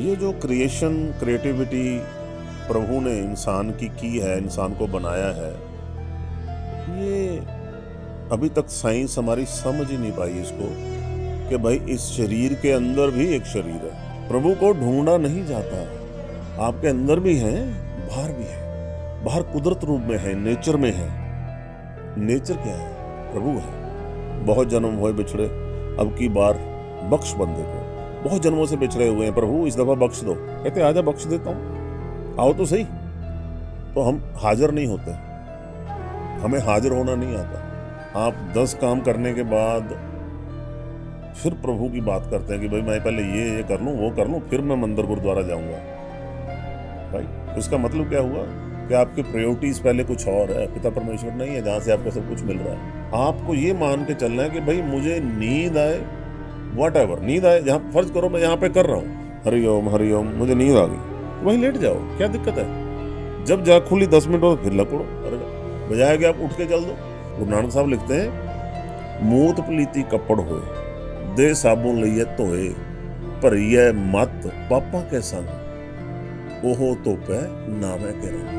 ये जो क्रिएटिविटी प्रभु ने इंसान की है, इंसान को बनाया है, ये अभी तक साइंस हमारी समझ ही नहीं पाई इसको कि भाई इस शरीर के अंदर भी एक शरीर है। प्रभु को ढूंढा नहीं जाता, आपके अंदर भी है, बाहर भी है। बाहर कुदरत रूप में है, नेचर में है। नेचर क्या है? प्रभु है। बहुत जन्म हुए बिछड़े, अब की बार बख्श बंदे को। बहुत जन्मों से बिछड़े हुए हैं, प्रभु इस दफा बख्श दो। कहते आजा बख्श देता हूं, आओ तो सही। तो हम हाजिर नहीं होते, हमें हाजिर होना नहीं आता। आप 10 काम करने के बाद फिर प्रभु की बात करते हैं कि भाई मैं पहले ये कर लूं, वो कर लूं, फिर मैं मंदिर गुरुद्वारा जाऊंगा। भाई इसका मतलब क्या हुआ कि आपकी प्रायोरिटीज पहले कुछ और है, पिता परमेश्वर नहीं है जहां से आपको सब कुछ मिल रहा है। आपको ये मान के चलना है कि भाई मुझे नींद आए, व्हाटएवर नींद आए, जहां फर्ज करो मैं यहाँ पे कर रहा हूँ, हरिओम मुझे नींद आ गई, वहीं लेट जाओ, क्या दिक्कत है? जब जा खुली 10 मिनट और फिर लपड़ो, अरे बजाय कि आप उठ के चल दो। गुरु नानक साहब लिखते हैं, मूत पलीती कपड़ होए, दे साबुन लइए धोए, भरिए मत पापा के संग, ओहो धोपै नावे के रंग।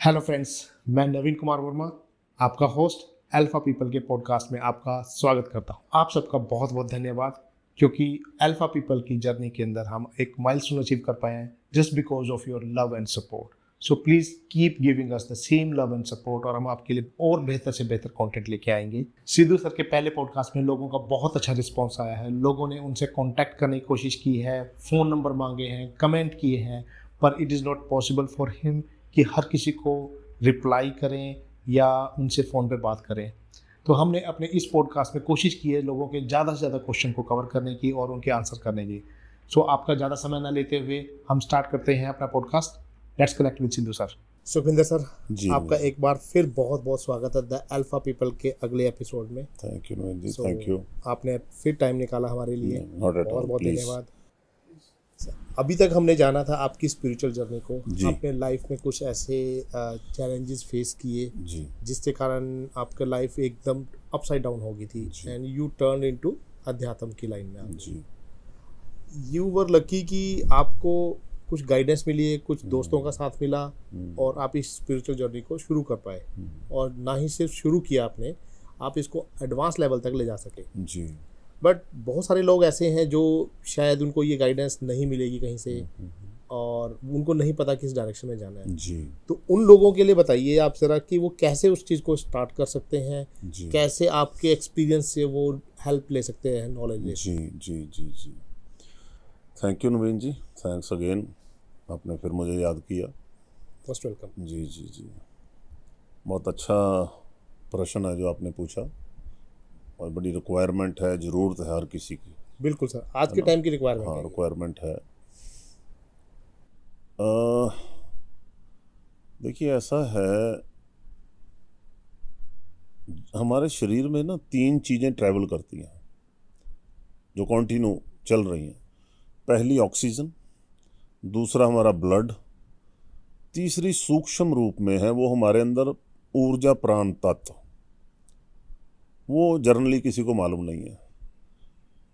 हेलो फ्रेंड्स, मैं नवीन कुमार वर्मा, आपका होस्ट अल्फा पीपल के पॉडकास्ट में आपका स्वागत करता हूं। आप सबका बहुत बहुत धन्यवाद, क्योंकि अल्फा पीपल की जर्नी के अंदर हम एक माइलस्टोन अचीव कर पाए हैं just because of your love and support. So please keep giving us the same love and support, और हम आपके लिए और बेहतर से बेहतर कंटेंट लेके आएंगे। सिद्धू सर के पहले पॉडकास्ट में लोगों का बहुत अच्छा रिस्पॉन्स आया है। लोगों ने उनसे कॉन्टैक्ट करने की कोशिश की है, फ़ोन नंबर मांगे हैं, कमेंट किए हैं, पर it is not possible for him कि हर किसी को रिप्लाई करें या उनसे फ़ोन पे बात करें। तो हमने अपने इस पॉडकास्ट में कोशिश की है लोगों के ज़्यादा से ज़्यादा क्वेश्चन को कवर करने की और उनके आंसर करने की। सो आपका ज़्यादा समय ना लेते हुए हम स्टार्ट करते हैं अपना podcast. Let's connect with Sidhu sir. Sukhwinder sir, आपका एक बार फिर बहुत बहुत स्वागत है द अल्फा पीपल के अगले एपिसोड में। Thank you Naveen ji, thank you. आपने फिर टाइम निकाला हमारे लिए, बहुत बहुत धन्यवाद। अभी तक हमने जाना था आपकी स्पिरिचुअल जर्नी को। आपने लाइफ में कुछ ऐसे चैलेंजेस फेस किए जिसके कारण आपका लाइफ एकदम अपसाइड डाउन हो गई थी एंड यू टर्न इनटू अध्यात्म की लाइन में आप यू वर लकी कि आपको कुछ गाइडेंस मिली है, कुछ दोस्तों का साथ मिला और आप इस स्पिरिचुअल जर्नी को शुरू कर पाए। और ना ही सिर्फ शुरू किया आपने, आप इसको एडवांस लेवल तक ले जा सके जी। बट बहुत सारे लोग ऐसे हैं जो शायद उनको ये गाइडेंस नहीं मिलेगी कहीं से और उनको नहीं पता किस डायरेक्शन में जाना है जी। तो उन लोगों के लिए बताइए आप ज़रा कि वो कैसे उस चीज़ को स्टार्ट कर सकते हैं, कैसे आपके एक्सपीरियंस से वो हेल्प ले सकते हैं, नॉलेज ले सकते हैं। जी जी जी जी, thank you Naveen ji, thanks again, आपने फिर मुझे याद किया। Most welcome. जी जी जी, बहुत अच्छा प्रश्न है जो आपने पूछा और बड़ी रिक्वायरमेंट है, ज़रूरत है हर किसी की। बिल्कुल सर, आज के टाइम की रिक्वायरमेंट है। हाँ, रिक्वायरमेंट है। देखिए ऐसा है, हमारे शरीर में ना 3 चीज़ें ट्रैवल करती हैं जो कंटिन्यू चल रही हैं। पहली ऑक्सीजन, दूसरा हमारा ब्लड, तीसरी सूक्ष्म रूप में है वो हमारे अंदर ऊर्जा प्राण तत्व। वो जर्नली किसी को मालूम नहीं है।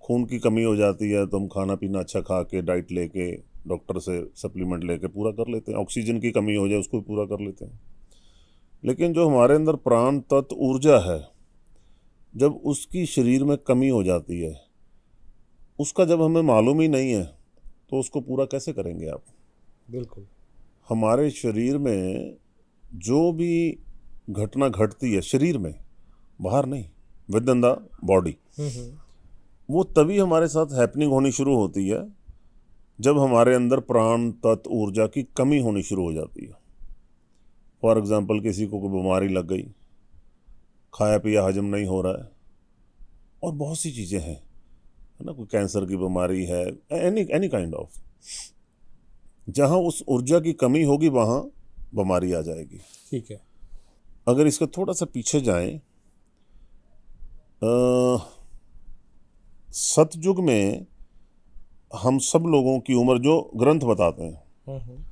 खून की कमी हो जाती है तो हम खाना पीना अच्छा खा के, डाइट लेके, डॉक्टर से सप्लीमेंट लेके पूरा कर लेते हैं। ऑक्सीजन की कमी हो जाए उसको भी पूरा कर लेते हैं। लेकिन जो हमारे अंदर प्राण तत्व ऊर्जा है, जब उसकी शरीर में कमी हो जाती है, उसका जब हमें मालूम ही नहीं है तो उसको पूरा कैसे करेंगे आप? बिल्कुल। हमारे शरीर में जो भी घटना घटती है शरीर में, बाहर नहीं, विद इन द बॉडी, वो तभी हमारे साथ हैपनिंग होनी शुरू होती है जब हमारे अंदर प्राण तत्व ऊर्जा की कमी होनी शुरू हो जाती है। फॉर एग्जांपल, किसी को कोई बीमारी लग गई, खाया पिया हजम नहीं हो रहा है, और बहुत सी चीज़ें हैं, है ना, कोई कैंसर की बीमारी है, एनी काइंड ऑफ, जहाँ उस ऊर्जा की कमी होगी वहाँ बीमारी आ जाएगी। ठीक है। अगर इसका थोड़ा सा पीछे जाएं, सतयुग में हम सब लोगों की उम्र, जो ग्रंथ बताते हैं,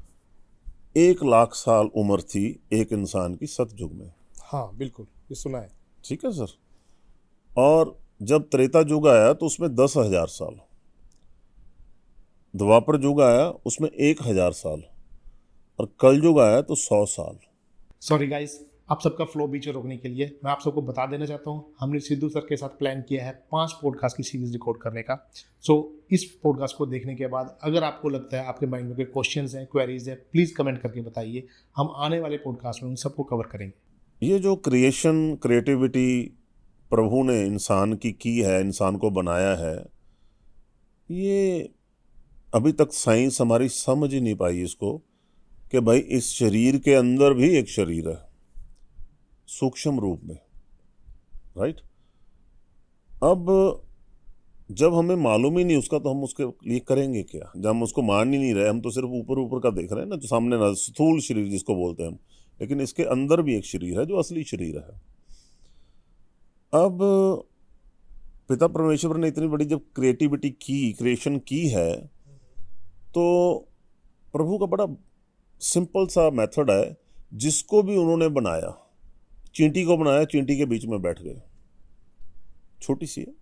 1 लाख साल उम्र थी एक इंसान की सतयुग में। हाँ बिल्कुल, ये सुना है। ठीक है सर। और जब त्रेता युग आया तो उसमें 10,000 साल, द्वापर युग आया उसमें 1,000 साल, और कल युग आया तो 100 साल। सॉरी गाइस, आप सबका फ्लो बीच में रोकने के लिए मैं आप सबको बता देना चाहता हूँ, हमने सिद्धू सर के साथ प्लान किया है 5 पॉडकास्ट की सीरीज रिकॉर्ड करने का। सो इस पॉडकास्ट को देखने के बाद अगर आपको लगता है, आपके माइंड में कोई क्वेश्चंस हैं, क्वेरीज हैं, प्लीज़ कमेंट करके बताइए। हम आने वाले पॉडकास्ट में उन सबको कवर करेंगे। ये जो क्रिएटिविटी प्रभु ने इंसान की है, इंसान को बनाया है, ये अभी तक साइंस हमारी समझ ही नहीं पाई इसको, कि भाई इस शरीर के अंदर भी एक शरीर है सूक्ष्म रूप में, राइट। अब जब हमें मालूम ही नहीं उसका, तो हम उसके लिए करेंगे क्या? जब हम उसको मान ही नहीं रहे, हम तो सिर्फ ऊपर ऊपर का देख रहे हैं ना, जो सामने ना, स्थूल शरीर जिसको बोलते हैं हम, लेकिन इसके अंदर भी एक शरीर है जो असली शरीर है। अब पिता परमेश्वर ने इतनी बड़ी जब क्रिएटिविटी की, क्रिएशन की है, तो प्रभु का बड़ा सिंपल सा मेथड है। जिसको भी उन्होंने बनाया, चींटी को बनाया, चींटी के बीच में बैठ गए, छोटी सी है।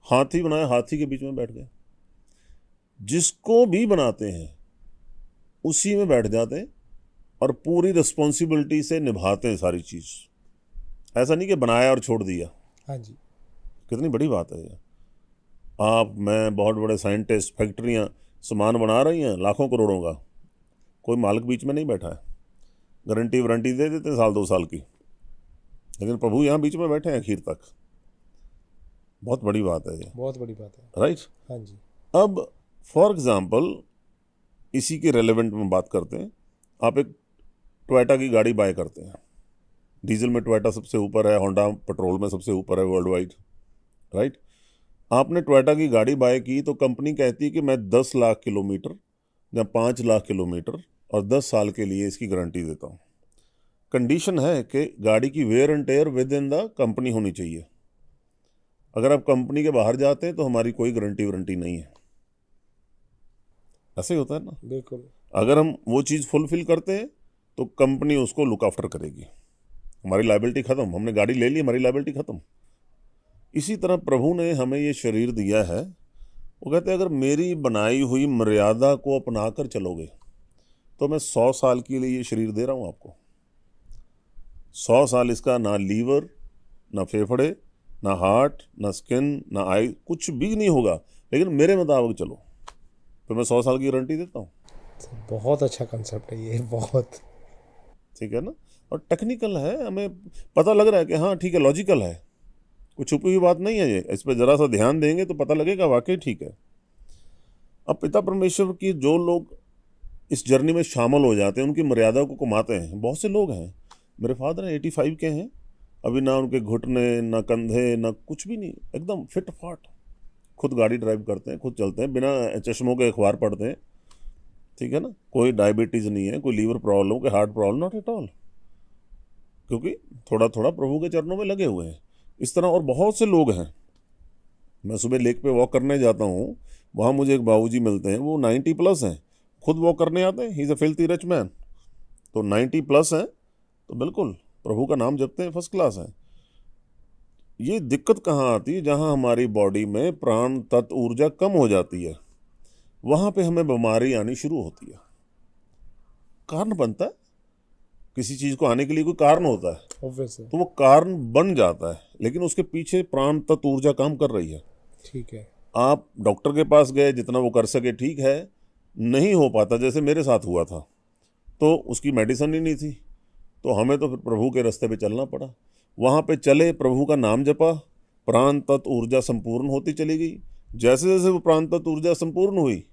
हाथी बनाया, हाथी के बीच में बैठ गए। जिसको भी बनाते हैं उसी में बैठ जाते हैं और पूरी रिस्पॉन्सिबिलिटी से निभाते हैं सारी चीज। ऐसा नहीं कि बनाया और छोड़ दिया। हाँ जी, कितनी बड़ी बात है ये। आप, मैं, बहुत बड़े साइंटिस्ट, फैक्ट्रियां सामान बना रही हैं लाखों करोड़ों का, कोई मालिक बीच में नहीं बैठा है, गारंटी वारंटी दे देते हैं साल 2 साल की, लेकिन प्रभु यहाँ बीच में बैठे हैं आखिर तक। बहुत बड़ी बात है ये, बहुत बड़ी बात है। राइट। हाँ जी, अब फॉर एग्जांपल इसी के रेलेवेंट में बात करते हैं। आप एक टोयोटा की गाड़ी बाय करते हैं, डीजल में टोयोटा सबसे ऊपर है, होंडा पेट्रोल में सबसे ऊपर है वर्ल्ड वाइड, राइट। आपने टोयोटा की गाड़ी बाय की तो कंपनी कहती है कि मैं 10 लाख किलोमीटर या 5 लाख किलोमीटर और 10 साल के लिए इसकी गारंटी देता हूँ। कंडीशन है कि गाड़ी की wear and tear within the company होनी चाहिए। अगर आप कंपनी के बाहर जाते हैं तो हमारी कोई गारंटी वारंटी नहीं है। ऐसे ही होता है ना। बिल्कुल। अगर हम वो चीज़ फुलफिल करते हैं तो कंपनी उसको लुक आफ्टर करेगी, हमारी लायबिलिटी खत्म। हमने गाड़ी ले ली, हमारी लायबिलिटी खत्म। इसी तरह प्रभु ने हमें ये शरीर दिया है। वो कहते हैं अगर मेरी बनाई हुई मर्यादा को अपना कर चलोगे तो मैं 100 साल के लिए ये शरीर दे रहा हूँ आपको। 100 साल इसका ना लीवर, ना फेफड़े, ना हार्ट, ना स्किन, ना आई, कुछ भी नहीं होगा, लेकिन मेरे मुताबिक चलो तो मैं 100 साल की गारंटी देता हूँ। बहुत अच्छा कंसेप्ट है ये, बहुत। ठीक है ना। और टेक्निकल है, हमें पता लग रहा है कि हाँ ठीक है, लॉजिकल है, कुछ छुपी हुई बात नहीं है ये। इस पर ज़रा सा ध्यान देंगे तो पता लगेगा वाकई ठीक है। अब पिता परमेश्वर की जो लोग इस जर्नी में शामिल हो जाते हैं, उनकी मर्यादा को कमाते हैं। बहुत से लोग हैं, मेरे फादर 85 के हैं, अभी ना उनके घुटने, ना कंधे, ना कुछ भी नहीं, एकदम फिट फाट, खुद गाड़ी ड्राइव करते हैं, खुद चलते हैं, बिना चश्मों के अखबार पढ़ते हैं। ठीक है ना। कोई डायबिटीज़ नहीं है, कोई लीवर प्रॉब्लम, कोई heart problem, not at all, क्योंकि थोड़ा थोड़ा प्रभु के चरणों में लगे हुए हैं। इस तरह और बहुत से लोग हैं। मैं सुबह लेक पे वॉक करने जाता हूँ, वहाँ मुझे एक बाबूजी मिलते हैं, वो 90 प्लस हैं, खुद वॉक करने आते हैं। He is a filthy rich man. तो 90 प्लस हैं तो बिल्कुल प्रभु का नाम जपते हैं, फर्स्ट क्लास हैं। ये दिक्कत कहाँ आती है? जहाँ हमारी बॉडी में प्राण तत्व ऊर्जा कम हो जाती है, वहाँ पे हमें बीमारी आनी शुरू होती है। कारण बनता है, किसी चीज़ को आने के लिए कोई कारण होता है, ऑब्वियसली। तो वो कारण बन जाता है, लेकिन उसके पीछे प्राण तत्व ऊर्जा काम कर रही है। ठीक है। आप डॉक्टर के पास गए, जितना वो कर सके ठीक है, नहीं हो पाता, जैसे मेरे साथ हुआ था, तो उसकी मेडिसिन ही नहीं थी, तो हमें तो फिर प्रभु के रास्ते पे चलना पड़ा। वहाँ पे चले, प्रभु का नाम जपा, प्राण तत्व ऊर्जा संपूर्ण होती चली गई। जैसे जैसे वो प्राण तत्व ऊर्जा संपूर्ण हुई,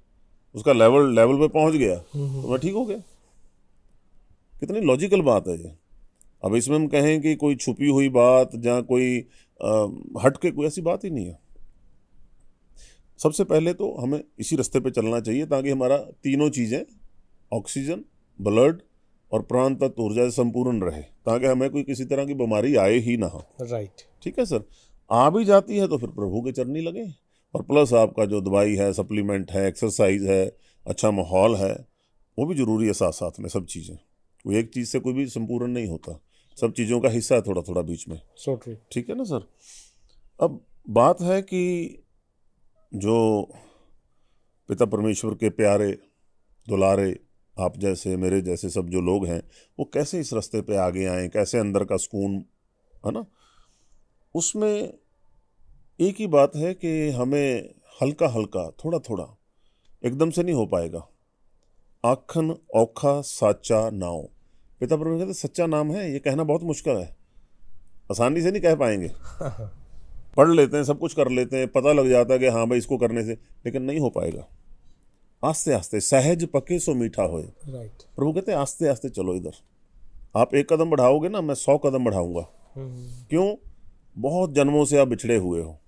उसका लेवल पे पहुँच गया, तो मैं ठीक हो गया। कितनी लॉजिकल बात है ये। अब इसमें हम कहें कि कोई छुपी हुई बात, जहाँ कोई हट के कोई ऐसी बात ही नहीं है। सबसे पहले तो हमें इसी रास्ते पे चलना चाहिए, ताकि हमारा तीनों चीज़ें, ऑक्सीजन, ब्लड और प्राण तत्व ऊर्जा संपूर्ण रहे, ताकि हमें कोई किसी तरह की बीमारी आए ही ना हो। राइट। ठीक है सर। आ भी जाती है तो फिर प्रभु के चरनी लगे, और प्लस आपका जो दवाई है, सप्लीमेंट है, एक्सरसाइज है, अच्छा माहौल है, वो भी ज़रूरी है साथ साथ में। सब चीज़ें, कोई एक चीज़ से कोई भी संपूर्ण नहीं होता। सब चीज़ों का हिस्सा है थोड़ा थोड़ा बीच में। So true. ठीक है ना सर। अब बात है कि जो पिता परमेश्वर के प्यारे दुलारे आप जैसे मेरे जैसे सब जो लोग हैं, वो कैसे इस रास्ते पे आगे आए, कैसे अंदर का सुकून, है ना, उसमें एक ही बात है कि हमें हल्का हल्का थोड़ा थोड़ा, एकदम से नहीं हो पाएगा। आखन औखा साचा नाव, पिता परमेश्वर कहते सच्चा नाम है, ये कहना बहुत मुश्किल है, आसानी से नहीं कह पाएंगे। पढ़ लेते हैं, सब कुछ कर लेते हैं, पता लग जाता है कि हाँ भाई इसको करने से, लेकिन नहीं हो पाएगा। आस्ते आस्ते सहज पके सो मीठा होए, राइट। प्रभु कहते हैं आस्ते आस्ते चलो इधर। आप एक कदम बढ़ाओगे ना, मैं 100 कदम बढ़ाऊंगा। क्यों? बहुत जन्मों से आप बिछड़े हुए हो,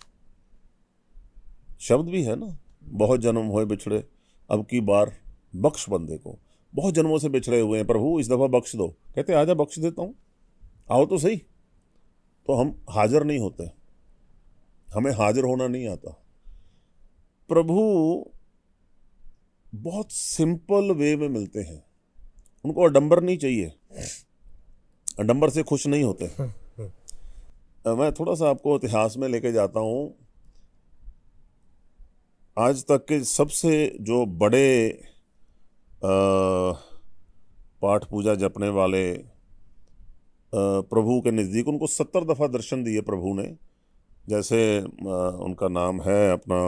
शब्द भी है ना, बहुत जन्म हुए बिछड़े, अब की बार बख्श बंदे को। बहुत जन्मों से बिछड़े हुए हैं, प्रभु इस दफ़ा बख्श दो। कहते आजा बख्श देता हूँ, आओ तो सही। तो हम हाजिर नहीं होते, हमें हाजिर होना नहीं आता। प्रभु बहुत सिंपल वे में मिलते हैं, उनको आडंबर नहीं चाहिए, आडंबर से खुश नहीं होते। मैं थोड़ा सा आपको इतिहास में लेके जाता हूँ। आज तक के सबसे जो बड़े पाठ पूजा जपने वाले प्रभु के नज़दीक, उनको 70 दफ़ा दर्शन दिए प्रभु ने। जैसे उनका नाम है अपना,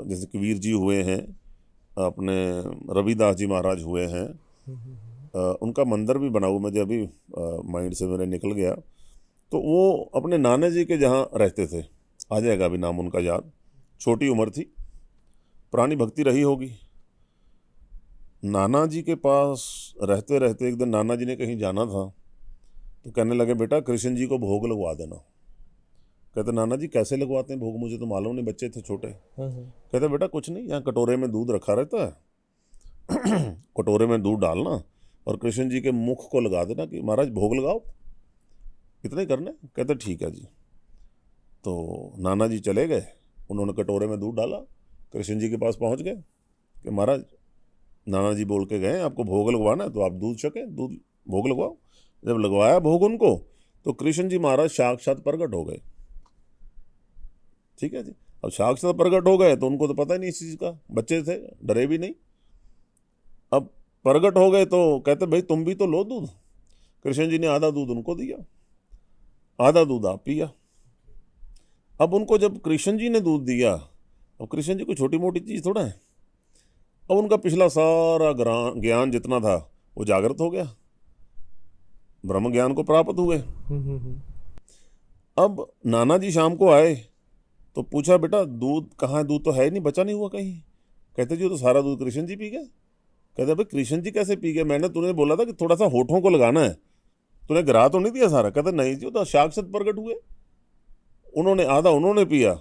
जैसे कबीर जी हुए हैं, अपने रविदास जी महाराज हुए हैं। उनका मंदिर भी बना हुआ, मुझे अभी माइंड से मेरे निकल गया। तो वो अपने नाना जी के जहाँ रहते थे, आ जाएगा अभी नाम उनका याद। छोटी उम्र थी, पुरानी भक्ति रही होगी। नाना जी के पास रहते रहते एक दिन नाना जी ने कहीं जाना था, तो कहने लगे बेटा कृष्ण जी को भोग लगवा देना। कहते नाना जी कैसे लगवाते हैं भोग, मुझे तो मालूम नहीं, बच्चे थे छोटे। कहते बेटा कुछ नहीं, यहाँ कटोरे में दूध रखा रहता है कटोरे में दूध डालना और कृष्ण जी के मुख को लगा देना कि महाराज भोग लगाओ, इतना ही करना है। कहते ठीक है जी। तो नाना जी चले गए, उन्होंने कटोरे में दूध डाला, कृष्ण जी के पास पहुंच गए कि महाराज नाना जी बोल के गए आपको भोग लगवाना है, तो आप दूध छकें, दूध भोग लगवाओ। जब लगवाया भोग उनको, तो कृष्ण जी महाराज साक्षात प्रकट हो गए। ठीक है जी। अब साक्षात प्रकट हो गए तो उनको तो पता ही नहीं इस चीज़ का, बच्चे थे, डरे भी नहीं। अब प्रकट हो गए तो कहते भाई तुम भी तो लो दूध। कृष्ण जी ने आधा दूध उनको दिया, आधा दूध आप पिया। अब उनको जब कृष्ण जी ने दूध दिया, अब कृष्ण जी कोई छोटी मोटी चीज़ थोड़ा है, अब उनका पिछला सारा ज्ञान जितना था वो जागृत हो गया, ब्रह्म ज्ञान को प्राप्त हुए। अब नाना जी शाम को आए तो पूछा बेटा दूध कहाँ है, दूध तो है ही नहीं, बचा नहीं हुआ कहीं। कहते जी तो सारा दूध कृष्ण जी पी गए। कहते भाई कृष्ण जी कैसे पी गए, मैंने तूने बोला था कि थोड़ा सा होठों को लगाना है, तूने गिरा तो नहीं दिया सारा। कहते नहीं जी, वो तो साक्षात प्रकट हुए, उन्होंने आधा उन्होंने पिया,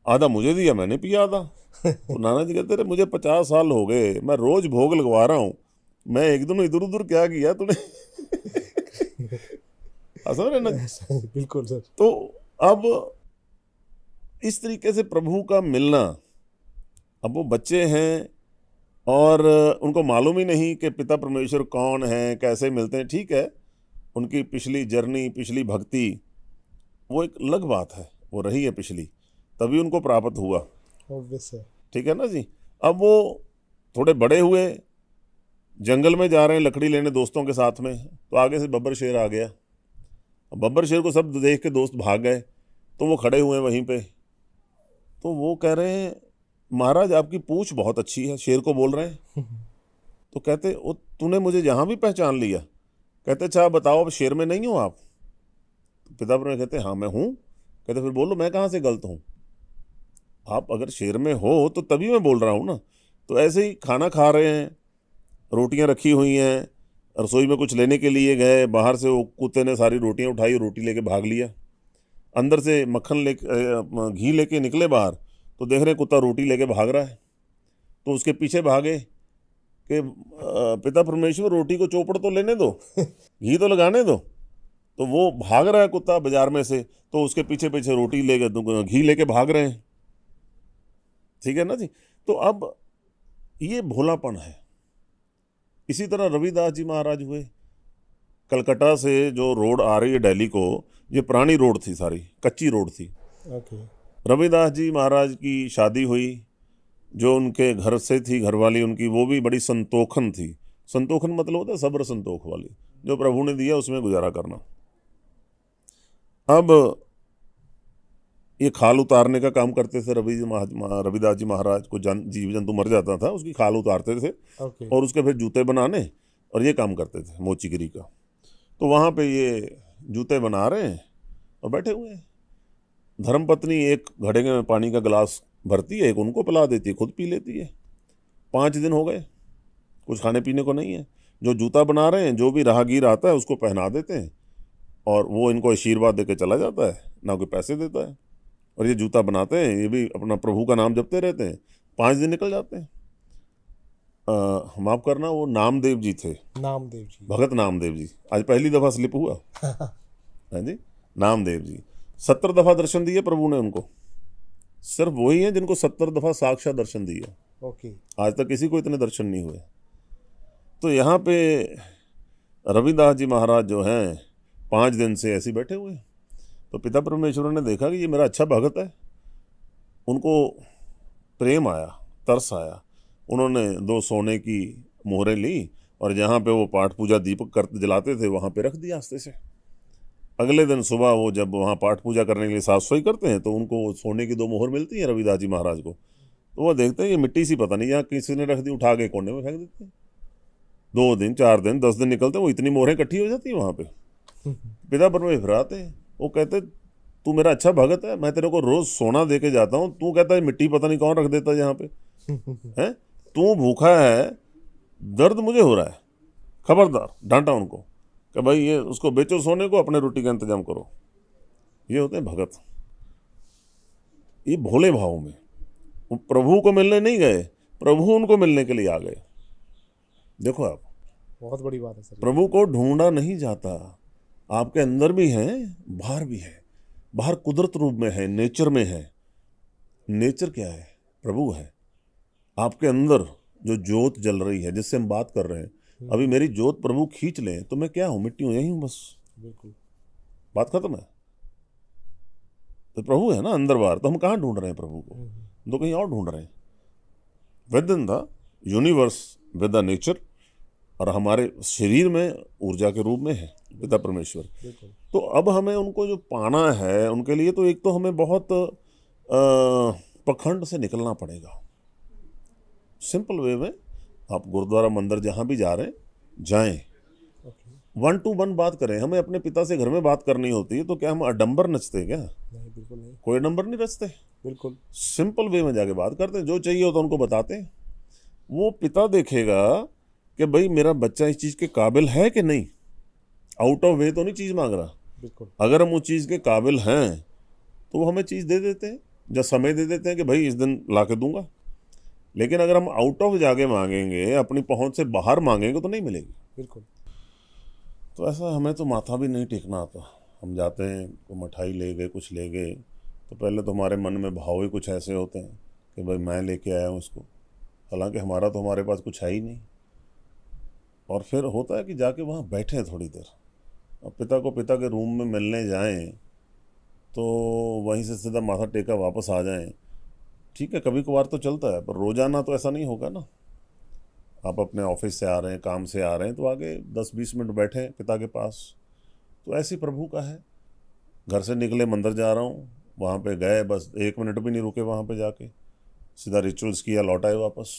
आधा मुझे दिया, मैंने पिया आधा। तो नाना जी कहते रहे मुझे 50 साल हो गए, मैं रोज भोग लगवा रहा हूँ, मैं एक दिन इधर उधर क्या किया तूने समझ रहे ना। बिल्कुल सर। तो अब इस तरीके से प्रभु का मिलना, अब वो बच्चे हैं और उनको मालूम ही नहीं कि पिता परमेश्वर कौन है, कैसे मिलते हैं। ठीक है, उनकी पिछली जर्नी, पिछली भक्ति वो एक अलग बात है, वो रही है पिछली, तभी उनको प्राप्त हुआ। ऑब्वियस है। ठीक है ना जी। अब वो थोड़े बड़े हुए, जंगल में जा रहे हैं लकड़ी लेने दोस्तों के साथ में, तो आगे से बब्बर शेर आ गया। अब बब्बर शेर को सब देख के दोस्त भाग गए, तो वो खड़े हुए वहीं पे। तो वो कह रहे हैं महाराज आपकी पूंछ बहुत अच्छी है, शेर को बोल रहे हैं। तो कहते ओ तूने मुझे यहाँ भी पहचान लिया। कहते अच्छा बताओ अब शेर में नहीं हो आप। तो पिता परमेश्वर कहते हाँ मैं हूँ। कहते फिर बोलो मैं कहाँ से गलत हूँ, आप अगर शेर में हो तो तभी मैं बोल रहा हूँ ना। तो ऐसे ही खाना खा रहे हैं, रोटियां रखी हुई हैं, रसोई में कुछ लेने के लिए गए, बाहर से वो कुत्ते ने सारी रोटियां उठाई, रोटी लेके भाग लिया। अंदर से मक्खन ले घी लेके निकले बाहर, तो देख रहे कुत्ता रोटी लेके भाग रहा है। तो उसके पीछे भागे कि पिता परमेश्वर रोटी को चौपड़ तो लेने दो, घी तो लगाने दो। तो वो भाग रहा है कुत्ता बाजार में से, तो उसके पीछे पीछे रोटी लेके घी लेके भाग रहे हैं। ठीक है ना जी। तो अब ये भोलापन है। इसी तरह रविदास जी महाराज हुए, कलकत्ता से जो रोड आ रही है दिल्ली को, ये पुरानी रोड थी, सारी कच्ची रोड थी। ओके। रविदास जी महाराज की शादी हुई, जो उनके घर से थी घरवाली उनकी, वो भी बड़ी संतोखन थी। संतोखन मतलब होता है सब्र संतोख वाली, जो प्रभु ने दिया उसमें गुजारा करना। अब ये खाल उतारने का काम करते थे रविदास जी महाराज को, जीव जंतु मर जाता था उसकी खाल उतारते थे ओके। और उसके फिर जूते बनाने, और ये काम करते थे मोचीगिरी का। तो वहाँ पे ये जूते बना रहे हैं और बैठे हुए हैं। धर्मपत्नी एक घड़े में पानी का गिलास भरती है, एक उनको पिला देती है, खुद पी लेती है। 5 दिन हो गए, कुछ खाने पीने को नहीं है। जो जूता बना रहे हैं, जो भी राहगीर आता है उसको पहना देते हैं और वो इनको आशीर्वाद देके चला जाता है, ना कोई पैसे देता है। और ये जूता बनाते हैं, ये भी अपना प्रभु का नाम जपते रहते हैं। 5 दिन निकल जाते हैं। माफ़ करना, वो नामदेव जी थे, नामदेव जी। भगत नामदेव जी। आज पहली दफ़ा स्लिप हुआ। हाँ जी, नामदेव जी 70 दफ़ा दर्शन दिए प्रभु ने उनको। सिर्फ वही हैं जिनको 70 दफ़ा साक्षात दर्शन दिया। ओके। आज तक किसी को इतने दर्शन नहीं हुए। तो यहाँ पे रविदास जी महाराज जो हैं 5 दिन से ऐसे ही बैठे हुए हैं। तो पिता परमेश्वर ने देखा कि ये मेरा अच्छा भगत है। उनको प्रेम आया, तरस आया। उन्होंने 2 सोने की मोहरें ली और जहाँ पे वो पाठ पूजा दीपक कर जलाते थे वहाँ पे रख दिया आस्ते से। अगले दिन सुबह वो जब वहाँ पाठ पूजा करने के लिए साफ सफाई करते हैं तो उनको सोने की 2 मोहर मिलती हैं रविदास जी महाराज को। तो वो देखते हैं ये मिट्टी सी पता नहीं यहाँ किसी ने रख दी, उठा के कोने में फेंक देते हैं। 2 दिन 4 दिन 10 दिन निकलते हैं, वो इतनी मोहरें इकट्ठी हो जाती हैं वहाँ पे। पिता परमेश्वर आते हैं, वो कहते तू मेरा अच्छा भगत है, मैं तेरे को रोज सोना दे के जाता हूँ, तू कहता है मिट्टी पता नहीं कौन रख देता है यहाँ पे है। तू भूखा है, दर्द मुझे हो रहा है। खबरदार, डांटा उनको कि भाई ये उसको बेचो सोने को, अपने रोटी का इंतजाम करो। ये होते हैं भगत। ये भोले भाव में वो प्रभु को मिलने नहीं गए, प्रभु उनको मिलने के लिए आ गए। देखो आप, बहुत बड़ी बात है सर। प्रभु को ढूंढा नहीं जाता, आपके अंदर भी है, बाहर भी है। बाहर कुदरत रूप में है, नेचर में है। नेचर क्या है? प्रभु है। आपके अंदर जो ज्योत जल रही है, जिससे हम बात कर रहे हैं, अभी मेरी ज्योत प्रभु खींच लें तो मैं क्या हूँ? मिट्टी हूँ, यही हूँ बस। बिल्कुल, बात खत्म है। तो प्रभु है ना अंदर बाहर, तो हम कहाँ ढूंढ रहे हैं प्रभु को? हम तो कहीं और ढूंढ रहे हैं। With in the universe, with the nature, और हमारे शरीर में ऊर्जा के रूप में है पिता परमेश्वर। बिल्कुल। तो अब हमें उनको जो पाना है, उनके लिए तो एक तो हमें बहुत पखंड से निकलना पड़ेगा। सिंपल वे में आप गुरुद्वारा मंदिर जहाँ भी जा रहे हैं जाएं, 1 to 1 बात करें। हमें अपने पिता से घर में बात करनी होती है तो क्या हम आडंबर नचते क्या? नहीं, बिल्कुल नहीं। कोई आडंबर नहीं रचते। बिल्कुल सिंपल वे में जाके बात करते हैं, जो चाहिए होता है उनको बताते हैं। वो पिता देखेगा कि भाई मेरा बच्चा इस चीज़ के काबिल है कि नहीं। आउट ऑफ वे तो नहीं चीज़ मांग रहा। बिल्कुल। अगर हम उस चीज़ के काबिल हैं तो वो हमें चीज़ दे देते हैं, या समय दे देते हैं कि भाई इस दिन ला के दूंगा। लेकिन अगर हम आउट ऑफ जाके मांगेंगे, अपनी पहुंच से बाहर मांगेंगे तो नहीं मिलेगी। बिल्कुल। तो ऐसा हमें तो माथा भी नहीं टेकना आता। हम जाते हैं, को मिठाई ले गए, कुछ ले गए, तो पहले तो हमारे मन में भाव ही कुछ ऐसे होते हैं कि भाई मैं लेके आया हूँ इसको, हालांकि हमारा तो हमारे पास कुछ है ही नहीं। और फिर होता है कि जाके वहाँ बैठे थोड़ी देर, और पिता को पिता के रूम में मिलने जाएं, तो वहीं से सीधा माथा टेका वापस आ जाएं। ठीक है, कभी कभार तो चलता है, पर रोज़ाना तो ऐसा नहीं होगा ना। आप अपने ऑफिस से आ रहे हैं, काम से आ रहे हैं, तो आगे 10-20 मिनट बैठे पिता के पास। तो ऐसी प्रभु का है। घर से निकले, मंदिर जा रहा हूँ, वहाँ पे गए, बस 1 मिनट भी नहीं रुके, वहाँ पे जाके सीधा रिचुअल्स किया, लौट आए वापस।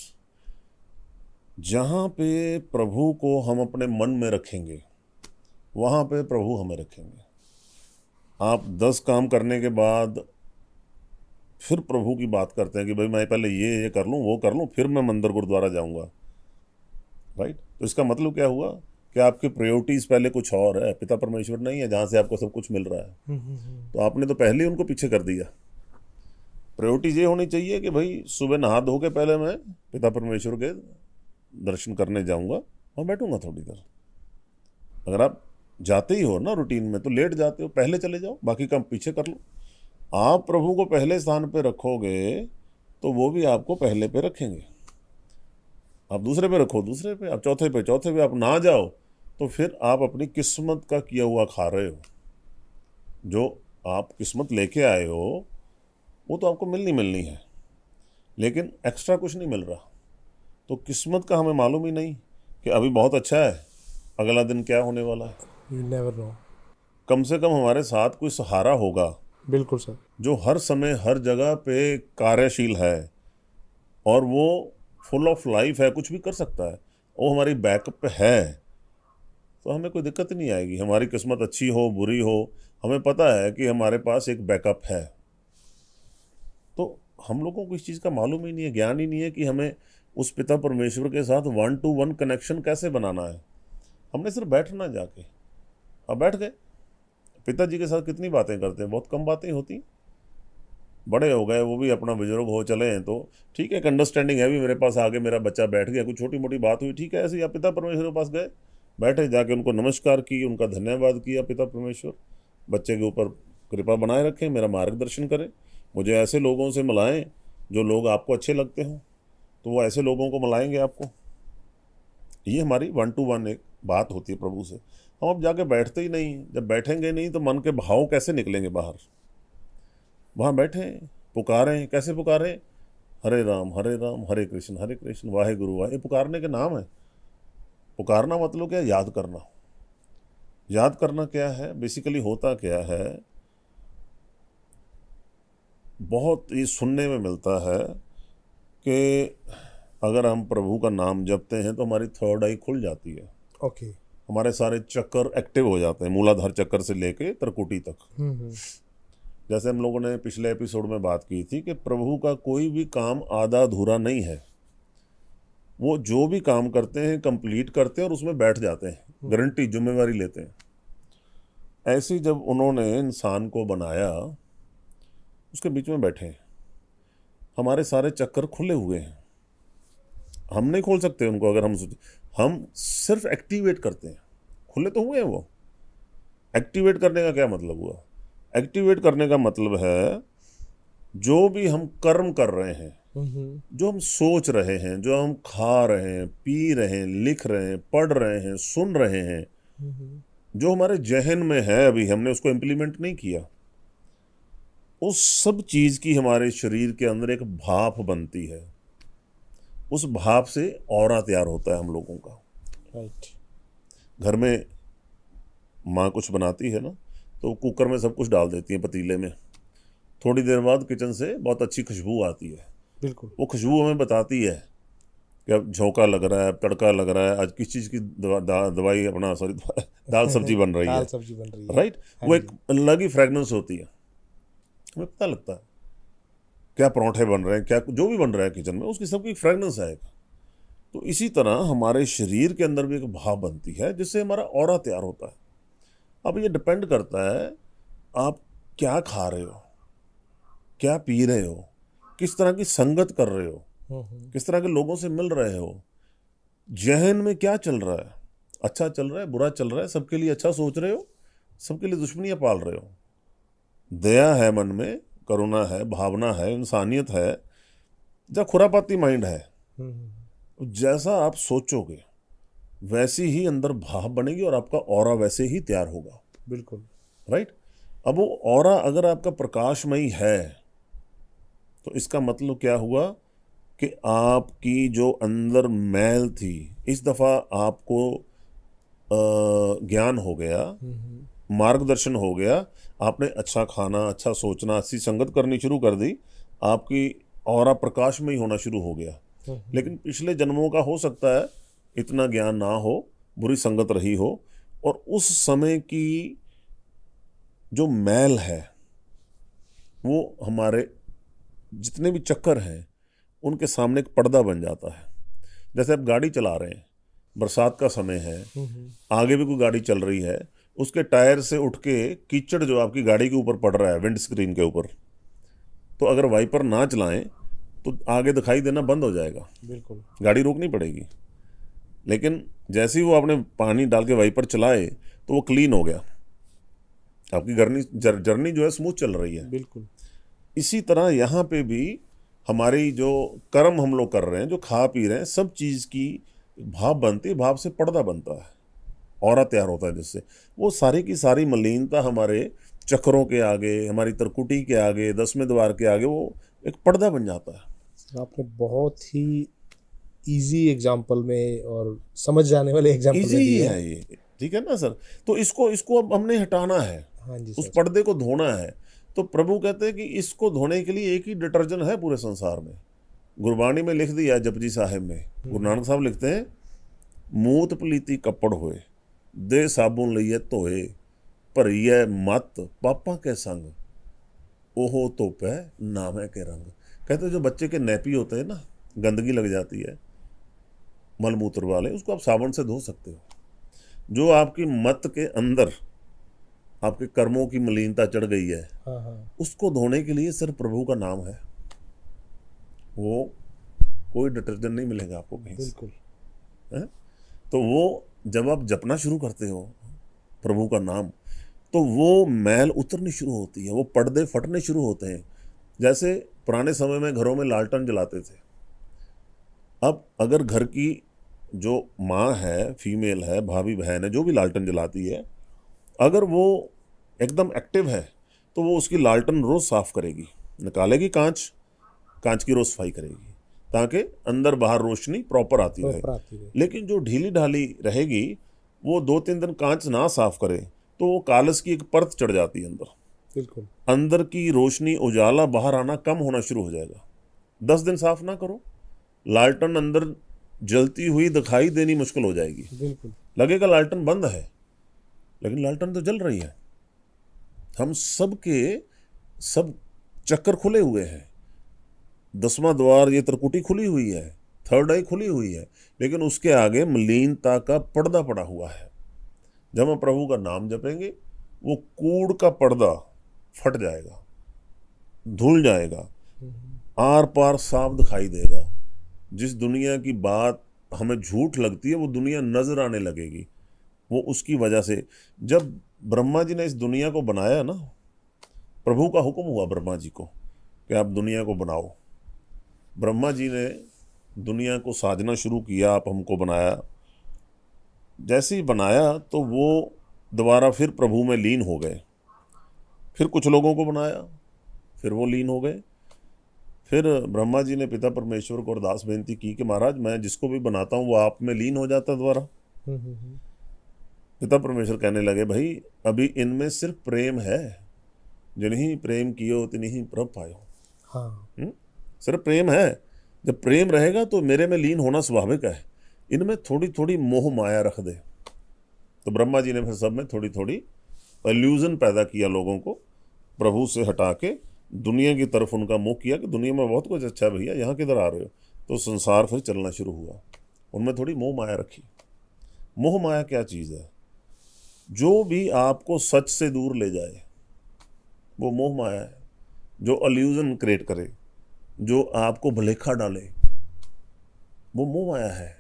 जहाँ पे प्रभु को हम अपने मन में रखेंगे, वहाँ पे प्रभु हमें रखेंगे। आप 10 काम करने के बाद फिर प्रभु की बात करते हैं कि भाई मैं पहले ये कर लूँ, वो कर लूँ, फिर मैं मंदिर गुरुद्वारा जाऊँगा। राइट? तो इसका मतलब क्या हुआ कि आपकी प्रायोरिटीज़ पहले कुछ और है, पिता परमेश्वर नहीं है जहाँ से आपको सब कुछ मिल रहा है। तो आपने तो पहले ही उनको पीछे कर दिया। प्रायोरिटीज़ ये होनी चाहिए कि भाई सुबह नहा धो के पहले मैं पिता परमेश्वर के दर्शन करने जाऊँगा और बैठूँगा थोड़ी देर। अगर आप जाते ही हो ना रूटीन में, तो लेट जाते हो, पहले चले जाओ, बाकी काम पीछे कर लो। आप प्रभु को पहले स्थान पे रखोगे तो वो भी आपको पहले पे रखेंगे। आप दूसरे पे रखो, दूसरे पे, आप चौथे पे, चौथे पे आप ना जाओ तो फिर आप अपनी किस्मत का किया हुआ खा रहे हो। जो आप किस्मत लेके आए हो वो तो आपको मिलनी है, लेकिन एक्स्ट्रा कुछ नहीं मिल रहा। तो किस्मत का हमें मालूम ही नहीं कि अभी बहुत अच्छा है, अगला दिन क्या होने वाला है। You never know. कम से कम हमारे साथ कोई सहारा होगा बिल्कुल सर। जो हर समय हर जगह पे कार्यशील है और वो फुल ऑफ लाइफ है, कुछ भी कर सकता है, वो हमारी बैकअप पे है, तो हमें कोई दिक्कत नहीं आएगी। हमारी किस्मत अच्छी हो बुरी हो, हमें पता है कि हमारे पास एक बैकअप है। तो हम लोगों को इस चीज़ का मालूम ही नहीं है, ज्ञान ही नहीं है कि हमें उस पिता परमेश्वर के साथ 1-to-1 कनेक्शन कैसे बनाना है। हमने सिर्फ बैठना जाके, अब बैठ गए। पिताजी के साथ कितनी बातें करते हैं, बहुत कम बातें होती। बड़े हो गए, वो भी अपना बुजुर्ग हो चले हैं, तो ठीक है, एक अंडरस्टैंडिंग है भी, मेरे पास आगे मेरा बच्चा बैठ गया, कुछ छोटी मोटी बात हुई, ठीक है, ऐसे ही आप पिता परमेश्वर के पास गए, बैठे, जाके उनको नमस्कार की, उनका धन्यवाद किया। पिता परमेश्वर बच्चे के ऊपर कृपा बनाए रखें, मेरा मार्गदर्शन करें, मुझे ऐसे लोगों से मिलाएं जो लोग आपको अच्छे लगते हों, तो वो ऐसे लोगों को मिलाएंगे आपको। ये हमारी 1-to-1 एक बात होती है प्रभु से। हम अब जाके बैठते ही नहीं, जब बैठेंगे नहीं तो मन के भाव कैसे निकलेंगे बाहर। वहाँ बैठे पुकारें, कैसे पुकारें? हरे राम हरे कृष्ण वाहे गुरु वाहे, पुकारने के नाम है। पुकारना मतलब क्या? याद करना। याद करना क्या है? बेसिकली होता क्या है, बहुत ये सुनने में मिलता है कि अगर हम प्रभु का नाम जपते हैं तो हमारी थर्ड आई खुल जाती है। ओके। हमारे सारे चक्कर एक्टिव हो जाते हैं, मूलाधार चक्कर से लेके त्रिकुटी तक। जैसे हम लोगों ने पिछले एपिसोड में बात की थी कि प्रभु का कोई भी काम आधा अधूरा नहीं है। वो जो भी काम करते हैं कंप्लीट करते हैं और उसमें बैठ जाते हैं, गारंटी, जिम्मेवारी लेते हैं। ऐसे जब उन्होंने इंसान को बनाया, उसके बीच में बैठे हैं, हमारे सारे चक्कर खुले हुए हैं। हम नहीं खोल सकते उनको, अगर हम सिर्फ एक्टिवेट करते हैं। खुले तो हुए हैं वो। एक्टिवेट करने का क्या मतलब हुआ? एक्टिवेट करने का मतलब है जो भी हम कर्म कर रहे हैं, जो हम सोच रहे हैं, जो हम खा रहे हैं, पी रहे हैं, लिख रहे हैं, पढ़ रहे हैं, सुन रहे हैं, जो हमारे जहन में है, अभी हमने उसको इम्प्लीमेंट नहीं किया, उस सब चीज़ की हमारे शरीर के अंदर एक भाप बनती है। उस भाप से ऑरा तैयार होता है हम लोगों का। राइट। घर में माँ कुछ बनाती है ना, तो कुकर में सब कुछ डाल देती है, पतीले में। थोड़ी देर बाद किचन से बहुत अच्छी खुशबू आती है। बिल्कुल। वो खुशबू हमें बताती है कि अब झोंका लग रहा है, अब तड़का लग रहा है, आज किस चीज़ की दवाई अपना सॉरी दाल सब्जी बन रही है। दाल सब्जी बन रही है। राइट। वो एक अलग ही फ्रेगनेंस होती है, हमें पता लगता है क्या परोंठे बन रहे हैं, क्या जो भी बन रहा है किचन में, उसकी सबकी फ्रेगनेंस आएगा। तो इसी तरह हमारे शरीर के अंदर भी एक भाप बनती है जिससे हमारा ऑरा तैयार होता है। अब ये डिपेंड करता है आप क्या खा रहे हो, क्या पी रहे हो, किस तरह की संगत कर रहे हो, किस तरह के लोगों से मिल रहे हो, जहन में क्या चल रहा है, अच्छा चल रहा है, बुरा चल रहा है, सबके लिए अच्छा सोच रहे हो, सबके लिए दुश्मनियाँ पाल रहे हो, दया है मन में, करुणा है, भावना है, इंसानियत है, या खुरापाती माइंड है। जैसा आप सोचोगे वैसी ही अंदर भाव बनेगी और आपका ऑरा वैसे ही तैयार होगा। बिल्कुल। राइट। अब वो ऑरा अगर आपका प्रकाशमयी है तो इसका मतलब क्या हुआ कि आपकी जो अंदर मैल थी, इस दफ़ा आपको ज्ञान हो गया, मार्गदर्शन हो गया, आपने अच्छा खाना, अच्छा सोचना, अच्छी संगत करनी शुरू कर दी, आपकी ऑरा प्रकाशमयी होना शुरू हो गया। लेकिन पिछले जन्मों का हो सकता है इतना ज्ञान ना हो, बुरी संगत रही हो, और उस समय की जो मैल है वो हमारे जितने भी चक्कर हैं उनके सामने एक पर्दा बन जाता है। जैसे आप गाड़ी चला रहे हैं, बरसात का समय है, आगे भी कोई गाड़ी चल रही है, उसके टायर से उठ के कीचड़ जो आपकी गाड़ी के ऊपर पड़ रहा है, विंड स्क्रीन के ऊपर, तो अगर वाइपर ना चलाएं तो आगे दिखाई देना बंद हो जाएगा। बिल्कुल। गाड़ी रोकनी पड़ेगी। लेकिन जैसे ही वो आपने पानी डाल के वाइपर चलाए तो वो क्लीन हो गया, आपकी जर्नी जो है स्मूथ चल रही है। बिल्कुल। इसी तरह यहाँ पे भी हमारी जो कर्म हम लोग कर रहे हैं, जो खा पी रहे हैं, सब चीज़ की भाप बनती है, भाप से पर्दा बनता है, ऑरा तैयार होता है जिससे, वो सारी की सारी मलिनता हमारे चक्रों के आगे, हमारी तरकुटी के आगे, 10वें द्वार के आगे वो एक पर्दा बन जाता है। सर आपने बहुत ही इजी एग्जाम्पल में और समझ जाने वाले एग्जाम्पल इजी में ही दिया है ये, ठीक है ना सर। तो इसको अब हमने हटाना है, हाँ जी उस सर। पर्दे को धोना है। तो प्रभु कहते हैं कि इसको धोने के लिए एक ही डिटर्जेंट है पूरे संसार में। गुरबाणी में लिख दिया जपजी साहिब में, गुरु नानक साहब लिखते हैं, मूत पलीती कपड़ होए, दे साबुन लइए धोए, भरिए मत पापा के संग, ओहो धोपै नामे के रंग। कहते हैं जो बच्चे के नैपी होते हैं ना, गंदगी लग जाती है मलमूत्र वाले, उसको आप साबुन से धो सकते हो। जो आपकी मत के अंदर आपके कर्मों की मलिनता चढ़ गई है, हाँ हाँ। उसको धोने के लिए सिर्फ प्रभु का नाम है। वो कोई डिटर्जेंट नहीं मिलेगा आपको कहीं से, बिल्कुल। है? तो वो जब आप जपना शुरू करते हो प्रभु का नाम, तो वो मैल उतरनी शुरू होती है, वो पर्दे फटने शुरू होते हैं। जैसे पुराने समय में घरों में लालटेन जलाते थे। अब अगर घर की जो माँ है, फीमेल है, भाभी बहन है, जो भी लालटेन जलाती है, अगर वो एकदम एक्टिव है तो वो उसकी लालटेन रोज़ साफ़ करेगी, निकालेगी कांच की रोज़ सफाई करेगी, ताकि अंदर बाहर रोशनी प्रॉपर आती रहे। प्रॉपर आती है। लेकिन जो ढीली ढाली रहेगी, वो 2-3 दिन कांच ना साफ़ करे तो वो कालस की एक परत चढ़ जाती है अंदर, बिल्कुल। अंदर की रोशनी उजाला बाहर आना कम होना शुरू हो जाएगा। 10 दिन साफ ना करो, लालटन अंदर जलती हुई दिखाई देनी मुश्किल हो जाएगी। बिल्कुल। लगेगा लालटन बंद है, लेकिन लालटन तो जल रही है। हम सब चक्कर खुले हुए हैं, 10वां द्वार ये त्रिकुटी खुली हुई है, थर्ड आई खुली हुई है, लेकिन उसके आगे मलिनता का पर्दा पड़ा हुआ है। जब हम प्रभु का नाम जपेंगे, वो कूड़ का पर्दा फट जाएगा, धुल जाएगा, आर पार साफ दिखाई देगा। जिस दुनिया की बात हमें झूठ लगती है, वो दुनिया नजर आने लगेगी। वो उसकी वजह से, जब ब्रह्मा जी ने इस दुनिया को बनाया ना, प्रभु का हुक्म हुआ ब्रह्मा जी को कि आप दुनिया को बनाओ। ब्रह्मा जी ने दुनिया को साजना शुरू किया, आप हमको बनाया। जैसे ही बनाया तो वो दोबारा फिर प्रभु में लीन हो गए। फिर कुछ लोगों को बनाया, फिर वो लीन हो गए। फिर ब्रह्मा जी ने पिता परमेश्वर को अरदास बेनती की कि महाराज, मैं जिसको भी बनाता हूँ वो आप में लीन हो जाता दोबारा। पिता परमेश्वर कहने लगे, भाई अभी इनमें सिर्फ प्रेम है, जिन्हीं प्रेम कियो तिन्हीं प्रभ पायो। हाँ। सिर्फ प्रेम है। जब प्रेम रहेगा तो मेरे में लीन होना स्वाभाविक है। इनमें थोड़ी थोड़ी मोह माया रख दे। तो ब्रह्मा जी ने फिर सब में थोड़ी थोड़ी इल्यूजन पैदा किया, लोगों को प्रभु से हटा के दुनिया की तरफ उनका मुँह किया कि दुनिया में बहुत कुछ अच्छा है भैया, यहाँ किधर आ रहे हो। तो संसार फिर चलना शुरू हुआ। उनमें थोड़ी मोह माया रखी। मोह माया क्या चीज़ है? जो भी आपको सच से दूर ले जाए वो मोह माया है। जो इल्यूजन क्रिएट करे, जो आपको भुलेखा डाले, वो मोह माया है।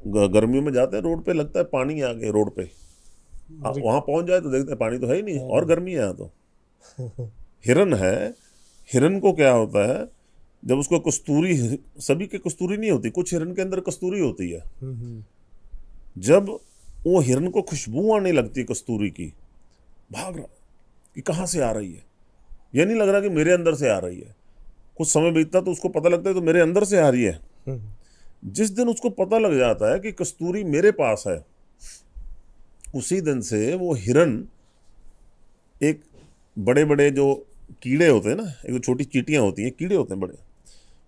गर्मियों में जाते हैं रोड पे, लगता है पानी आ गए रोड पे, वहाँ पहुँच जाए तो देखते हैं पानी तो है ही नहीं, और गर्मी है यहाँ तो। हिरन है, हिरन को क्या होता है, जब उसको कस्तूरी, सभी के कस्तूरी नहीं होती, कुछ हिरन के अंदर कस्तूरी होती है। जब वो हिरन को खुशबू आने लगती है कस्तूरी की, भाग रहा कि कहाँ से आ रही है। ये नहीं लग रहा कि मेरे अंदर से आ रही है। कुछ समय बीतता तो उसको पता लगता है तो मेरे अंदर से आ रही है। जिस दिन उसको पता लग जाता है कि कस्तूरी मेरे पास है, उसी दिन से वो हिरन एक बड़े बड़े जो कीड़े होते हैं ना, एक जो छोटी चींटियाँ होती हैं, कीड़े होते हैं बड़े,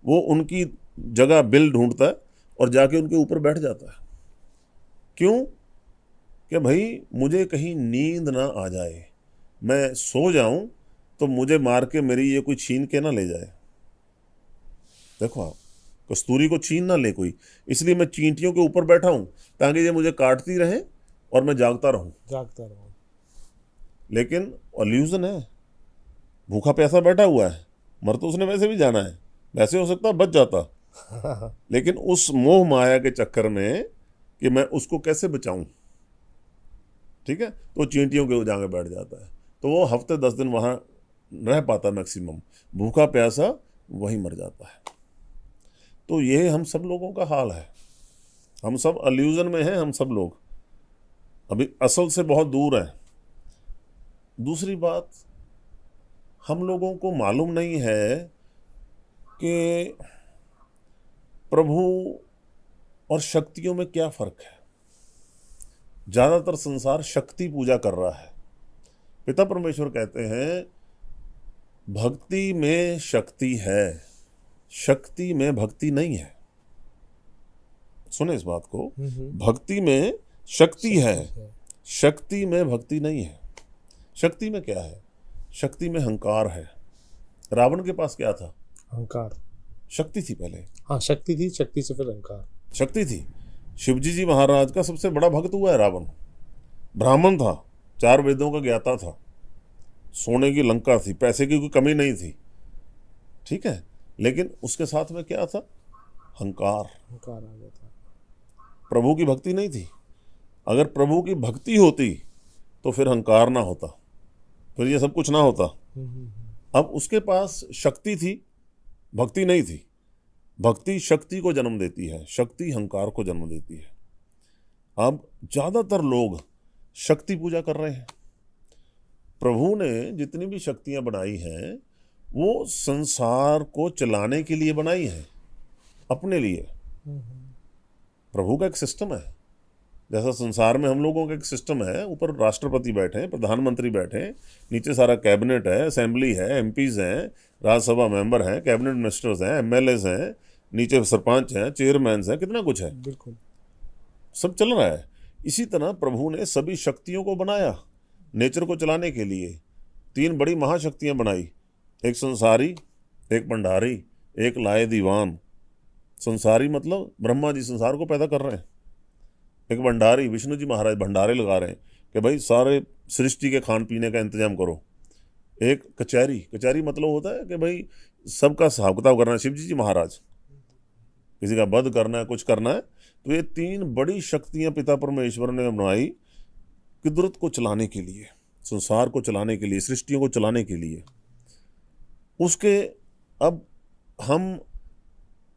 वो उनकी जगह बिल ढूंढता है और जाके उनके ऊपर बैठ जाता है। क्यों? कि भाई मुझे कहीं नींद ना आ जाए, मैं सो जाऊं तो मुझे मार के मेरी ये कोई छीन के ना ले जाए। देखो आप, कस्तूरी को छीन ना ले कोई, इसलिए मैं चींटियों के ऊपर बैठा हूं ताकि ये मुझे काटती रहे और मैं जागता रहूं। लेकिन इल्यूजन है, भूखा प्यासा बैठा हुआ है, मर तो उसने वैसे भी जाना है, वैसे हो सकता बच जाता। लेकिन उस मोह माया के चक्कर में कि मैं उसको कैसे बचाऊं, ठीक है, तो चींटियों के जाके बैठ जाता है। तो वो हफ्ते 10 दिन वहाँ रह पाता मैक्सिमम, भूखा प्यासा वहीं मर जाता है। तो ये हम सब लोगों का हाल है। हम सब इल्यूजन में हैं, हम सब लोग। अभी असल से बहुत दूर है। दूसरी बात, हम लोगों को मालूम नहीं है कि प्रभु और शक्तियों में क्या फर्क है। ज़्यादातर संसार शक्ति पूजा कर रहा है। पिता परमेश्वर कहते हैं भक्ति में शक्ति है, शक्ति में भक्ति नहीं है। सुने इस बात को, भक्ति में शक्ति है, शक्ति में भक्ति नहीं है। शक्ति में क्या है? शक्ति में अहंकार है। रावण के पास क्या था? अहंकार। शक्ति थी पहले। हाँ, शक्ति थी, शक्ति से फिर अहंकार। शक्ति थी। शिवजी जी महाराज का सबसे बड़ा भक्त हुआ है रावण। ब्राह्मण था, 4 वेदों का ज्ञाता था, सोने की लंका थी, पैसे की कोई कमी नहीं थी, ठीक है, लेकिन उसके साथ में क्या था? अहंकार अहंकार आ गया था। प्रभु की भक्ति नहीं थी। अगर प्रभु की भक्ति होती तो फिर अहंकार ना होता, फिर ये सब कुछ ना होता। अब उसके पास शक्ति थी, भक्ति नहीं थी। भक्ति शक्ति को जन्म देती है, शक्ति अहंकार को जन्म देती है। अब ज़्यादातर लोग शक्ति पूजा कर रहे हैं। प्रभु ने जितनी भी शक्तियां बनाई हैं वो संसार को चलाने के लिए बनाई हैं, अपने लिए। प्रभु का एक सिस्टम है। जैसा संसार में हम लोगों का एक सिस्टम है, ऊपर राष्ट्रपति बैठे हैं, प्रधानमंत्री बैठे हैं, नीचे सारा कैबिनेट है, असेंबली है, एमपीज हैं, राज्यसभा मेंबर हैं, कैबिनेट मिनिस्टर्स हैं, एमएलएज हैं, नीचे सरपंच हैं, चेयरमैन हैं, कितना कुछ है, बिल्कुल सब चल रहा है। इसी तरह प्रभु ने सभी शक्तियों को बनाया नेचर को चलाने के लिए। 3 बड़ी महाशक्तियां बनाई, एक संसारी, एक भंडारी, एक लाए दीवान। संसारी मतलब ब्रह्मा जी संसार को पैदा कर रहे हैं। एक भंडारी, विष्णु जी महाराज भंडारे लगा रहे हैं कि भाई सारे सृष्टि के खान पीने का इंतजाम करो। एक कचहरी, कचहरी मतलब होता है कि भाई सबका हिसाब किताब करना है। शिव जी महाराज, किसी का वध करना है, कुछ करना है। तो ये 3 बड़ी शक्तियां पिता परमेश्वर ने बनाई कुदरत को चलाने के लिए, संसार को चलाने के लिए, सृष्टियों को चलाने के लिए। उसके अब हम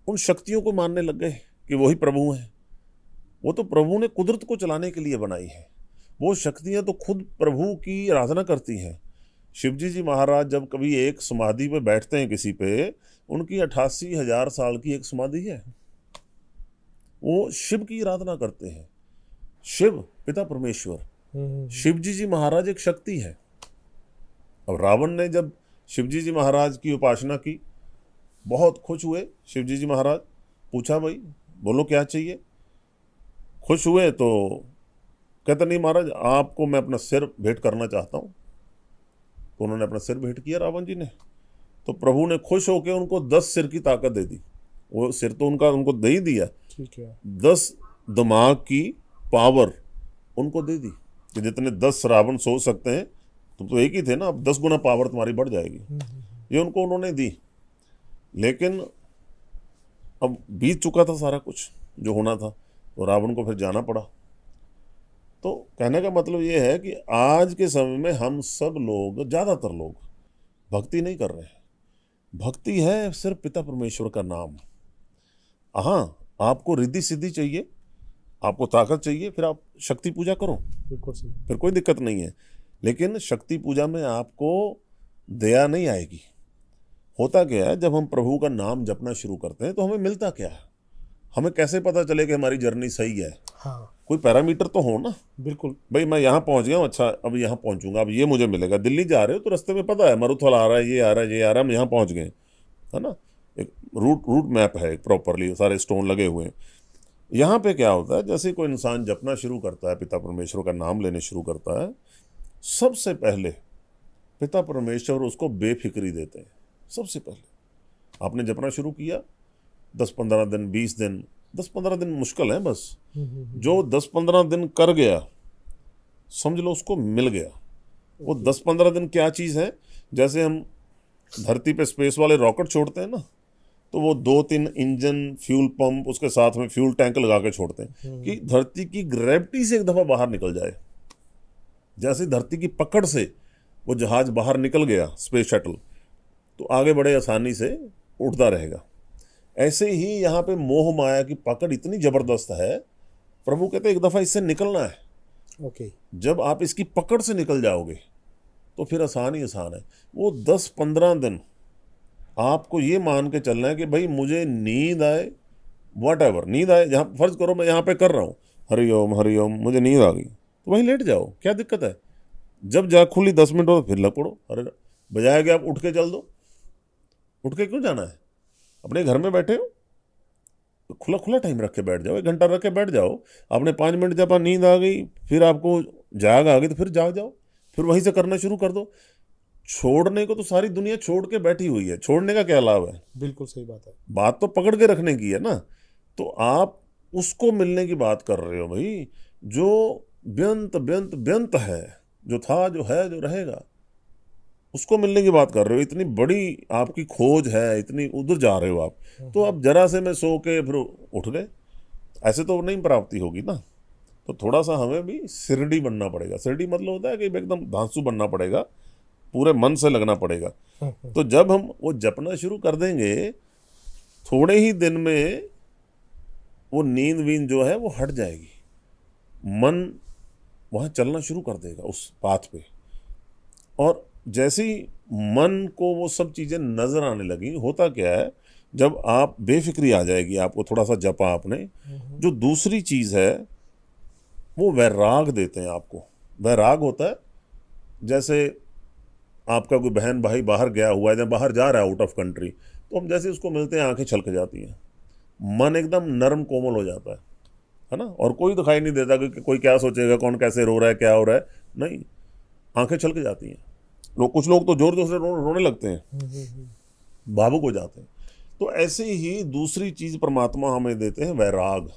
उन शक्तियों को मानने लग गए कि वही प्रभु हैं। वो तो प्रभु ने कुदरत को चलाने के लिए बनाई है। वो शक्तियां तो खुद प्रभु की आराधना करती हैं। शिवजी जी महाराज जब कभी एक समाधि पे बैठते हैं किसी पे, उनकी 88,000 साल की एक समाधि है। वो शिव की आराधना करते हैं। शिव पिता परमेश्वर, शिवजी जी महाराज एक शक्ति है। अब रावण ने जब शिवजी जी महाराज की उपासना की, बहुत खुश हुए शिवजी जी महाराज। पूछा भाई बोलो क्या चाहिए? खुश हुए तो कहते नहीं महाराज आपको मैं अपना सिर भेंट करना चाहता हूँ। तो उन्होंने अपना सिर भेंट किया रावण जी ने। तो प्रभु ने खुश होकर उनको 10 सिर की ताकत दे दी। वो सिर तो उनको दे ही दिया, ठीक है, 10 दिमाग की पावर उनको दे दी कि जितने 10 रावण सोच सकते हैं, तुम तो एक ही थे ना, अब 10 गुना पावर तुम्हारी बढ़ जाएगी। ये उनको उन्होंने दी। लेकिन अब बीत चुका था सारा कुछ जो होना था, तो रावण को फिर जाना पड़ा। तो कहने का मतलब ये है कि आज के समय में हम सब लोग, ज़्यादातर लोग भक्ति नहीं कर रहे हैं। भक्ति है सिर्फ पिता परमेश्वर का नाम। हाँ, आपको रिद्धि सिद्धि चाहिए, आपको ताकत चाहिए, फिर आप शक्ति पूजा करो, बिल्कुल सही। फिर कोई दिक्कत नहीं है। लेकिन शक्ति पूजा में आपको दया नहीं आएगी। होता क्या है, जब हम प्रभु का नाम जपना शुरू करते हैं तो हमें मिलता क्या है? हमें कैसे पता चले कि हमारी जर्नी सही है? हाँ, कोई पैरामीटर तो हो ना। बिल्कुल। भाई मैं यहाँ पहुँच गया हूँ, अच्छा अब यहाँ पहुँचूंगा, अब ये मुझे मिलेगा। दिल्ली जा रहे हो तो रास्ते में पता है मरुथल आ रहा है, ये आ रहा है, ये आ रहा है, हम यहाँ पहुँच गए, है ना। एक रूट मैप है, एक प्रॉपरली सारे स्टोन लगे हुए हैं। यहाँ पे क्या होता है, जैसे कोई इंसान जपना शुरू करता है, पिता परमेश्वर का नाम लेने शुरू करता है, सबसे पहले पिता परमेश्वर उसको बेफिक्री देते हैं। सबसे पहले आपने जपना शुरू किया, 10-15 दिन, 20 दिन, 10-15 दिन मुश्किल है बस। जो 10-15 दिन कर गया समझ लो उसको मिल गया। वो 10-15 दिन क्या चीज़ है? जैसे हम धरती पे स्पेस वाले रॉकेट छोड़ते हैं ना, तो वो 2-3 इंजन, फ्यूल पंप, उसके साथ में फ्यूल टैंक लगा के छोड़ते हैं कि धरती की ग्रेविटी से एक दफ़ा बाहर निकल जाए। जैसे धरती की पकड़ से वो जहाज बाहर निकल गया, स्पेस शटल, तो आगे बड़े आसानी से उड़ता रहेगा। ऐसे ही यहाँ पे मोह माया की पकड़ इतनी ज़बरदस्त है, प्रभु कहते एक दफ़ा इससे निकलना है। ओके। जब आप इसकी पकड़ से निकल जाओगे तो फिर आसान ही आसान है। वो 10-15 दिन आपको ये मान के चलना है कि भाई मुझे नींद आए, वट एवर नींद आए, जहाँ फर्ज करो मैं यहाँ पे कर रहा हूँ हरि ओम, मुझे नींद आ गई तो वहीं लेट जाओ, क्या दिक्कत है। जब जा खुली 10 मिनट हो फिर लग पड़ो, अरे बजाय कि आप उठ के चल दो। उठ के क्यों जाना है, अपने घर में बैठे हो तो खुला खुला टाइम रख के बैठ जाओ, 1 घंटा रख के बैठ जाओ। आपने 5 मिनट जब नींद आ गई, फिर आपको जाग आ गई तो फिर जाग जाओ, फिर वहीं से करना शुरू कर दो। छोड़ने को तो सारी दुनिया छोड़ के बैठी हुई है, छोड़ने का क्या लाभ है। बिल्कुल सही बात है। बात तो पकड़ के रखने की है ना। तो आप उसको मिलने की बात कर रहे हो भाई, जो व्यंत व्यंत व्यंत है, जो था जो है जो रहेगा, उसको मिलने की बात कर रहे हो। इतनी बड़ी आपकी खोज है, इतनी उधर जा रहे हो आप, तो अब जरा से मैं सो के फिर उठ गए, ऐसे तो नहीं प्राप्ति होगी ना। तो थोड़ा सा हमें भी सिरडी बनना पड़ेगा। सिरडी मतलब होता है कि एकदम धांसू बनना पड़ेगा, पूरे मन से लगना पड़ेगा। तो जब हम वो जपना शुरू कर देंगे, थोड़े ही दिन में वो नींद वींद जो है वो हट जाएगी, मन वहाँ चलना शुरू कर देगा उस पाथ पे। और जैसे ही मन को वो सब चीज़ें नज़र आने लगी, होता क्या है, जब आप बेफिक्री आ जाएगी, आपको थोड़ा सा जपा आपने, जो दूसरी चीज़ है वो वैराग देते हैं आपको। वैराग होता है जैसे आपका कोई बहन भाई बाहर गया हुआ है, जब बाहर जा रहा है आउट ऑफ कंट्री, तो हम जैसे उसको मिलते हैं आंखें छलक जाती हैं, मन एकदम नरम कोमल हो जाता है ना। और कोई दिखाई नहीं देता कि कोई क्या सोचेगा, कौन कैसे रो रहा है, क्या हो रहा है, नहीं, आंखें छलक जाती हैं। कुछ लोग तो जोर जोर से रोने लगते हैं, भावुक हो जाते हैं। तो ऐसे ही दूसरी चीज परमात्मा हमें देते हैं, वैराग।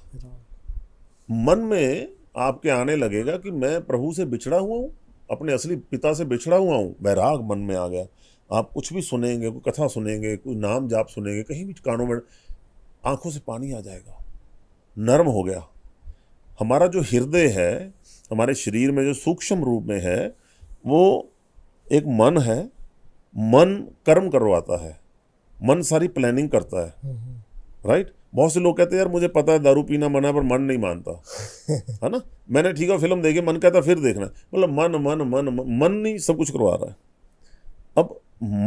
मन में आपके आने लगेगा कि मैं प्रभु से बिछड़ा हुआ हूँ, अपने असली पिता से बिछड़ा हुआ हूँ, वैराग मन में आ गया। आप कुछ भी सुनेंगे, कोई कथा सुनेंगे, कोई नाम जाप सुनेंगे, कहीं भी कानों में आंखों से पानी आ जाएगा, नर्म हो गया। हमारा जो हृदय है, हमारे शरीर में जो सूक्ष्म रूप में है, वो एक मन है। मन कर्म करवाता है, मन सारी प्लानिंग करता है, राइट। बहुत से लोग कहते हैं यार मुझे पता है दारू पीना मना है, पर मन नहीं मानता है ना। मैंने ठीक है फिल्म देखी, मन कहता फिर देखना, मतलब मन मन मन मन, मन नहीं सब कुछ करवा रहा है। अब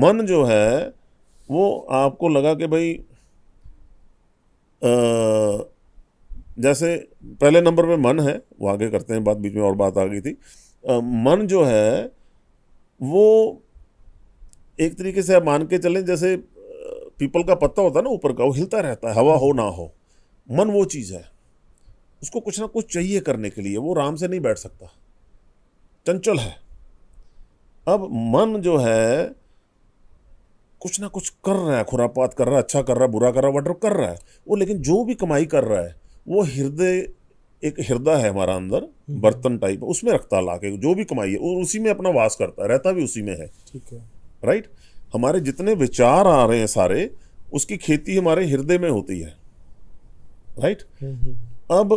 मन जो है वो आपको लगा कि भाई जैसे पहले नंबर पे मन है, वो आगे करते हैं बात, बीच में और बात आ गई थी। मन जो है वो एक तरीके से आप मान के चलें जैसे पीपल का पत्ता होता है ना ऊपर का, वो हिलता रहता है, हवा हो ना हो। मन वो चीज़ है, उसको कुछ ना कुछ चाहिए करने के लिए, वो आराम से नहीं बैठ सकता, चंचल है। अब मन जो है कुछ ना कुछ कर रहा है, खुरापात कर रहा है, अच्छा कर रहा है, बुरा कर रहा है, वटर कर रहा है वो, लेकिन जो भी कमाई कर रहा है वो हृदय, एक हृदय है हमारा अंदर, बर्तन टाइप, उसमें रखता ला के जो भी कमाई है, और उसी में अपना वास करता है, रहता भी उसी में है, ठीक है, राइट। हमारे जितने विचार आ रहे हैं सारे, उसकी खेती हमारे हृदय में होती है, राइट। अब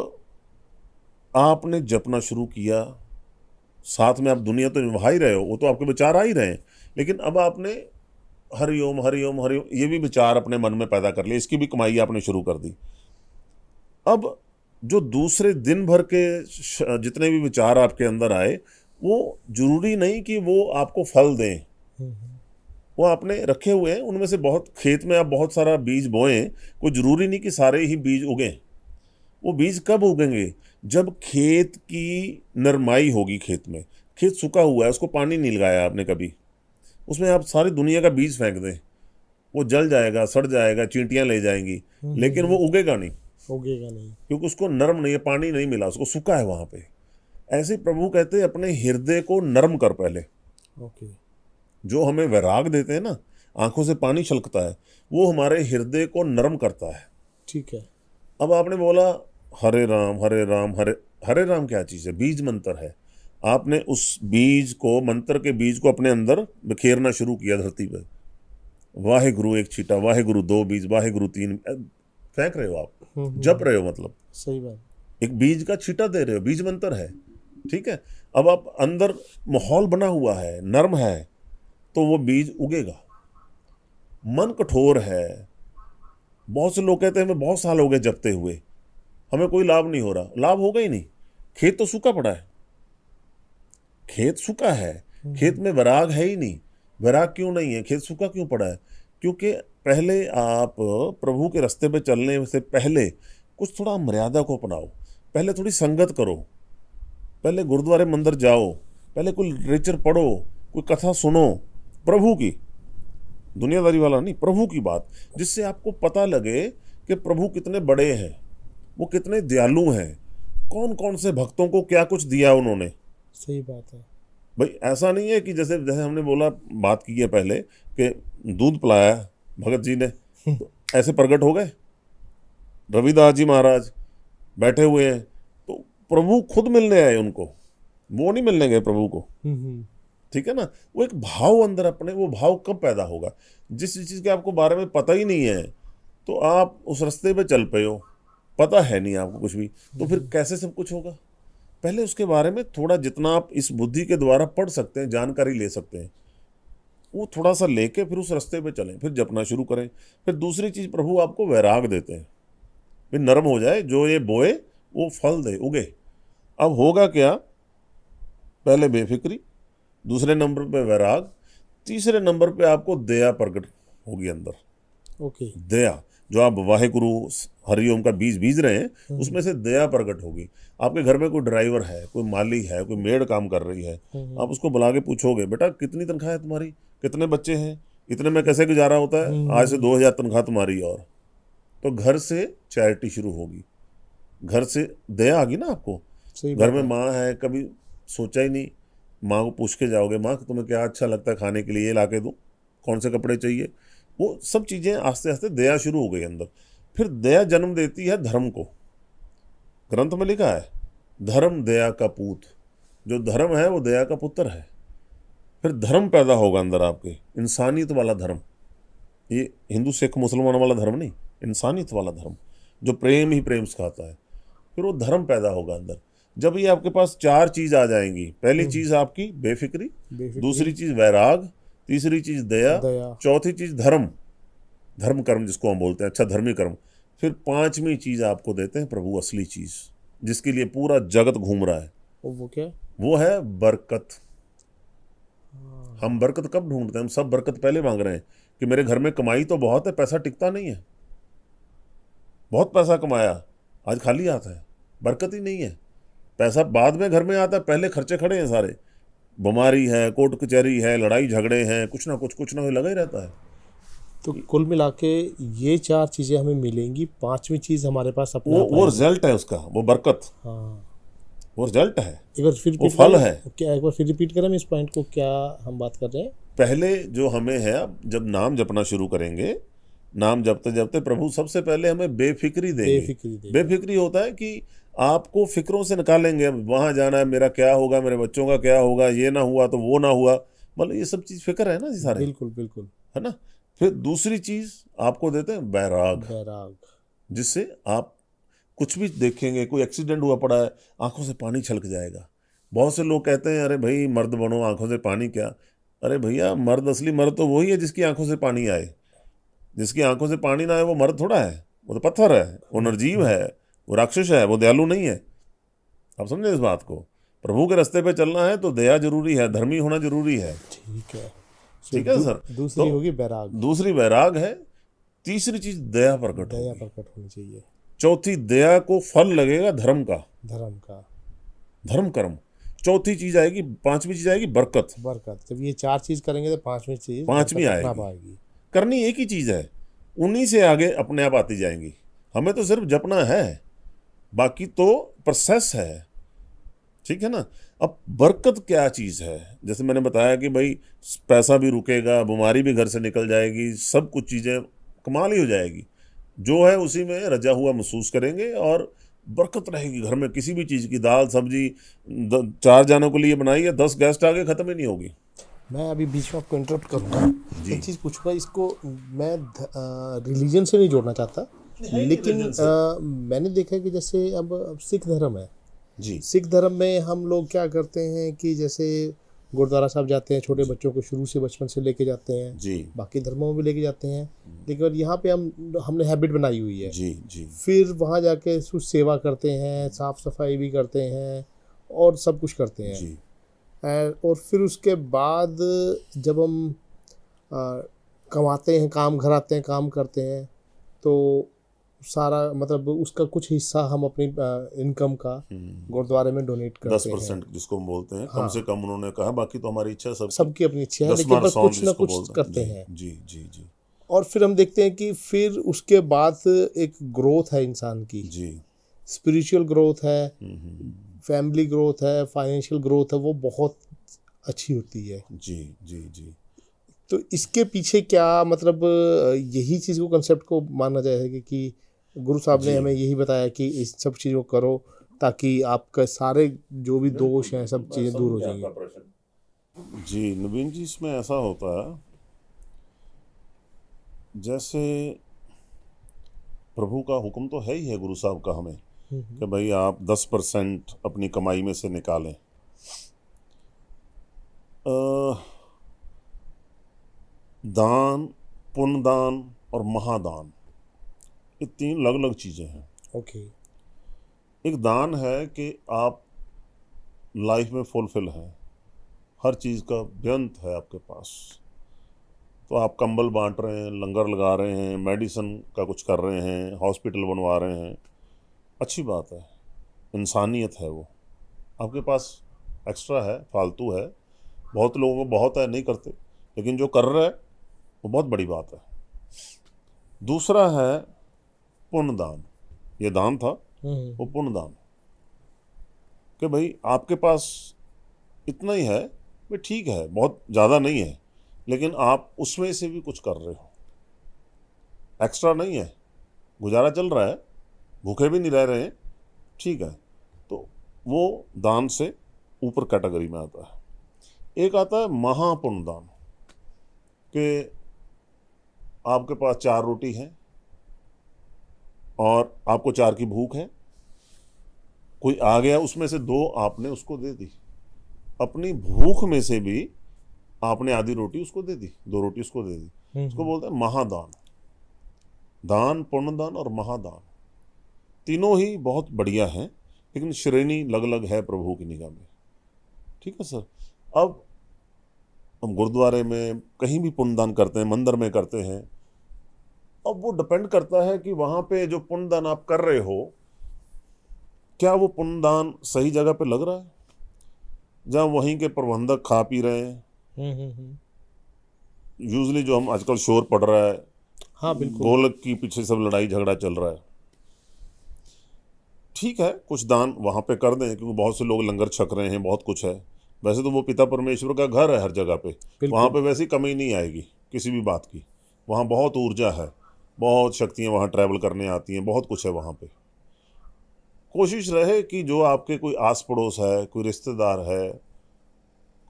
आपने जपना शुरू किया, साथ में आप दुनिया तो निभा ही रहे हो, वो तो आपके विचार आ ही रहे हैं, लेकिन अब आपने हरिओम हरिओम हरिओम ये भी विचार अपने मन में पैदा कर लिए, इसकी भी कमाई आपने शुरू कर दी। अब जो दूसरे दिन भर के जितने भी विचार आपके अंदर आए, वो जरूरी नहीं कि वो आपको फल दें, वो आपने रखे हुए हैं, उनमें से बहुत, खेत में आप बहुत सारा बीज बोएं, कोई ज़रूरी नहीं कि सारे ही बीज उगें। वो बीज कब उगेंगे, जब खेत की नरमाई होगी। खेत में, खेत सूखा हुआ है, उसको पानी नहीं लगाया आपने कभी, उसमें आप सारी दुनिया का बीज फेंक दें, वो जल जाएगा, सड़ जाएगा, चींटियाँ ले जाएंगी, लेकिन वो उगेगा नहीं, क्योंकि उसको नरम नहीं है, पानी नहीं मिला, उसको सूखा है वहाँ पे। ऐसे प्रभु कहते हैं अपने हृदय को नरम कर पहले। ओके। जो हमें वैराग देते हैं ना, आंखों से पानी छलकता है, वो हमारे हृदय को नरम करता है, ठीक है। अब आपने बोला हरे राम हरे राम, हरे हरे राम क्या चीज़ है, बीज मंत्र है। आपने उस बीज को, मंत्र के बीज को अपने अंदर बिखेरना शुरू किया धरती पर। वाहेगुरु एक छीटा, वाहेगुरु 2 बीज, वाहेगुरु 3 फेंक रहे हो आप, जप रहे हो, मतलब सही बात, एक बीज का छीटा दे रहे हो, बीज मंत्र है, ठीक है। अब आप अंदर माहौल बना हुआ है, नर्म है, तो वो बीज उगेगा। मन कठोर है, बहुत से लोग कहते हैं हमें बहुत साल हो गए जपते हुए, हमें कोई लाभ नहीं हो रहा, लाभ होगा ही नहीं, खेत तो सूखा पड़ा है, खेत सूखा है, खेत में वैराग है ही नहीं। वैराग क्यों नहीं है, खेत सूखा क्यों पड़ा है? क्योंकि पहले आप प्रभु के रास्ते पे चलने से पहले कुछ थोड़ा मर्यादा को अपनाओ, पहले थोड़ी संगत करो, पहले गुरुद्वारे मंदिर जाओ, पहले कोई लिटरेचर पढ़ो, कोई कथा सुनो प्रभु की, दुनियादारी वाला नहीं, प्रभु की बात, जिससे आपको पता लगे कि प्रभु कितने बड़े हैं, वो कितने दयालु हैं, कौन कौन से भक्तों को क्या कुछ दिया उन्होंने। सही बात है भाई ऐसा नहीं है कि जैसे जैसे हमने बोला, बात की है पहले कि दूध पिलाया भगत जी ने तो ऐसे प्रकट हो गए। रविदास जी महाराज बैठे हुए हैं तो प्रभु खुद मिलने आए उनको, वो नहीं मिलने गए प्रभु को। ठीक है ना, वो एक भाव अंदर अपने, वो भाव कब पैदा होगा? जिस चीज़ के आपको बारे में पता ही नहीं है तो आप उस रास्ते पे चल पे हो, पता है नहीं आपको कुछ भी, तो फिर कैसे सब कुछ होगा? पहले उसके बारे में थोड़ा, जितना आप इस बुद्धि के द्वारा पढ़ सकते हैं, जानकारी ले सकते हैं, वो थोड़ा सा लेके फिर उस रास्ते पे चलें, फिर जपना शुरू करें। फिर दूसरी चीज़, प्रभु आपको वैराग देते हैं, फिर नरम हो जाए, जो ये बोए वो फल दे, उगे। अब होगा क्या? पहले बेफिक्री, दूसरे नंबर पे वैराग, तीसरे नंबर पे आपको दया प्रकट होगी अंदर। ओके। दया, जो आप वाहेगुरु हरिओम का बीज बीज रहे हैं, उसमें से दया प्रकट होगी। आपके घर में कोई ड्राइवर है, कोई माली है, कोई मेड काम कर रही है, आप उसको बुला के पूछोगे, बेटा कितनी तनख्वाह है तुम्हारी, कितने बच्चे हैं, इतने में कैसे गुजारा होता है? आज से 2000 तनख्वाह तुम्हारी। और तो घर से चैरिटी शुरू होगी, घर से दया आ गई ना आपको। घर में माँ है, कभी सोचा ही नहीं, माँ को पूछ के जाओगे, माँ तुम्हें क्या अच्छा लगता है खाने के लिए, ये ला के दूँ, कौन से कपड़े चाहिए, वो सब चीज़ें आस्ते आस्ते दया शुरू हो गई अंदर। फिर दया जन्म देती है धर्म को। ग्रंथ में लिखा है, धर्म दया का पूत। जो धर्म है वो दया का पुत्र है। फिर धर्म पैदा होगा अंदर आपके, इंसानियत वाला धर्म। ये हिंदू सिख मुसलमान वाला धर्म नहीं, इंसानियत वाला धर्म, जो प्रेम ही प्रेम सिखाता है। फिर वो धर्म पैदा होगा अंदर। जब ये आपके पास 4 चीज़ आ जाएंगी, पहली चीज़ आपकी बेफिक्री, दूसरी चीज़ वैराग, तीसरी चीज़ दया, चौथी चीज़ धर्म, धर्म कर्म जिसको हम बोलते हैं, अच्छा धर्मी कर्म। फिर 5वीं चीज़ आपको देते हैं प्रभु, असली चीज़ जिसके लिए पूरा जगत घूम रहा है। वो क्या? वो है बरकत। हम बरकत कब ढूंढते हैं? हम सब बरकत पहले मांग रहे हैं कि मेरे घर में कमाई तो बहुत है, पैसा टिकता नहीं है, बहुत पैसा कमाया, आज खाली आता है, बरकत ही नहीं है। पैसा बाद में घर में आता है, पहले खर्चे खड़े हैं सारे, बीमारी है, कोर्ट कचहरी है, लड़ाई झगड़े हैं, कुछ ना कुछ लगा ही रहता है। तो कुल मिला के ये 4 चीज़ें हमें मिलेंगी, 5वीं चीज़ हमारे पास अपना वो रिजल्ट है उसका, वो बरकत। हाँ, वो रिजल्ट है, एक बार फिर वो फल है। क्या एक बार फिर रिपीट करें इस पॉइंट को, क्या हम बात कर रहे हैं? पहले जो हमें है, जब नाम जपना शुरू करेंगे, नाम जपते जपते प्रभु सबसे पहले हमें बेफिक्री देंगे। बेफिक्री होता है कि आपको फिक्रों से निकालेंगे, अब वहाँ जाना है, मेरा क्या होगा, मेरे बच्चों का क्या होगा, ये ना हुआ तो वो ना हुआ, मतलब ये सब चीज़ फिक्र है ना जी सारे। बिल्कुल बिल्कुल, है ना। फिर दूसरी चीज़ आपको देते हैं वैराग, जिससे आप कुछ भी देखेंगे, कोई एक्सीडेंट हुआ पड़ा है, आंखों से पानी छलक जाएगा। बहुत से लोग कहते हैं अरे भाई मर्द बनो, आंखों से पानी क्या? अरे भैया, मर्द, असली मर्द तो वही है जिसकी आंखों से पानी आए। जिसकी आंखों से पानी ना आए वो मर्द थोड़ा है, वो तो पत्थर है, वो निर्जीव है, वो राक्षस है, वो दयालु नहीं है। आप समझे इस बात को? प्रभु के रास्ते पे चलना है तो दया जरूरी है, धर्मी होना जरूरी है। ठीक है, ठीक है सर। दूसरी होगी वैराग। दूसरी वैराग है। तीसरी चीज दया प्रकट होनी चाहिए। चौथी, दया को फल लगेगा धर्म का, धर्म कर्म। चौथी चीज आएगी, 5वीं चीज आएगी बरकत। जब ये 4 चीज करेंगे तो 5वीं आएगी। करनी एक ही चीज है, उन्हीं से आगे अपने आप आती जाएंगी। हमें तो सिर्फ जपना है, बाकी तो प्रोसेस है। ठीक है ना। अब बरकत क्या चीज़ है? जैसे मैंने बताया कि भाई पैसा भी रुकेगा, बीमारी भी घर से निकल जाएगी, सब कुछ चीज़ें कमाल ही हो जाएगी। जो है उसी में रजा हुआ महसूस करेंगे और बरकत रहेगी घर में। किसी भी चीज़ की, दाल सब्जी 4 जानों के लिए बनाई है, 10 गेस्ट आगे ख़त्म ही नहीं होगी। मैं अभी बीच में आपको इंटरप्ट करूँगा, एक चीज़ पूछूंगा। इसको मैं रिलीजन से नहीं जोड़ना चाहता, लेकिन मैंने देखा कि जैसे अब सिख धर्म है जी, सिख धर्म में हम लोग क्या करते हैं कि जैसे गुरुद्वारा साहब जाते हैं, छोटे बच्चों को शुरू से बचपन से लेके जाते हैं जी, बाकी धर्मों में भी लेके जाते हैं, लेकिन यहाँ पे हमने हैबिट बनाई हुई है जी जी। फिर वहाँ जाके सेवा करते हैं, साफ सफाई भी करते हैं और सब कुछ करते हैं जी। और फिर उसके बाद जब हम कमाते हैं, काम घर आते हैं, काम करते हैं, तो सारा मतलब उसका कुछ हिस्सा हम अपनी इनकम का गुरुद्वारे में डोनेट करते हैं। 10% जिसको हम बोलते हैं, कम हाँ। से कम उन्होंने कहा, बाकी तो हमारी इच्छा सबकी अपनी इच्छा है, लेकिन दसवां पर सौंद कुछ ना जिसको कुछ बोलते करते जी, हैं। जी जी जी और फिर हम देखते हैं कि फिर उसके बाद एक ग्रोथ है इंसान की, जी। स्पिरिचुअल ग्रोथ है, हम्म, फैमिली ग्रोथ है, फाइनेंशियल ग्रोथ है, वो बहुत अच्छी होती है। जी जी जी। तो इसके पीछे क्या मतलब यही चीज़ को, कंसेप्ट को माना जाएगा कि गुरु साहब ने जी हमें यही बताया कि इस सब चीज़ों को करो ताकि आपका सारे जो भी दोष हैं सब मैं चीज़ें दूर हो समझ गया जाएंगी। आपका प्रश्न। जी नवीन जी, इसमें ऐसा होता है जैसे प्रभु का हुक्म तो है ही है गुरु साहब का हमें कि भाई आप 10% अपनी कमाई में से निकालें। दान, पुण्य दान और महादान, ये 3 अलग अलग चीज़ें हैं। ओके। एक दान है कि आप लाइफ में फुलफिल हैं, हर चीज़ का व्यंत है आपके पास, तो आप कंबल बांट रहे हैं, लंगर लगा रहे हैं, मेडिसिन का कुछ कर रहे हैं, हॉस्पिटल बनवा रहे हैं, अच्छी बात है, इंसानियत है वो। आपके पास एक्स्ट्रा है, फालतू है, बहुत लोगों को बहुत है, नहीं करते, लेकिन जो कर रहा है वो बहुत बड़ी बात है। दूसरा है पुण्य दान। ये दान था, वो पुण्य दान, कि भाई आपके पास इतना ही है, भाई ठीक है, बहुत ज़्यादा नहीं है, लेकिन आप उसमें से भी कुछ कर रहे हो, एक्स्ट्रा नहीं है, गुजारा चल रहा है, भूखे भी नहीं रह रहे हैं, ठीक है, तो वो दान से ऊपर कैटेगरी में आता है। एक आता है महापुण्य दान, कि आपके पास 4 रोटी है और आपको 4 की भूख है, कोई आ गया, उसमें से 2 आपने उसको दे दी, अपनी भूख में से भी आपने आधी रोटी उसको दे दी, 2 रोटी उसको दे दी, उसको बोलते हैं महादान। दान, पुण्य दान और महादान, तीनों ही बहुत बढ़िया हैं, लेकिन श्रेणी अलग अलग है प्रभु की निगाह में। ठीक है सर। अब हम गुरुद्वारे में कहीं भी पुण्यदान करते हैं, मंदिर में करते हैं, अब वो डिपेंड करता है कि वहाँ पे जो पुण्यदान आप कर रहे हो, क्या वो पुण्यदान सही जगह पे लग रहा है, जहाँ वहीं के प्रबंधक खा पी रहे हैं। यूजली जो हम आजकल शोर पड़ रहा है, हाँ बिल्कुल। गोलक की पीछे सब लड़ाई झगड़ा चल रहा है, ठीक है, कुछ दान वहाँ पे कर दें, क्योंकि बहुत से लोग लंगर छक रहे हैं, बहुत कुछ है। वैसे तो वो पिता परमेश्वर का घर है हर जगह पे, वहाँ पे वैसी कमी नहीं आएगी किसी भी बात की, वहाँ बहुत ऊर्जा है, बहुत शक्तियाँ वहाँ ट्रैवल करने आती हैं, बहुत कुछ है वहाँ पे। कोशिश रहे कि जो आपके कोई आस पड़ोस है, कोई रिश्तेदार है,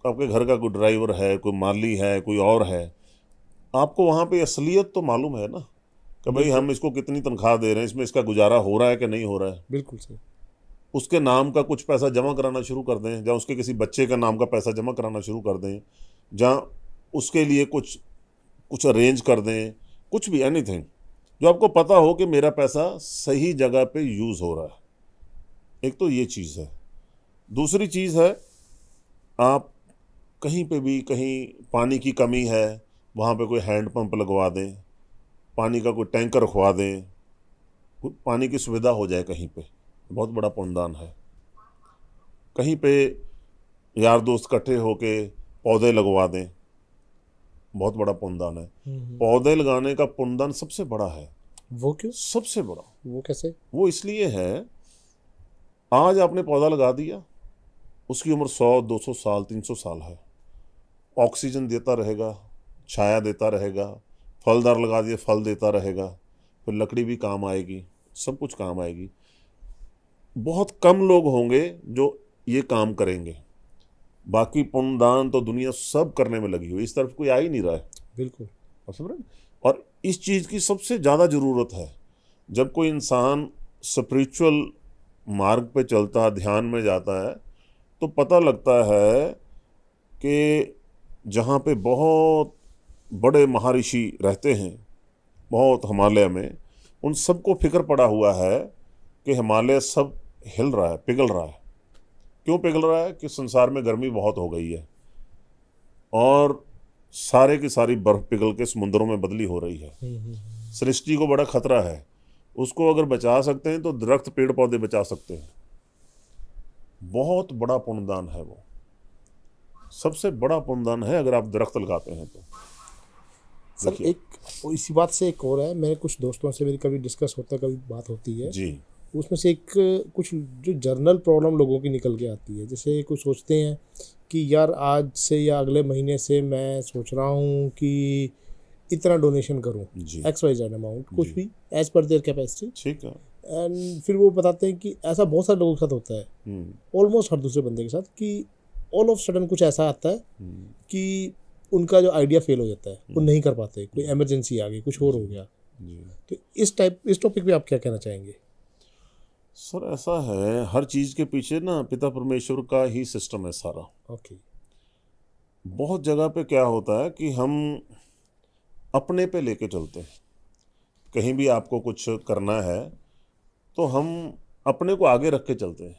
आपके घर का कोई ड्राइवर है, कोई माली है, कोई और है, आपको वहाँ पे असलियत तो मालूम है ना, कि भाई हम इसको कितनी तनख्वाह दे रहे हैं, इसमें इसका गुजारा हो रहा है कि नहीं हो रहा है। बिल्कुल सही। उसके नाम का कुछ पैसा जमा कराना शुरू कर दें, या उसके किसी बच्चे का नाम का पैसा जमा कराना शुरू कर दें, जहाँ उसके लिए कुछ कुछ अरेंज कर दें, कुछ भी, एनीथिंग जो आपको पता हो कि मेरा पैसा सही जगह पे यूज़ हो रहा है। एक तो ये चीज़ है। दूसरी चीज़ है, आप कहीं पे भी, कहीं पानी की कमी है, वहाँ पे कोई हैंड पंप लगवा दें, पानी का कोई टैंकर रखवा दें, पानी की सुविधा हो जाए कहीं पे, बहुत बड़ा पुण्यदान है। कहीं पे यार दोस्त इकट्ठे होके पौधे लगवा दें, बहुत बड़ा पुण्यदान है। पौधे लगाने का पुण्यदान सबसे बड़ा है। वो क्यों? सबसे बड़ा वो कैसे? वो इसलिए है, आज आपने पौधा लगा दिया, उसकी उम्र 100, 200 साल, 300 साल है, ऑक्सीजन देता रहेगा, छाया देता रहेगा, फलदार लगा दिए, फल देता रहेगा, फिर लकड़ी भी काम आएगी, सब कुछ काम आएगी। बहुत कम लोग होंगे जो ये काम करेंगे, बाकी पुण्यदान तो दुनिया सब करने में लगी हुई, इस तरफ कोई आ ही नहीं रहा है। बिल्कुल। और इस चीज़ की सबसे ज़्यादा ज़रूरत है। जब कोई इंसान स्पिरिचुअल मार्ग पे चलता, ध्यान में जाता है, तो पता लगता है कि जहाँ पे बहुत बड़े महर्षि रहते हैं, बहुत हिमालय में, उन सबको फिक्र पड़ा हुआ है कि हिमालय सब हिल रहा है, पिघल रहा है, क्यों पिघल रहा है? कि संसार में गर्मी बहुत हो गई है और सारे की सारी बर्फ पिघल के समुद्रों में बदली हो रही है। सृष्टि को बड़ा खतरा है। उसको अगर बचा सकते हैं तो दरख्त पेड़ पौधे बचा सकते हैं। बहुत बड़ा पुण्यदान है वो, सबसे बड़ा पुण्यदान है अगर आप दरख्त लगाते हैं तो। सर देखिए। एक इसी बात से एक और है, मेरे कुछ दोस्तों से मेरी कभी डिस्कस होता है, कभी बात होती है जी उसमें से एक कुछ जो जर्नल प्रॉब्लम लोगों की निकल के आती है। जैसे कुछ सोचते हैं कि यार आज से या अगले महीने से मैं सोच रहा हूँ कि इतना डोनेशन करूँ, जी XYZ अमाउंट, कुछ जी। भी एज पर देयर कैपेसिटी। ठीक है। एंड फिर वो बताते हैं कि ऐसा बहुत सारे लोगों के साथ होता है, ऑलमोस्ट हर दूसरे बंदे के साथ, कि ऑल ऑफ सडन कुछ ऐसा आता है कि उनका जो आइडिया फेल हो जाता है, वो नहीं कर पाते, कोई इमरजेंसी आ गई, कुछ और हो गया। जी तो इस टॉपिक पे आप क्या कहना चाहेंगे? सर, ऐसा है, हर चीज़ के पीछे ना पिता परमेश्वर का ही सिस्टम है सारा। ओके। बहुत जगह पे क्या होता है कि हम अपने पे लेके चलते हैं। कहीं भी आपको कुछ करना है तो हम अपने को आगे रख के चलते हैं।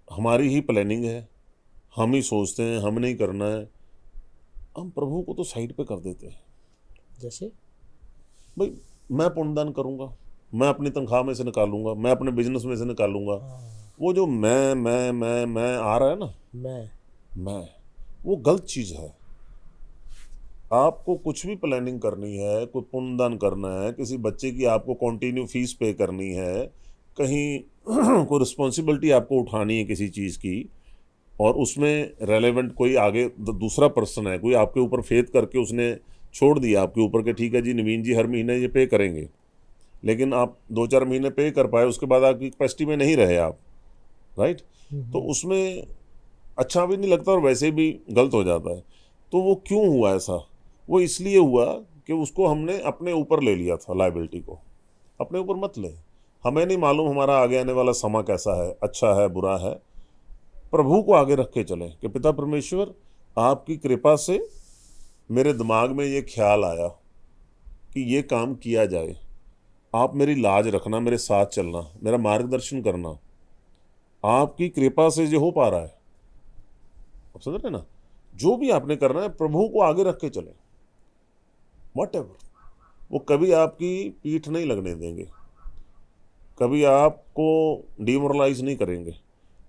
हमारी ही प्लानिंग है, हम ही सोचते हैं, हमने ही करना है। हम प्रभु को तो साइड पे कर देते हैं। जैसे भाई, मैं पुण्यदान करूँगा, मैं अपनी तनख्वाह में से निकालूंगा, मैं अपने बिजनेस में से निकालूंगा। वो जो मैं आ रहा है ना, मैं वो गलत चीज़ है। आपको कुछ भी प्लानिंग करनी है, कोई पुण्यदान करना है, किसी बच्चे की आपको कंटिन्यू फीस पे करनी है, कहीं कोई रिस्पॉन्सिबिलिटी आपको उठानी है किसी चीज़ की, और उसमें रेलेवेंट कोई आगे दूसरा पर्सन है, कोई आपके ऊपर फेथ करके उसने छोड़ दिया आपके ऊपर कि ठीक है जी नवीन जी हर महीने ये पे करेंगे, लेकिन आप 2-4 महीने पे कर पाए, उसके बाद आपकी कैपेसिटी में नहीं रहे आप, राइट? तो उसमें अच्छा भी नहीं लगता और वैसे भी गलत हो जाता है। तो वो क्यों हुआ ऐसा? वो इसलिए हुआ कि उसको हमने अपने ऊपर ले लिया था, लायबिलिटी को। अपने ऊपर मत ले। हमें नहीं मालूम हमारा आगे आने वाला समा कैसा है, अच्छा है, बुरा है। प्रभु को आगे रख के चलें कि पिता परमेश्वर, आपकी कृपा से मेरे दिमाग में ये ख्याल आया कि ये काम किया जाए। आप मेरी लाज रखना, मेरे साथ चलना, मेरा मार्गदर्शन करना। आपकी कृपा से जो हो पा रहा है, आप समझ रहे ना? जो भी आपने करना है प्रभु को आगे रख के चलें। व्हाटएवर, वो कभी आपकी पीठ नहीं लगने देंगे, कभी आपको डिमोरलाइज नहीं करेंगे।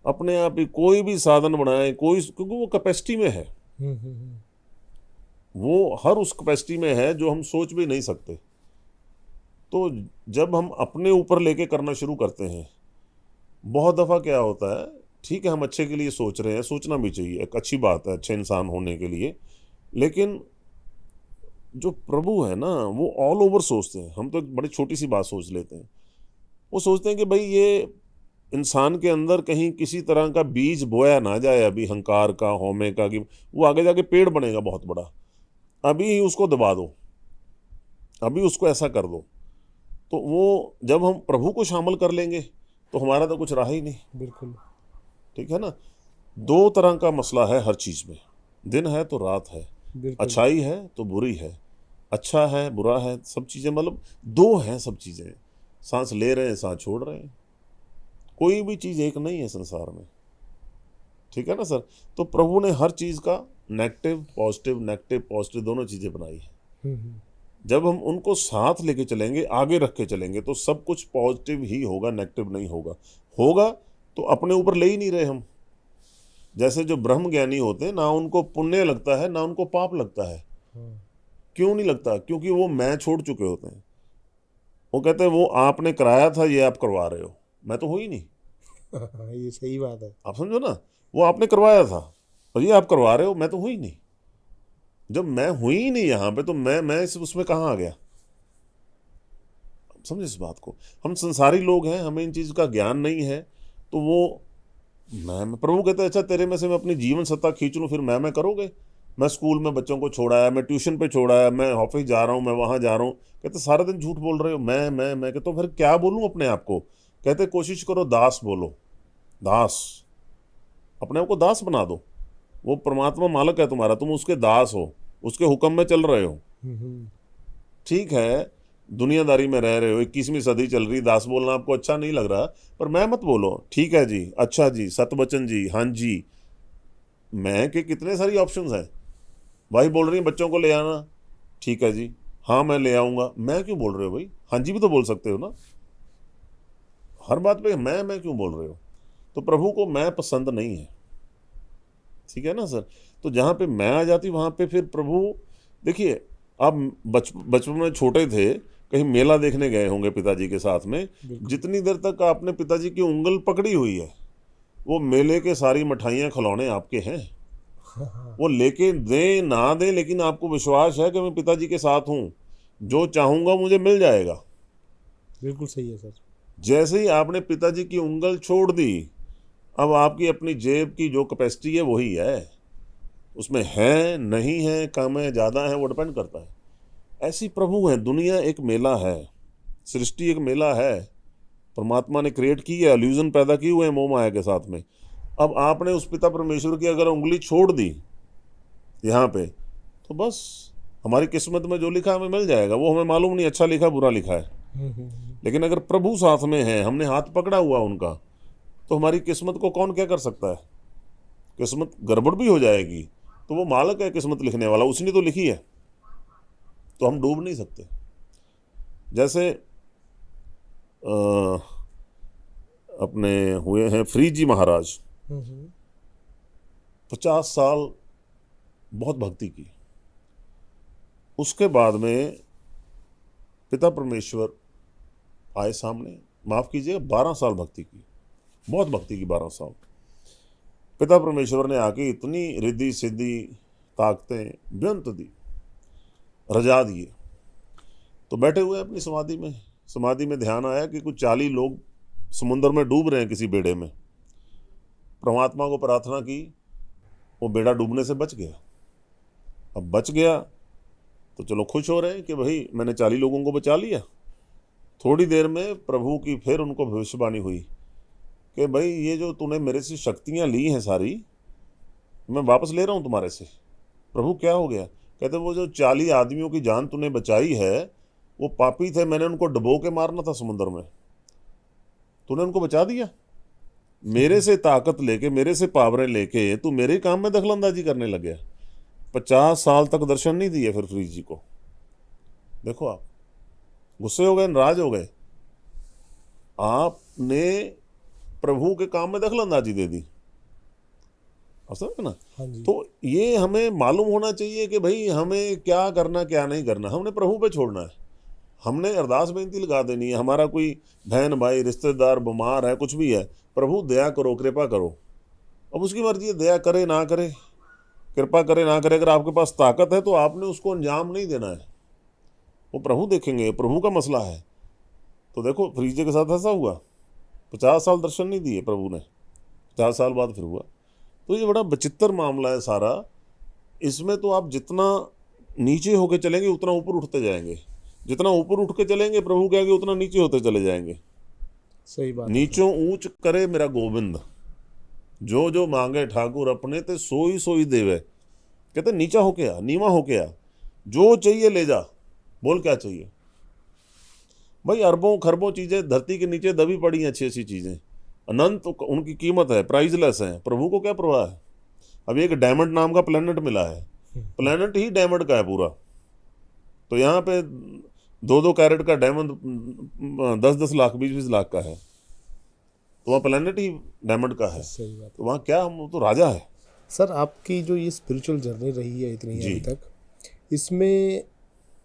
अपने आप ही कोई भी साधन बनाए, कोई, क्योंकि वो कैपेसिटी में है, वो हर उस कैपेसिटी में है जो हम सोच भी नहीं सकते। तो जब हम अपने ऊपर लेके करना शुरू करते हैं, बहुत दफ़ा क्या होता है, ठीक है हम अच्छे के लिए सोच रहे हैं, सोचना भी चाहिए, एक अच्छी बात है अच्छे इंसान होने के लिए, लेकिन जो प्रभु है ना वो ऑल ओवर सोचते हैं। हम तो एक बड़ी छोटी सी बात सोच लेते हैं। वो सोचते हैं कि भाई ये इंसान के अंदर कहीं किसी तरह का बीज बोया ना जाए अभी, अहंकार का, हौमे का, कि वो आगे जाके पेड़ बनेगा बहुत बड़ा। अभी ही उसको दबा दो, अभी उसको ऐसा कर दो। तो वो जब हम प्रभु को शामिल कर लेंगे तो हमारा तो कुछ रहा ही नहीं। बिल्कुल। ठीक है ना? 2 तरह का मसला है हर चीज़ में, दिन है तो रात है, बिल्कुल। अच्छाई है तो बुरी है, अच्छा है बुरा है, सब चीज़ें, मतलब 2 हैं सब चीज़ें। सांस ले रहे हैं, सांस छोड़ रहे हैं, कोई भी चीज़ एक नहीं है संसार में। ठीक है ना सर? तो प्रभु ने हर चीज़ का नेगेटिव पॉजिटिव दोनों चीज़ें बनाई है। जब हम उनको साथ लेके चलेंगे, आगे रख के चलेंगे, तो सब कुछ पॉजिटिव ही होगा, नेगेटिव नहीं होगा तो अपने ऊपर ले ही नहीं रहे हम। जैसे जो ब्रह्म ज्ञानी होते हैं ना, उनको पुण्य लगता है ना उनको पाप लगता है। क्यों नहीं लगता? क्योंकि वो मैं छोड़ चुके होते हैं। वो कहते हैं वो आपने कराया था, ये आप करवा रहे हो, मैं तो हूँ ही नहीं। ये सही बात है। आप समझो ना, वो आपने करवाया था और ये आप करवा रहे हो, मैं तो हूँ ही नहीं। जब मैं हूँ ही नहीं यहाँ पे तो मैं उसमें कहाँ आ गया? समझे इस बात को? हम संसारी लोग हैं, हमें इन चीज़ का ज्ञान नहीं है। तो वो मैं प्रभु कहते हैं अच्छा तेरे में से मैं अपनी जीवन सत्ता खींच लूँ, फिर मैं करोगे? मैं स्कूल में बच्चों को छोड़ाया, मैं ट्यूशन पे छोड़ाया, मैं ऑफिस जा रहा हूँ, मैं वहाँ जा रहा हूँ। कहते सारा दिन झूठ बोल रहे हो, मैं कहते तो फिर क्या बोलूँ अपने आप को? कहते कोशिश करो दास बोलो, दास, अपने आप को दास बना दो। वो परमात्मा मालिक है तुम्हारा, तुम उसके दास हो, उसके हुक्म में चल रहे हो। ठीक है, दुनियादारी में रह रहे हो, 21वीं सदी चल रही, दास बोलना आपको अच्छा नहीं लग रहा, पर मैं मत बोलो, ठीक है जी, अच्छा जी, सतवचन जी, हाँ जी, मैं के कितने सारी ऑप्शंस हैं। भाई बोल रही हैं बच्चों को ले आना, ठीक है जी, हाँ मैं ले आऊँगा, मैं क्यों बोल रहे हो भाई, हाँ जी भी तो बोल सकते हो ना, हर बात पे मैं क्यों बोल रहे हो। तो प्रभु को मैं पसंद नहीं है, ठीक है ना सर। तो जहाँ पे मैं आ जाती वहाँ पे फिर प्रभु, देखिए आप बचपन में छोटे थे, कहीं मेला देखने गए होंगे पिताजी के साथ में, बिल्कुल। जितनी देर तक आपने पिताजी की उंगल पकड़ी हुई है, वो मेले के सारी मिठाइयाँ खिलौने आपके हैं। वो लेके दें ना दें, लेकिन आपको विश्वास है कि मैं पिताजी के साथ हूँ, जो चाहूँगा मुझे मिल जाएगा। बिल्कुल सही है सर। जैसे ही आपने पिताजी की उंगल छोड़ दी, अब आपकी अपनी जेब की जो कैपेसिटी है वही है, उसमें है नहीं है, कम है ज़्यादा है, वो डिपेंड करता है। ऐसी प्रभु है, दुनिया एक मेला है, सृष्टि एक मेला है, परमात्मा ने क्रिएट की है, एल्यूजन पैदा की हुए हैं मोह माया के साथ में। अब आपने उस पिता परमेश्वर की अगर उंगली छोड़ दी यहाँ पे, तो बस हमारी किस्मत में जो लिखा हमें मिल जाएगा, वो हमें मालूम नहीं अच्छा लिखा बुरा लिखा है। लेकिन अगर प्रभु साथ में है, हमने हाथ पकड़ा हुआ उनका, तो हमारी किस्मत को कौन क्या कर सकता है। किस्मत गड़बड़ भी हो जाएगी तो वो मालिक है किस्मत लिखने वाला, उसने तो लिखी है, तो हम डूब नहीं सकते। जैसे अपने हुए हैं फ्रीद जी महाराज, 50 साल बहुत भक्ति की, उसके बाद में पिता परमेश्वर आए सामने, माफ़ कीजिएगा 12 साल भक्ति की, बहुत भक्ति की 12 साल। पिता परमेश्वर ने आके इतनी रिद्धि सिद्धि ताकतें बेअंत दी, रजा दिए। तो बैठे हुए अपनी समाधि में ध्यान आया कि कुछ 40 लोग समुद्र में डूब रहे हैं किसी बेड़े में। परमात्मा को प्रार्थना की, वो बेड़ा डूबने से बच गया। अब बच गया तो चलो खुश हो रहे हैं कि भाई मैंने 40 लोगों को बचा लिया। थोड़ी देर में प्रभु की फिर उनको भविष्यवाणी हुई कि भाई ये जो तूने मेरे से शक्तियाँ ली हैं सारी, मैं वापस ले रहा हूँ तुम्हारे से। प्रभु क्या हो गया? कहते वो जो 40 आदमियों की जान तूने बचाई है वो पापी थे, मैंने उनको डुबो के मारना था समुद्र में, तूने उनको बचा दिया। मेरे से ताकत लेके, मेरे से पावरें लेके तू मेरे काम में दखलंदाजी करने लग गया। 50 साल तक दर्शन नहीं दिए फिर फ्रीद जी को। देखो आप गुस्से हो गए, नाराज हो गए, आपने प्रभु के काम में दखलंदाजी दे दी। आप समझ ना? हाँ जी। तो ये हमें मालूम होना चाहिए कि भाई हमें क्या करना क्या नहीं करना, हमने प्रभु पे छोड़ना है। हमने अरदास बेनती लगा देनी है, हमारा कोई बहन भाई रिश्तेदार बीमार है, कुछ भी है, प्रभु दया करो, कृपा करो। अब उसकी मर्जी है, दया करे ना करे, कृपा करे ना करे। अगर आपके पास ताकत है तो आपने उसको अंजाम नहीं देना है, वो प्रभु देखेंगे, प्रभु का मसला है। तो देखो फ्रीद जी के साथ ऐसा हुआ, 50 साल दर्शन नहीं दिए प्रभु ने, 50 साल बाद फिर हुआ। तो ये बड़ा विचित्र मामला है सारा। इसमें तो आप जितना नीचे होके चलेंगे उतना ऊपर उठते जाएंगे, जितना ऊपर उठ के चलेंगे प्रभु के आगे उतना नीचे होते चले जाएंगे। सही बात है। नीचों ऊंच करे मेरा गोविंद, जो जो मांगे ठाकुर अपने ते सोई सोई देवे। कहते नीचा होके आ, नीवा होके आ, जो चाहिए ले जा, बोल क्या चाहिए। भाई अरबों खरबों चीजें धरती के नीचे दबी पड़ी हैं, अच्छी अच्छी चीजें अनंत, उनकी कीमत है, प्राइजलेस है, प्रभु को क्या परवाह है। अभी एक डायमंड नाम का प्लेनेट मिला है, प्लेनेट ही डायमंड का है पूरा। तो यहाँ पे 2-2 कैरेट का डायमंड 10-10 लाख 20-20 लाख का है, तो वहाँ प्लेनेट ही डायमंड का है। सही बात। तो वहाँ क्या, हम तो राजा है। सर आपकी जो ये स्पिरिचुअल जर्नी रही है इतनी जी। अभी तक, इसमें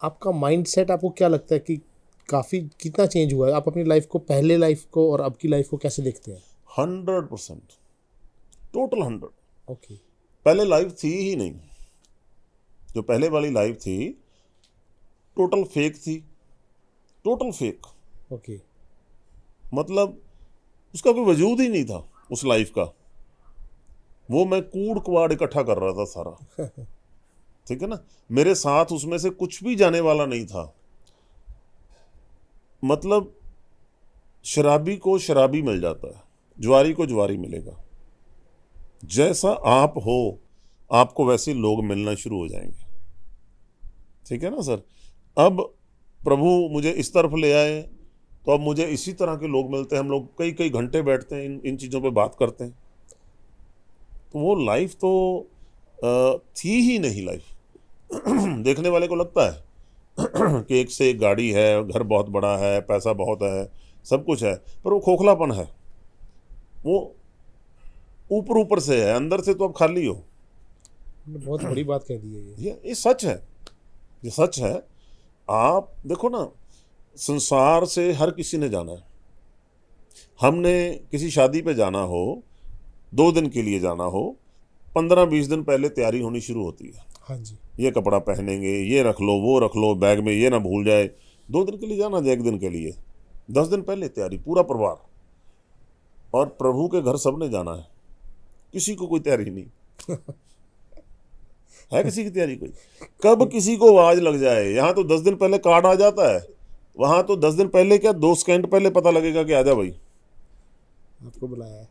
आपका माइंडसेट आपको क्या लगता है कि काफ़ी कितना चेंज हुआ है? आप अपनी लाइफ को, पहले लाइफ को और अब की लाइफ को कैसे देखते हैं? 100%, टोटल 100। ओके। पहले लाइफ थी ही नहीं, जो पहले वाली लाइफ थी टोटल फेक थी, टोटल फेक। ओके। मतलब उसका कोई वजूद ही नहीं था उस लाइफ का, वो मैं कूड़ कुवाड़ इकट्ठा कर रहा था सारा। ठीक है ना, मेरे साथ उसमें से कुछ भी जाने वाला नहीं था। मतलब शराबी को शराबी मिल जाता है, ज्वारी को ज्वारी मिलेगा। जैसा आप हो आपको वैसे लोग मिलना शुरू हो जाएंगे। ठीक है ना सर। अब प्रभु मुझे इस तरफ ले आए तो अब मुझे इसी तरह के लोग मिलते हैं, हम लोग कई कई घंटे बैठते हैं इन चीज़ों पे बात करते हैं। तो वो लाइफ तो थी ही नहीं लाइफ। देखने वाले को लगता है कि एक से एक गाड़ी है, घर बहुत बड़ा है, पैसा बहुत है, सब कुछ है, पर वो खोखलापन है, वो ऊपर ऊपर से है, अंदर से तो आप खाली हो। बहुत बड़ी बात कह दी है ये। ये सच है, ये सच है। आप देखो ना, संसार से हर किसी ने जाना है। हमने किसी शादी पे जाना हो, 2 दिन के लिए जाना हो, 15-20 दिन पहले तैयारी होनी शुरू होती है। हाँ जी। ये कपड़ा पहनेंगे, ये रख लो, वो रख लो, बैग में ये ना भूल जाए। 2 दिन के लिए जाना है, 1 दिन के लिए 10 दिन पहले तैयारी, पूरा परिवार। और प्रभु के घर सबने जाना है, किसी को कोई तैयारी नहीं है। किसी की तैयारी कोई, कब किसी को आवाज लग जाए। यहाँ तो 10 दिन पहले कार्ड आ जाता है, वहां तो 10 दिन पहले क्या 2 सेकंड पहले पता लगेगा कि आजा भाई, आपको बुलाया है।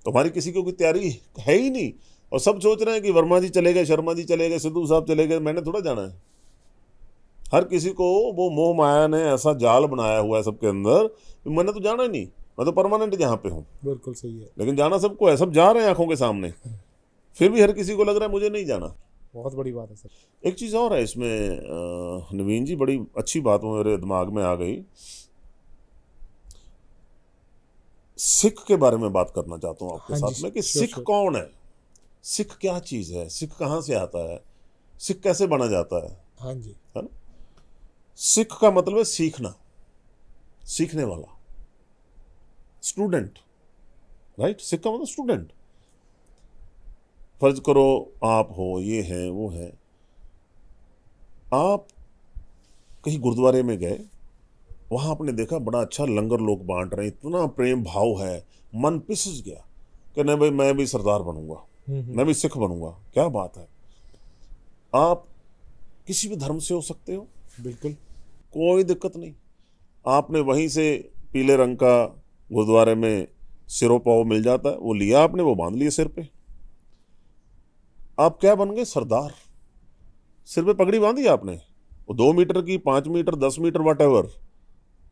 तुम्हारी किसी को कोई तैयारी है ही नहीं। और सब सोच रहे हैं कि वर्मा जी चले गए, शर्मा जी चले गए, सिद्धू साहब चले गए, मैंने थोड़ा जाना है। हर किसी को वो मोह माया ने ऐसा जाल बनाया हुआ है सबके अंदर, मैंने तो जाना ही नहीं, मैं तो परमानेंट यहाँ पे हूँ। बिल्कुल सही है। लेकिन जाना सबको है, सब जा रहे हैं आंखों के सामने, फिर भी हर किसी को लग रहा है मुझे नहीं जाना। बहुत बड़ी बात है सर। एक चीज़ और है इसमें, नवीन जी, बड़ी अच्छी बात मेरे दिमाग में आ गई। सिख के बारे में बात करना चाहता हूँ आपके हाँ साथ जी, में कि श्योर, सिख श्योर। कौन है, सिख क्या चीज़ है, सिख कहाँ से आता है, सिख कैसे बना जाता है हाँ जी। है ना। सिख का मतलब है सीखना, सीखने वाला, स्टूडेंट, राइट। सिख का मतलब स्टूडेंट। फर्ज करो आप हो, ये हैं वो हैं, आप कहीं गुरुद्वारे में गए, वहाँ आपने देखा बड़ा अच्छा लंगर लोग बांट रहे हैं, इतना प्रेम भाव है, मन पिस गया कि नहीं भाई मैं भी सरदार बनूंगा, मैं भी सिख बनूंगा। क्या बात है। आप किसी भी धर्म से हो सकते हो, बिल्कुल। कोई दिक्कत नहीं। आपने वहीं से पीले रंग का गुरुद्वारे में सिरों पाव मिल जाता है, वो लिया आपने, वो बांध लिए सिर पे, आप क्या बन गए, सरदार। सिर पे पगड़ी बांधी आपने, वो 2 मीटर की, 5 मीटर, 10 मीटर, वट एवर,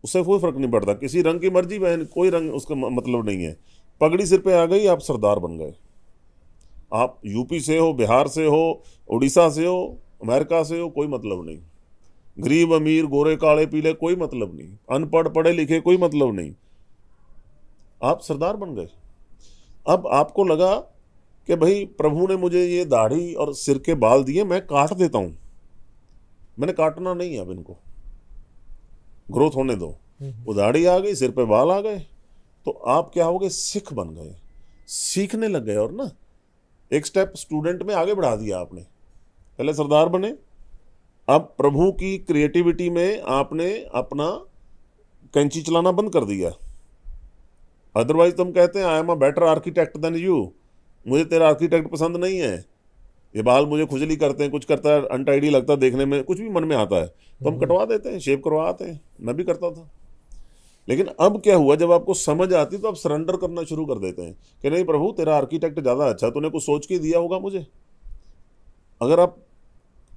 उससे कोई फर्क नहीं पड़ता, किसी रंग की मर्जी बहन, कोई रंग उसका मतलब नहीं है। पगड़ी सिर पे आ गई, आप सरदार बन गए। आप यूपी से हो, बिहार से हो, उड़ीसा से हो, अमेरिका से हो, कोई मतलब नहीं। गरीब अमीर, गोरे काले पीले, कोई मतलब नहीं। अनपढ़ पढ़े लिखे, कोई मतलब नहीं। आप सरदार बन गए। अब आपको लगा कि भाई प्रभु ने मुझे ये दाढ़ी और सिर के बाल दिए, मैं काट देता हूं। मैंने काटना नहीं है, अब इनको ग्रोथ होने दो। वो दाढ़ी आ गई, सिर पे बाल आ गए, तो आप क्या हो गए, सिख बन गए, सीखने लग गए। और ना, एक स्टेप स्टूडेंट में आगे बढ़ा दिया आपने। पहले सरदार बने, अब प्रभु की क्रिएटिविटी में आपने अपना कैंची चलाना बंद कर दिया। अदरवाइज तुम कहते हैं I am a better architect than you, मुझे तेरा आर्किटेक्ट पसंद नहीं है, ये बाल मुझे खुजली करते हैं, कुछ करता है, अनटाइडी लगता है देखने में, कुछ भी मन में आता है तो हम कटवा देते हैं, शेव करवाते हैं। मैं भी करता था। लेकिन अब क्या हुआ, जब आपको समझ आती तो आप सरेंडर करना शुरू कर देते हैं कि नहीं प्रभु, तेरा आर्किटेक्ट ज़्यादा अच्छा, तूने कुछ सोच के दिया होगा मुझे। अगर आप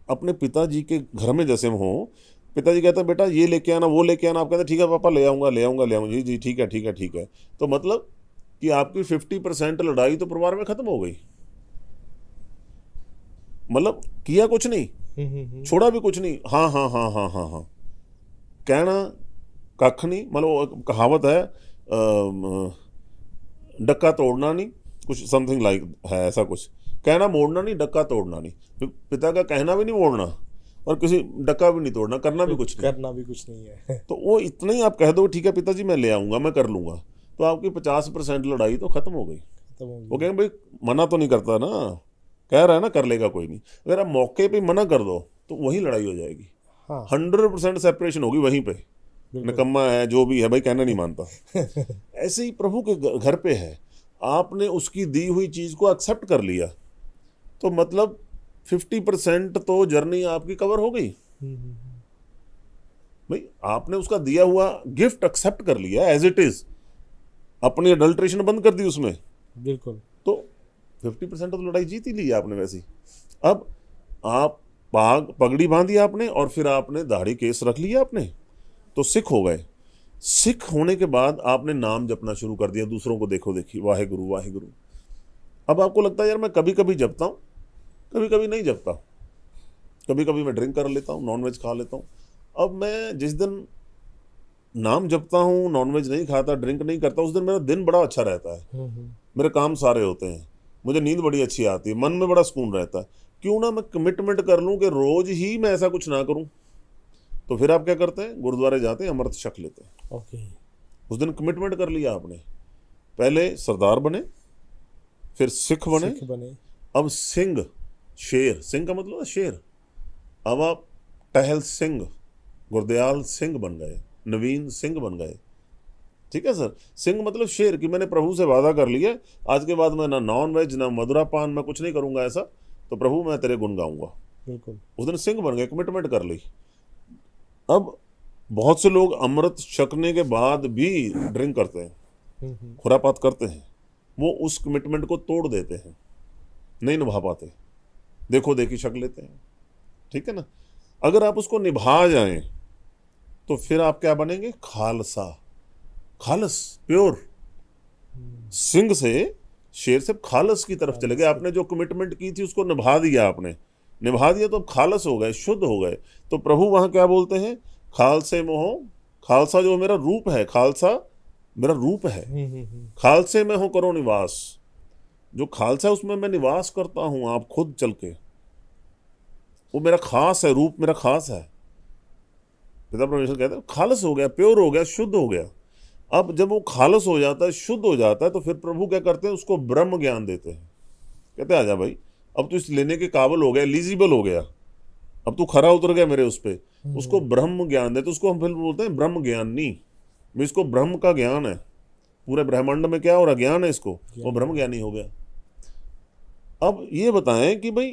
अपने पिताजी के घर में जैसे हो, पिताजी कहते हैं बेटा ये लेके आना, वो लेके आना, आप कहते हैं ठीक है पापा, ले आऊँगा ले आऊँगा ले आऊँगा, जी जी ठीक है ठीक है ठीक है। तो मतलब कि आपकी 50% लड़ाई तो परिवार में खत्म हो गई। मतलब किया कुछ नहीं, छोड़ा भी कुछ नहीं, हाँ हाँ हाँ हाँ हाँ हाँ, कहना कख नहीं। मतलब कहावत है, डक्का तोड़ना नहीं, कुछ समथिंग लाइक है ऐसा कुछ, कहना मोड़ना नहीं, डक्का तोड़ना नहीं। पिता का कहना भी नहीं मोड़ना और किसी डक्का भी नहीं तोड़ना, करना भी कुछ नहीं, करना भी कुछ नहीं है। तो वो इतना ही आप कह दो ठीक है पिताजी मैं ले आऊँगा, मैं कर लूँगा, तो आपकी 50% लड़ाई तो खत्म हो गई। खत्म हो वो गया। कहेंगे भाई मना तो नहीं करता ना, कह रहा है ना कर लेगा कोई नहीं। अगर आप मौके पे मना कर दो तो वही लड़ाई हो जाएगी। हाँ 100% सेपरेशन होगी वहीं पे। बिल्कुल। निकम्मा है जो भी है भाई, कहना नहीं मानता। ऐसे ही प्रभु के घर पे है, आपने उसकी दी हुई चीज़ को एक्सेप्ट कर लिया तो मतलब 50% तो जर्नी आपकी कवर हो गई। भाई आपने उसका दिया हुआ गिफ्ट एक्सेप्ट कर लिया एज इट इज, अपनी अडल्ट्रेशन बंद कर दी उसमें, बिल्कुल। तो 50% तो लड़ाई जीत ही ली है आपने वैसी। अब आप पगड़ी बांधी आपने और फिर आपने दाढ़ी केस रख लिया आपने, तो सिख हो गए। सिख होने के बाद आपने नाम जपना शुरू कर दिया, दूसरों को देखो देखी, वाहे गुरु वाहे गुरु। अब आपको लगता है यार मैं कभी कभी जपता हूँ, कभी कभी नहीं जपता, कभी कभी मैं ड्रिंक कर लेता हूँ, नॉनवेज खा लेता हूँ। अब मैं जिस दिन नाम जपता हूँ, नॉनवेज नहीं खाता, ड्रिंक नहीं करता, उस दिन मेरा दिन बड़ा अच्छा रहता है, मेरे काम सारे होते हैं, मुझे नींद बड़ी अच्छी आती है, मन में बड़ा सुकून रहता है। क्यों ना मैं कमिटमेंट कर लूँ कि रोज ही मैं ऐसा कुछ ना करूँ। तो फिर आप क्या करते हैं, गुरुद्वारे जाते हैं, अमृत छक लेते हैं। ओके। उस दिन कमिटमेंट कर लिया आपने, पहले सरदार बने, फिर सिख बने, सिख बने। अब सिंह, शेर, सिंह का मतलब है शेर। अब आप टहल सिंह, गुरदयाल सिंह बन गए, नवीन सिंह बन गए। ठीक है सर, सिंह मतलब शेर, कि मैंने प्रभु से वादा कर लिया आज के बाद मैं ना नॉन वेज ना मदुरा पान, मैं कुछ नहीं करूंगा ऐसा, तो प्रभु मैं तेरे गुण गाऊंगा। बिल्कुल। उस दिन सिंह बन गए, कमिटमेंट कर ली। अब बहुत से लोग अमृत छकने के बाद भी ड्रिंक करते हैं, खुरापात करते हैं, वो उस कमिटमेंट को तोड़ देते हैं, नहीं निभा पाते, देखो देखी छक लेते हैं। ठीक है ना। अगर आप उसको निभा जाएं तो फिर आप क्या बनेंगे, खालसा, खालस, प्योर। सिंह से, शेर से खालस की तरफ चले गए। आपने जो कमिटमेंट की थी उसको निभा दिया, आपने निभा दिया तो अब खालस हो गए, शुद्ध हो गए। तो प्रभु वहां क्या बोलते हैं, खालसे मोहो, खालसा जो मेरा रूप है, खालसा मेरा रूप है, खालसे में हो करो निवास। जो खालसा है उसमें मैं निवास करता हूं, आप खुद चल के, वो मेरा खास है, रूप मेरा खास है। पिता परमेश्वर कहते हैं खालस हो गया, प्योर हो गया, शुद्ध हो गया। अब जब वो खालस हो जाता है, शुद्ध हो जाता है, तो फिर प्रभु क्या करते हैं, उसको ब्रह्म ज्ञान देते हैं। कहते हैं आजा भाई, अब तू इस लेने के काबिल हो गया, एलिजिबल हो गया, अब तू खरा उतर गया मेरे उस पे। उसको ब्रह्म ज्ञान देते, उसको हम फिर बोलते हैं ब्रह्म ज्ञानी। इसको ब्रह्म का ज्ञान है, पूरे ब्रह्मांड में क्या हो रहा ज्ञान है इसको, वो ब्रह्म ज्ञानी हो गया। अब ये बताएं कि भाई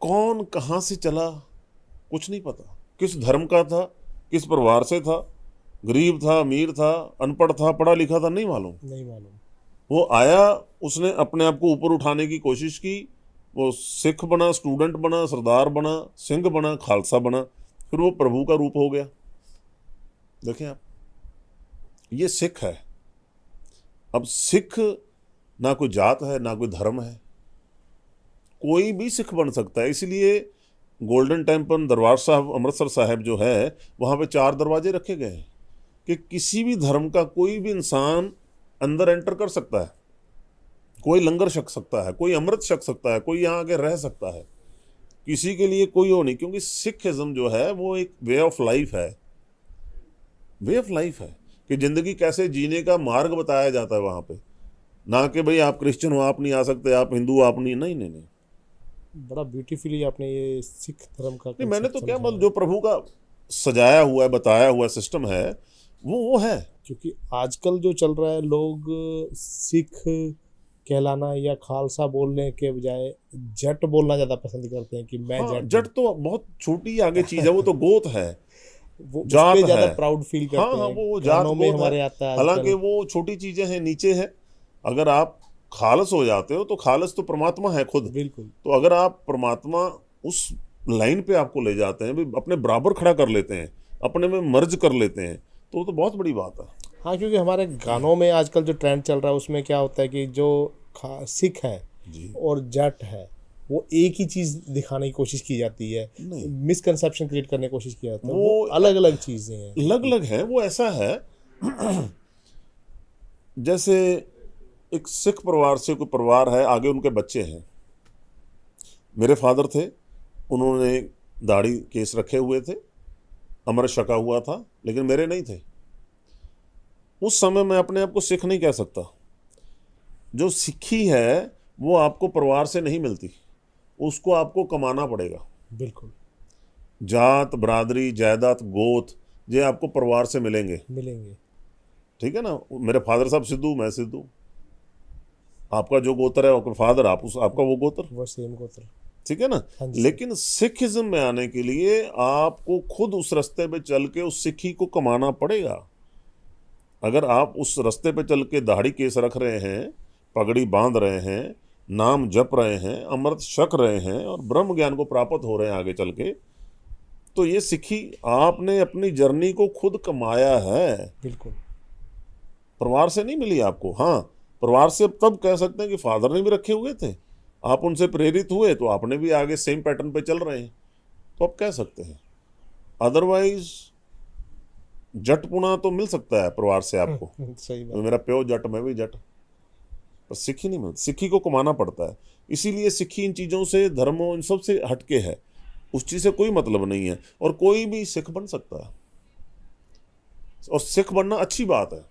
कौन कहाँ से चला, कुछ नहीं पता, किस धर्म का था, किस परिवार से था, गरीब था, अमीर था, अनपढ़ था, पढ़ा लिखा था, नहीं मालूम, नहीं मालूम। वो आया, उसने अपने आप को ऊपर उठाने की कोशिश की, वो सिख बना, स्टूडेंट बना, सरदार बना, सिंह बना, खालसा बना, फिर वो प्रभु का रूप हो गया। देखें आप, ये सिख है। अब सिख ना कोई जात है, ना कोई धर्म है, कोई भी सिख बन सकता है। इसलिए गोल्डन टेम्पल दरबार साहब अमृतसर साहब जो है, वहाँ पे 4 दरवाजे रखे गए हैं कि किसी भी धर्म का कोई भी इंसान अंदर एंटर कर सकता है, कोई लंगर छक सकता है, कोई अमृत छक सकता है, कोई यहाँ आके रह सकता है, किसी के लिए कोई वो नहीं। क्योंकि सिखिज्म जो है वो एक वे ऑफ लाइफ है, वे ऑफ लाइफ है कि ज़िंदगी कैसे जीने का मार्ग बताया जाता है वहाँ पे, ना कि भाई आप क्रिश्चियन हो आप नहीं आ सकते, आप हिंदू आप नहीं, नहीं नहीं नहीं। बड़ा ब्यूटीफुली आपने ये सिख धर्म का नहीं मैंने तो concept क्या समझाया। मतलब जो प्रभु का सजाया हुआ है, बताया हुआ सिस्टम है, वो है। क्योंकि आजकल जो चल रहा है, लोग सिख कहलाना या खालसा बोलने के बजाय जट बोलना ज़्यादा पसंद करते हैं कि मैं हाँ, जट जट तो बहुत छोटी आगे चीज है, वो तो गोत है, वो जात उस पे ज़्यादा है। प्राउड फील करते हाँ हाँ, हैं। वो जात गानों में गोत हमारे है, आता है हालांकि आजकल। वो छोटी चीजें हैं, नीचे है। अगर आप खालस हो जाते हो तो खालस तो परमात्मा है खुद। बिल्कुल। तो अगर आप परमात्मा उस लाइन पे आपको ले जाते हैं, भी अपने बराबर खड़ा कर लेते हैं, अपने में मर्ज कर लेते हैं, तो वो तो बहुत बड़ी बात है। हाँ, क्योंकि हमारे गानों में आजकल जो ट्रेंड चल रहा है उसमें क्या होता है कि जो सिख है जी और जट है वो एक ही चीज़ दिखाने की कोशिश की जाती है, नहीं, मिसकंसेप्शन क्रिएट करने की कोशिश की जाती है। वो वो अलग अलग चीज़ें हैं। अलग अलग है। वो ऐसा है जैसे एक सिख परिवार से कोई परिवार है, आगे उनके बच्चे हैं। मेरे फादर थे, उन्होंने दाढ़ी केस रखे हुए थे, अमृत छका हुआ था, लेकिन मेरे नहीं थे। उस समय मैं अपने आप को सिख नहीं कह सकता। जो सिक्खी है वो आपको परिवार से नहीं मिलती, उसको आपको कमाना पड़ेगा। बिल्कुल जात, बरादरी, जायदाद, गोत, ये आपको परिवार से मिलेंगे। मिलेंगे। ठीक है ना। मेरे फादर साहब सिद्धू, मैं सिद्धू, आपका जो गोत्र है आपका फादर, आपका वो गोत्र, वो सेम गोत्र। ठीक है ना। हाँ जी। लेकिन सिखिज्म में आने के लिए आपको खुद उस रास्ते पे चल के उस सिक्खी को कमाना पड़ेगा। अगर आप उस रास्ते पे चल के दाढ़ी केस रख रहे हैं, पगड़ी बांध रहे हैं, नाम जप रहे हैं, अमृत छक रहे हैं और ब्रह्म ज्ञान को प्राप्त हो रहे हैं आगे चल के, तो ये सिखी आपने अपनी जर्नी को खुद कमाया है, बिल्कुल। परिवार से नहीं मिली आपको। हाँ, परिवार से अब तब कह सकते हैं कि फादर ने भी रखे हुए थे, आप उनसे प्रेरित हुए तो आपने भी आगे सेम पैटर्न पे चल रहे हैं, तो आप कह सकते हैं। अदरवाइज जटपुना तो मिल सकता है परिवार से आपको, सही बात। तो मेरा प्यो जट, मैं भी जट, पर सिक्खी नहीं मिलती। सिक्खी को कमाना पड़ता है, इसीलिए सिक्खी इन चीज़ों से, धर्मों, इन सब से हटके है, उस चीज़ से कोई मतलब नहीं है। और कोई भी सिख बन सकता है, और सिख बनना अच्छी बात है।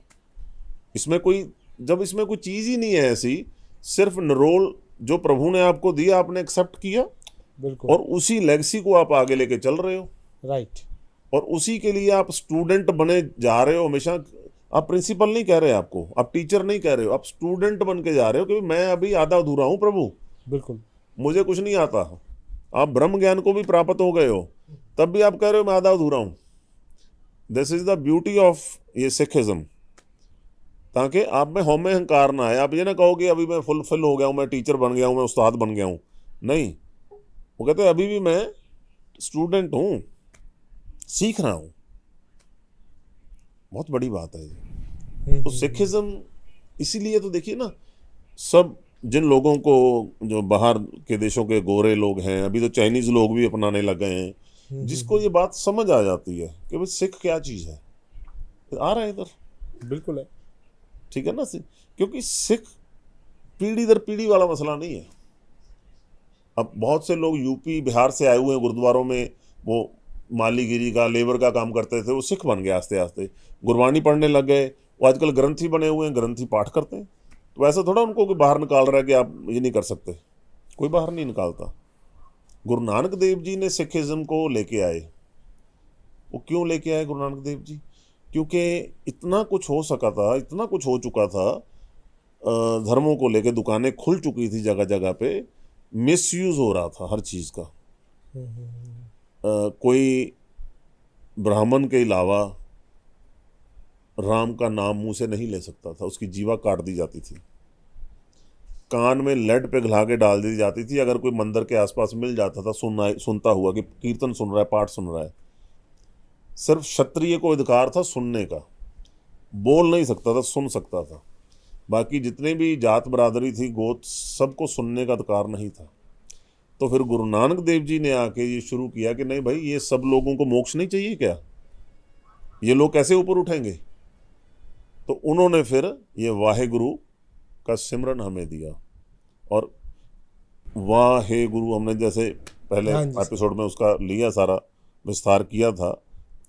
इसमें कोई, जब इसमें कोई चीज़ ही नहीं है ऐसी, सिर्फ रोल जो प्रभु ने आपको दिया आपने एक्सेप्ट किया, बिल्कुल। और उसी लेगेसी को आप आगे लेके चल रहे हो, राइट। और उसी के लिए आप स्टूडेंट बने जा रहे हो हमेशा। आप प्रिंसिपल नहीं कह रहे, आपको आप टीचर नहीं कह रहे हो, आप स्टूडेंट बन के जा रहे हो कि मैं अभी आधा अधूरा हूँ प्रभु, बिल्कुल। मुझे कुछ नहीं आता। आप ब्रह्म ज्ञान को भी प्राप्त हो गए हो, तब भी आप कह रहे हो मैं आधा अधूरा हूँ। This is the beauty of ये सिखिज्म, ताकि आप में हौमे अहंकार ना आए। आप ये ना कहो कि अभी मैं फुलफिल हो गया हूँ, मैं टीचर बन गया हूँ, मैं उस्ताद बन गया हूँ। नहीं, वो कहते हैं अभी भी मैं स्टूडेंट हूँ, सीख रहा हूँ। बहुत बड़ी बात है ये। तो सिखिज्म, इसीलिए तो देखिए ना, सब जिन लोगों को, जो बाहर के देशों के गोरे लोग हैं, अभी तो चाइनीज लोग भी अपनाने लग गए हैं, जिसको ये बात समझ आ जाती है कि भाई सिख क्या चीज़ है, आ रहा है इधर। बिल्कुल है। ठीक है ना, क्योंकि सिख पीढ़ी दर पीढ़ी वाला मसला नहीं है। अब बहुत से लोग यूपी बिहार से आए हुए हैं, गुरुद्वारों में वो मालीगिरी का, लेबर का काम करते थे, वो सिख बन गए आस्ते आस्ते, गुरबानी पढ़ने लग गए, वो आजकल ग्रंथी बने हुए हैं, ग्रंथी पाठ करते हैं। तो ऐसा थोड़ा उनको कोई बाहर निकाल रहा है कि आप ये नहीं कर सकते, कोई बाहर नहीं निकालता। गुरु नानक देव जी ने सिखिज्म को लेके आए। वो क्यों लेके आए गुरु नानक देव जी? क्योंकि इतना कुछ हो सका था, इतना कुछ हो चुका था, धर्मों को लेके दुकानें खुल चुकी थी जगह जगह पे, मिसयूज हो रहा था हर चीज़ का। कोई ब्राह्मण के अलावा राम का नाम मुंह से नहीं ले सकता था, उसकी जीवा काट दी जाती थी, कान में लेड पिघला के डाल दी जाती थी। अगर कोई मंदिर के आसपास मिल जाता था सुनता हुआ कि कीर्तन सुन रहा है, पाठ सुन रहा है, सिर्फ क्षत्रिय को अधिकार था सुनने का, बोल नहीं सकता था, सुन सकता था। बाकी जितने भी जात बरादरी थी, गोत, सबको सुनने का अधिकार नहीं था। तो फिर गुरु नानक देव जी ने आके ये शुरू किया कि नहीं भाई, ये सब लोगों को मोक्ष नहीं चाहिए क्या, ये लोग कैसे ऊपर उठेंगे? तो उन्होंने फिर ये वाहेगुरु का सिमरन हमें दिया, और वाहे गुरु हमने जैसे पहले एपिसोड में उसका लिया, सारा विस्तार किया था,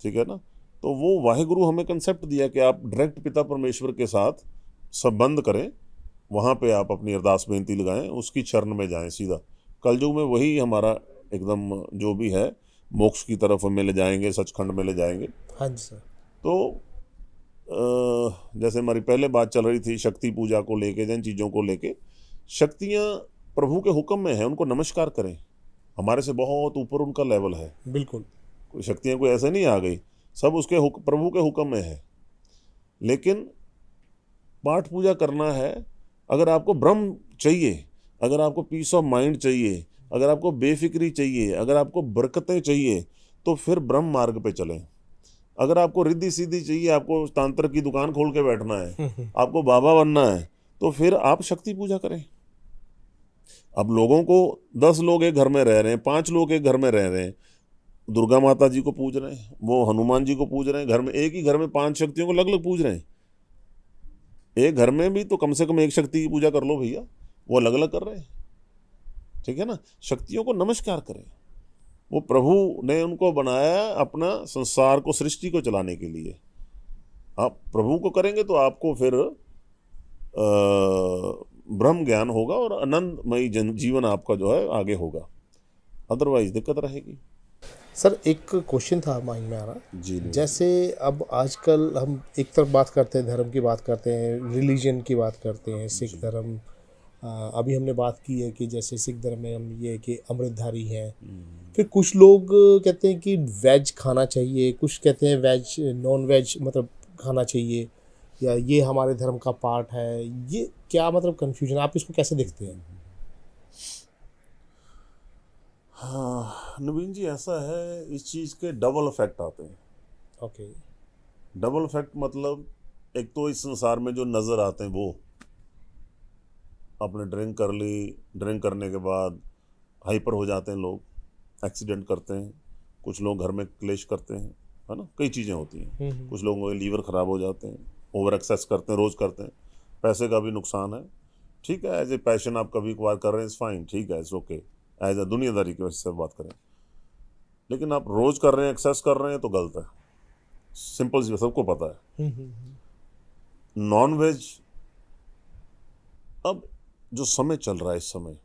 ठीक है ना। तो वो वाहेगुरु हमें कंसेप्ट दिया कि आप डायरेक्ट पिता परमेश्वर के साथ संबंध करें, वहाँ पे आप अपनी अरदास बेनती लगाएं, उसकी चरण में जाएं सीधा। कलयुग में वही हमारा एकदम जो भी है, मोक्ष की तरफ में ले जाएंगे, सचखंड में ले जाएंगे। हाँ जी सर। तो जैसे हमारी पहले बात चल रही थी शक्ति पूजा को लेके, जिन चीज़ों को लेके, शक्तियाँ प्रभु के हुक्म में है, उनको नमस्कार करें। हमारे से बहुत ऊपर उनका लेवल है। बिल्कुल। कोई शक्तियाँ कोई ऐसे नहीं आ गई, सब उसके प्रभु के हुक्म में है। लेकिन पाठ पूजा करना है। अगर आपको ब्रह्म चाहिए, अगर आपको पीस ऑफ माइंड चाहिए, अगर आपको बेफिक्री चाहिए, अगर आपको बरकतें चाहिए, तो फिर ब्रह्म मार्ग पे चलें। अगर आपको रिद्धि सीधी चाहिए, आपको तंत्र की दुकान खोल के बैठना है, आपको बाबा बनना है, तो फिर आप शक्ति पूजा करें। अब लोगों को 10 लोग एक घर में रह रहे हैं, 5 लोग एक घर में रह रहे हैं, दुर्गा माता जी को पूज रहे हैं, वो हनुमान जी को पूज रहे हैं, घर में एक ही घर में 5 शक्तियों को अलग अलग पूज रहे हैं। एक घर में भी तो कम से कम एक शक्ति की पूजा कर लो भैया, वो अलग अलग कर रहे हैं, ठीक है ना। शक्तियों को नमस्कार करें। वो प्रभु ने उनको बनाया अपना संसार को, सृष्टि को चलाने के लिए। आप प्रभु को करेंगे तो आपको फिर ब्रह्म ज्ञान होगा और आनंदमयी जीवन आपका जो है आगे होगा, अदरवाइज दिक्कत रहेगी। सर एक क्वेश्चन था माइंड में आ रहा जी। जैसे अब आजकल हम एक तरफ बात करते हैं, धर्म की बात करते हैं, रिलीजन की बात करते हैं, सिख धर्म, अभी हमने बात की है कि जैसे सिख धर्म में हम ये कि अमृतधारी हैं। फिर कुछ लोग कहते हैं कि वेज खाना चाहिए, कुछ कहते हैं वेज नॉन वेज मतलब खाना चाहिए, या ये हमारे धर्म का पार्ट है। ये क्या मतलब कन्फ्यूजन, आप इसको कैसे देखते हैं? हाँ नवीन जी, ऐसा है, इस चीज़ के डबल इफेक्ट आते हैं। ओके। डबल इफेक्ट मतलब, एक तो इस संसार में जो नज़र आते हैं वो, आपने ड्रिंक कर ली, ड्रिंक करने के बाद हाइपर हो जाते हैं लोग, एक्सीडेंट करते हैं, कुछ लोग घर में क्लेश करते हैं, है ना, कई चीज़ें होती हैं। कुछ लोगों के लीवर ख़राब हो जाते हैं, ओवर एक्सेस करते हैं, रोज़ करते हैं, पैसे का भी नुकसान है। ठीक है, एज ए पैशन आप कभी कभार कर रहे हैं, इट्स फाइन, ठीक है, इट्स ओके, एज ए दुनियादारी की वजह से बात करें। लेकिन आप रोज़ कर रहे हैं, एक्सेस कर रहे हैं, तो गलत है। सिंपल सी, सबको पता है। नॉन वेज, अब जो समय चल रहा है इस समय,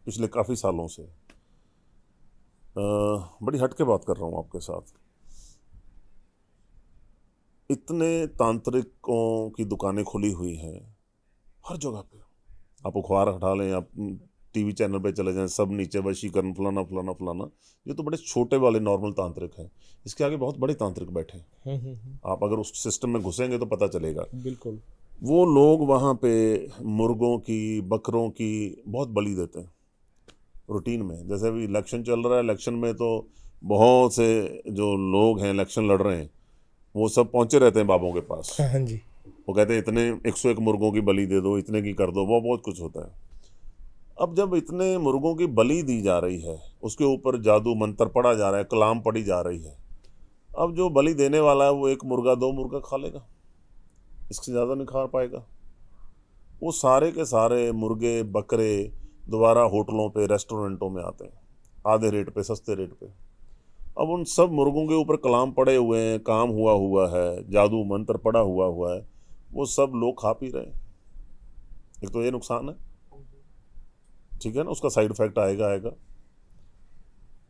पिछले काफ़ी सालों से, बड़ी हट के बात कर रहा हूँ आपके साथ, इतने तांत्रिकों की दुकानें खुली हुई हैं हर जगह पे। आप अखबार हटा लें, आप टीवी चैनल पे चले जाएं, सब नीचे वशीकरण फलाना फलाना फलाना। ये तो बड़े छोटे वाले नॉर्मल तांत्रिक हैं, इसके आगे बहुत बड़े तांत्रिक बैठे हैं। आप अगर उस सिस्टम में घुसेंगे तो पता चलेगा। बिल्कुल। वो लोग वहाँ पे मुर्गों की, बकरों की बहुत बलि देते हैं रूटीन में। जैसे अभी इलेक्शन चल रहा है, इलेक्शन में तो बहुत से जो लोग हैं इलेक्शन लड़ रहे हैं, वो सब पहुँचे रहते हैं बाबों के पास। हाँ जी। वो कहते हैं इतने 101 मुर्गों की बलि दे दो, इतने की कर दो, वो बहुत कुछ होता है। अब जब इतने मुर्गों की बलि दी जा रही है, उसके ऊपर जादू मंत्र पड़ा जा रहा है, कलाम पड़ी जा रही है, अब जो बलि देने वाला है वो एक मुर्गा, दो मुर्गा खा लेगा, इससे ज़्यादा नहीं खा पाएगा। वो सारे के सारे मुर्गे बकरे दोबारा होटलों पे, रेस्टोरेंटों में आते हैं, आधे रेट पे, सस्ते रेट पे। अब उन सब मुर्गों के ऊपर कलाम पड़े हुए हैं, काम हुआ हुआ है, जादू मंत्र पड़ा हुआ है, वो सब लोग खा पी रहे हैं। एक तो ये नुकसान है, ठीक है ना, उसका साइड इफेक्ट आएगा।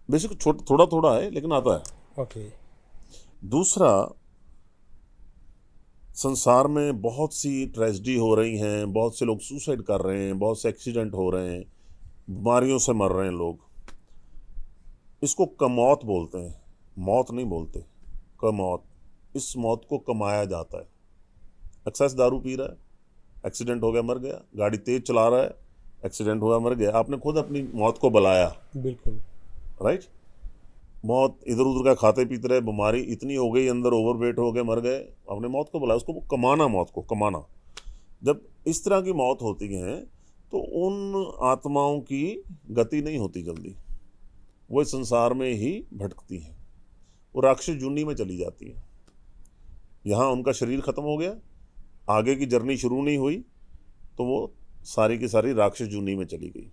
बेसिक थोड़ा थोड़ा है, लेकिन आता है। ओके। दूसरा, संसार में बहुत सी ट्रेजेडी हो रही हैं, बहुत से लोग सुसाइड कर रहे हैं, बहुत से एक्सीडेंट हो रहे हैं, बीमारियों से मर रहे हैं लोग। इसको कमौत बोलते हैं, मौत नहीं बोलते, कमौत। इस मौत को कमाया जाता है। एक्सेस दारू पी रहा है, एक्सीडेंट हो गया, मर गया। गाड़ी तेज चला रहा है, एक्सीडेंट हुआ, मर गया। आपने खुद अपनी मौत को बुलाया। बिल्कुल। राइट। मौत इधर उधर का खाते पीते रहे, बीमारी इतनी हो गई अंदर, ओवरवेट हो गए, मर गए, आपने मौत को बुलाया। उसको कमाना, मौत को कमाना। जब इस तरह की मौत होती है तो उन आत्माओं की गति नहीं होती जल्दी, वो इस संसार में ही भटकती हैं, वो राक्षस जूनी में चली जाती हैं। यहाँ उनका शरीर खत्म हो गया, आगे की जर्नी शुरू नहीं हुई, तो वो सारी की सारी राक्षस जूनी में चली गई।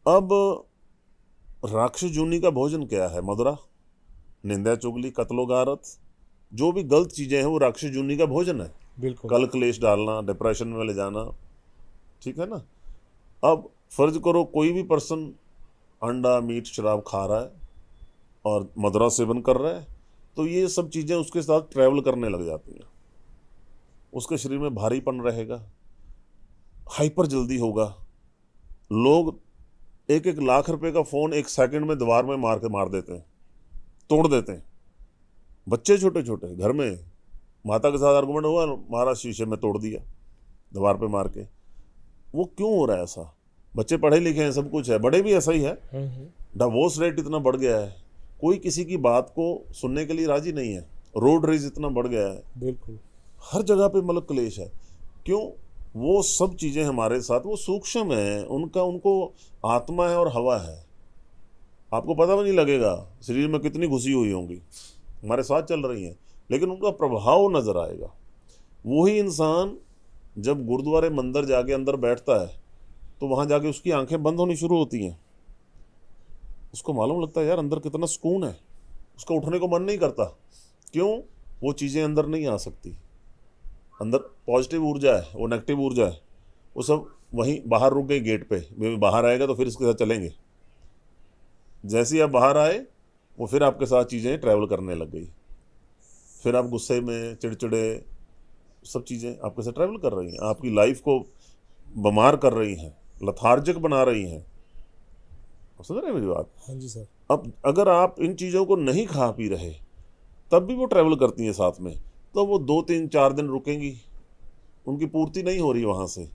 अब राक्षस जूनी का भोजन क्या है? मदरा, निंदा चुगली, कत्लो गारत, जो भी गलत चीज़ें हैं वो राक्षस जूनी का भोजन है। बिल्कुल। कल क्लेश डालना, डिप्रेशन में ले जाना, ठीक है ना। अब फर्ज करो कोई भी पर्सन अंडा, मीट, शराब खा रहा है और मदरा सेवन कर रहा है, तो ये सब चीज़ें उसके साथ ट्रैवल करने लग जाती हैं। उसके शरीर में भारीपन रहेगा, हाइपर जल्दी होगा। लोग 1-1 लाख रुपए का फ़ोन 1 सेकंड में दीवार में मार देते हैं, तोड़ देते हैं। बच्चे छोटे छोटे घर में, माता के साथ आर्गुमेंट हुआ, मारा, शीशे में तोड़ दिया दीवार पे मार के। वो क्यों हो रहा है ऐसा? बच्चे पढ़े लिखे हैं, सब कुछ है, बड़े भी ऐसा ही है। डिवोर्स रेट इतना बढ़ गया है, कोई किसी की बात को सुनने के लिए राजी नहीं है। रोड रेज इतना बढ़ गया है, बिल्कुल। हर जगह पे मतलब क्लेश है। क्यों? वो सब चीज़ें हमारे साथ, वो सूक्ष्म है, उनको आत्मा है और हवा है। आपको पता भी नहीं लगेगा शरीर में कितनी घुसी हुई होंगी, हमारे साथ चल रही हैं, लेकिन उनका प्रभाव नज़र आएगा। वही इंसान जब गुरुद्वारे मंदिर जाके अंदर बैठता है तो वहाँ जाके उसकी आंखें बंद होनी शुरू होती हैं। उसको मालूम लगता है यार अंदर कितना सुकून है, उसका उठने को मन नहीं करता। क्यों? वो चीज़ें अंदर नहीं आ सकती। अंदर पॉजिटिव ऊर्जा है, वो नेगेटिव ऊर्जा है, वो सब वहीं बाहर रुक गई गेट पे। बाहर आएगा तो फिर इसके साथ चलेंगे। जैसे ही आप बाहर आए, वो फिर आपके साथ चीज़ें ट्रैवल करने लग गई। फिर आप गुस्से में, चिड़चिड़े, सब चीज़ें आपके साथ ट्रैवल कर रही हैं, आपकी लाइफ को बीमार कर रही हैं, लथार्जिक बना रही हैं। आप समझ रहे हैं मेरी बात? हाँ जी सर। अब अगर आप इन चीज़ों को नहीं खा पी रहे, तब भी वो ट्रैवल करती हैं साथ में, तो वो 2-3-4 दिन रुकेंगी, उनकी पूर्ति नहीं हो रही, वहाँ से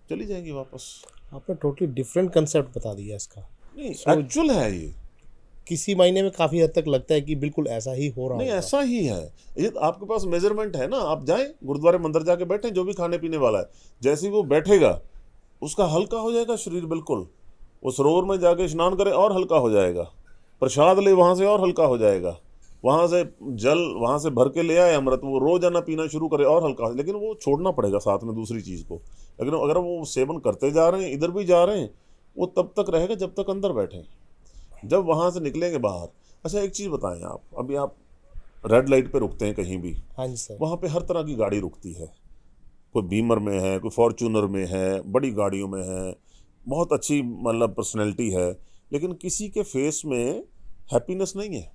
चली जाएंगी वापस। आपने टोटली डिफरेंट कंसेप्ट बता दिया इसका। नहीं, So, एक्चुअल है ये। किसी महीने में काफी हद तक लगता है कि बिल्कुल ऐसा ही हो रहा नहीं, होगा। ऐसा ही है। ये आपके पास मेजरमेंट है ना, आप जाएं गुरुद्वारे मंदिर जाके बैठे, जो भी खाने पीने वाला है, जैसे ही वो बैठेगा उसका हल्का हो जाएगा शरीर बिल्कुल। वो सरोवर में जाके स्नान करे और हल्का हो जाएगा, प्रसाद ले वहाँ से और हल्का हो जाएगा, वहाँ से जल वहाँ से भर के ले आए अमृत, वो रोजाना पीना शुरू करे और हल्का हो। लेकिन वो छोड़ना पड़ेगा साथ में दूसरी चीज़ को। लेकिन अगर वो सेवन करते जा रहे हैं, इधर भी जा रहे हैं, वो तब तक रहेगा जब तक अंदर बैठे। जब वहाँ से निकलेंगे बाहर। अच्छा, एक चीज़ बताएं आप, अभी आप रेड लाइट पे रुकते हैं कहीं भी, हाँ जी सर। वहाँ पे हर तरह की गाड़ी रुकती है। कोई बीमर में है, कोई फॉर्चूनर में है, बड़ी गाड़ियों में है, बहुत अच्छी मतलब पर्सनैलिटी है, लेकिन किसी के फेस में हैप्पीनेस नहीं है,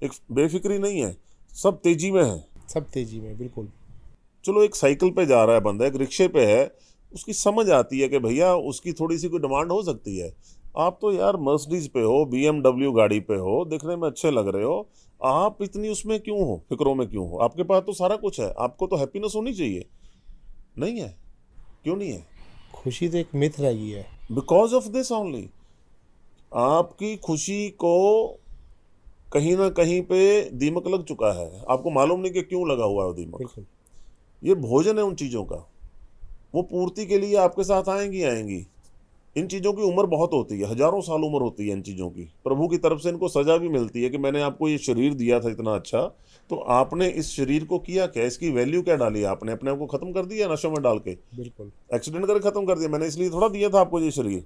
एक बेफिक्री नहीं है, सब तेजी में है। सब तेजी में, बिल्कुल। चलो एक साइकिल पे जा रहा है बंदा, एक रिक्शे पे है, उसकी समझ आती है कि भैया उसकी थोड़ी सी कोई डिमांड हो सकती है। आप तो यार मर्सिडीज पे हो, BMW गाड़ी पे हो, देखने में अच्छे लग रहे हो, आप इतनी उसमें क्यों हो, फिक्रों में क्यों हो? आपके पास तो सारा कुछ है, आपको तो हैप्पीनेस होनी चाहिए। नहीं है, क्यों नहीं है? खुशी तो एक मिथ रही है। Because of this only. आपकी खुशी को कहीं ना कहीं पे दीमक लग चुका है, आपको मालूम नहीं कि क्यों लगा हुआ है वो दीमक। बिल्कुल। ये भोजन है उन चीज़ों का, वो पूर्ति के लिए आपके साथ आएंगी आएंगी। इन चीज़ों की उम्र बहुत होती है, हजारों साल उम्र होती है इन चीज़ों की। प्रभु की तरफ से इनको सजा भी मिलती है कि मैंने आपको ये शरीर दिया था इतना अच्छा, तो आपने इस शरीर को किया क्या, इसकी वैल्यू क्या डाली आपने? अपने आप को खत्म कर दिया नशों में डाल के, बिल्कुल। एक्सीडेंट करके खत्म कर दिया। मैंने इसलिए थोड़ा दिया था आपको ये शरीर।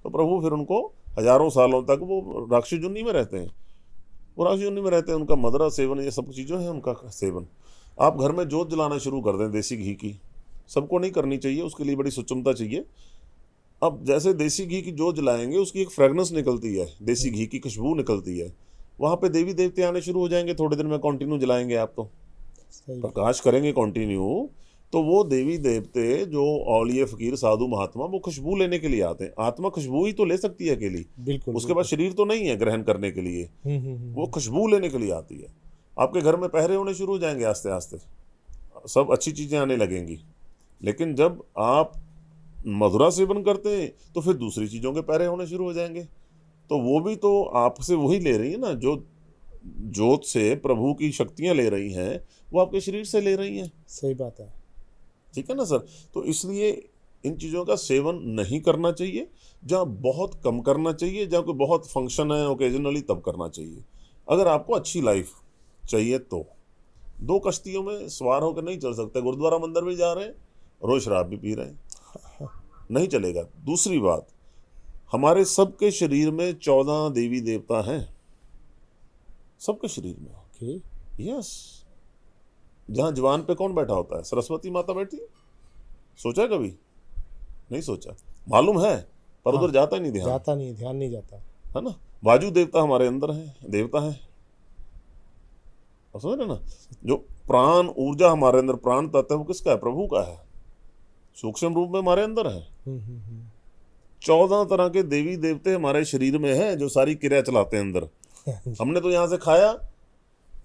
तो प्रभु फिर उनको हजारों सालों तक वो राक्षस जुन्नी में रहते हैं, वो राक्षस जुन्नी में रहते हैं। उनका मदरा सेवन, ये सब चीज़ें हैं उनका सेवन। आप घर में जोत जलाना शुरू कर दें देसी घी की, सबको नहीं करनी चाहिए, उसके लिए बड़ी सुचमता चाहिए। अब जैसे देसी घी की जोत जलाएंगे, उसकी एक फ्रेगनेंस निकलती है, देसी घी की खुशबू निकलती है, वहाँ पे देवी देवते आने शुरू हो जाएंगे। थोड़े दिन में कंटिन्यू जलाएंगे आप, तो सही। प्रकाश करेंगे कंटिन्यू, तो वो देवी देवते जो औलिया फकीर साधु महात्मा, वो खुशबू लेने के लिए आते हैं। आत्मा खुशबू ही तो ले सकती है अकेली, बिल्कुल। उसके बाद शरीर तो नहीं है ग्रहण करने के लिए, वो खुशबू लेने के लिए आती है। आपके घर में पहरे होने शुरू हो जाएंगे आस्ते आस्ते, सब अच्छी चीज़ें आने लगेंगी। लेकिन जब आप मधुरा सेवन करते हैं तो फिर दूसरी चीज़ों के पहरे होने शुरू हो जाएंगे। तो वो भी तो आपसे वही ले रही है ना, जो जोत से प्रभु की शक्तियाँ ले रही हैं, वो आपके शरीर से ले रही हैं। सही बात है। ठीक है ना सर? तो इसलिए इन चीज़ों का सेवन नहीं करना चाहिए, जहाँ बहुत कम करना चाहिए, जहाँ कोई बहुत फंक्शन है ओकेजनली तब करना चाहिए। अगर आपको अच्छी लाइफ चाहिए तो दो कश्तियों में सवार होकर नहीं चल सकते। गुरुद्वारा मंदिर भी जा रहे हैं, रोज शराब भी पी रहे हैं, नहीं चलेगा। दूसरी बात, हमारे सबके शरीर में 14 देवी देवता हैं, सबके शरीर में। ओके। यस। जहाँ जवान पे कौन बैठा होता है? सरस्वती माता बैठी है? सोचा है कभी? नहीं सोचा। मालूम है पर उधर जाता ही नहीं ध्यान, जाता नहीं, ध्यान नहीं जाता। है ना? वायु देवता हमारे अंदर है, देवता है, समझ रहे ना? जो प्राण ऊर्जा हमारे अंदर, प्राण तत्व है, वो किसका है? प्रभु का है, सूक्ष्म रूप में हमारे अंदर है। 14 तरह के देवी देवते हमारे शरीर में हैं, जो सारी क्रिया चलाते हैं अंदर। हमने तो यहाँ से खाया,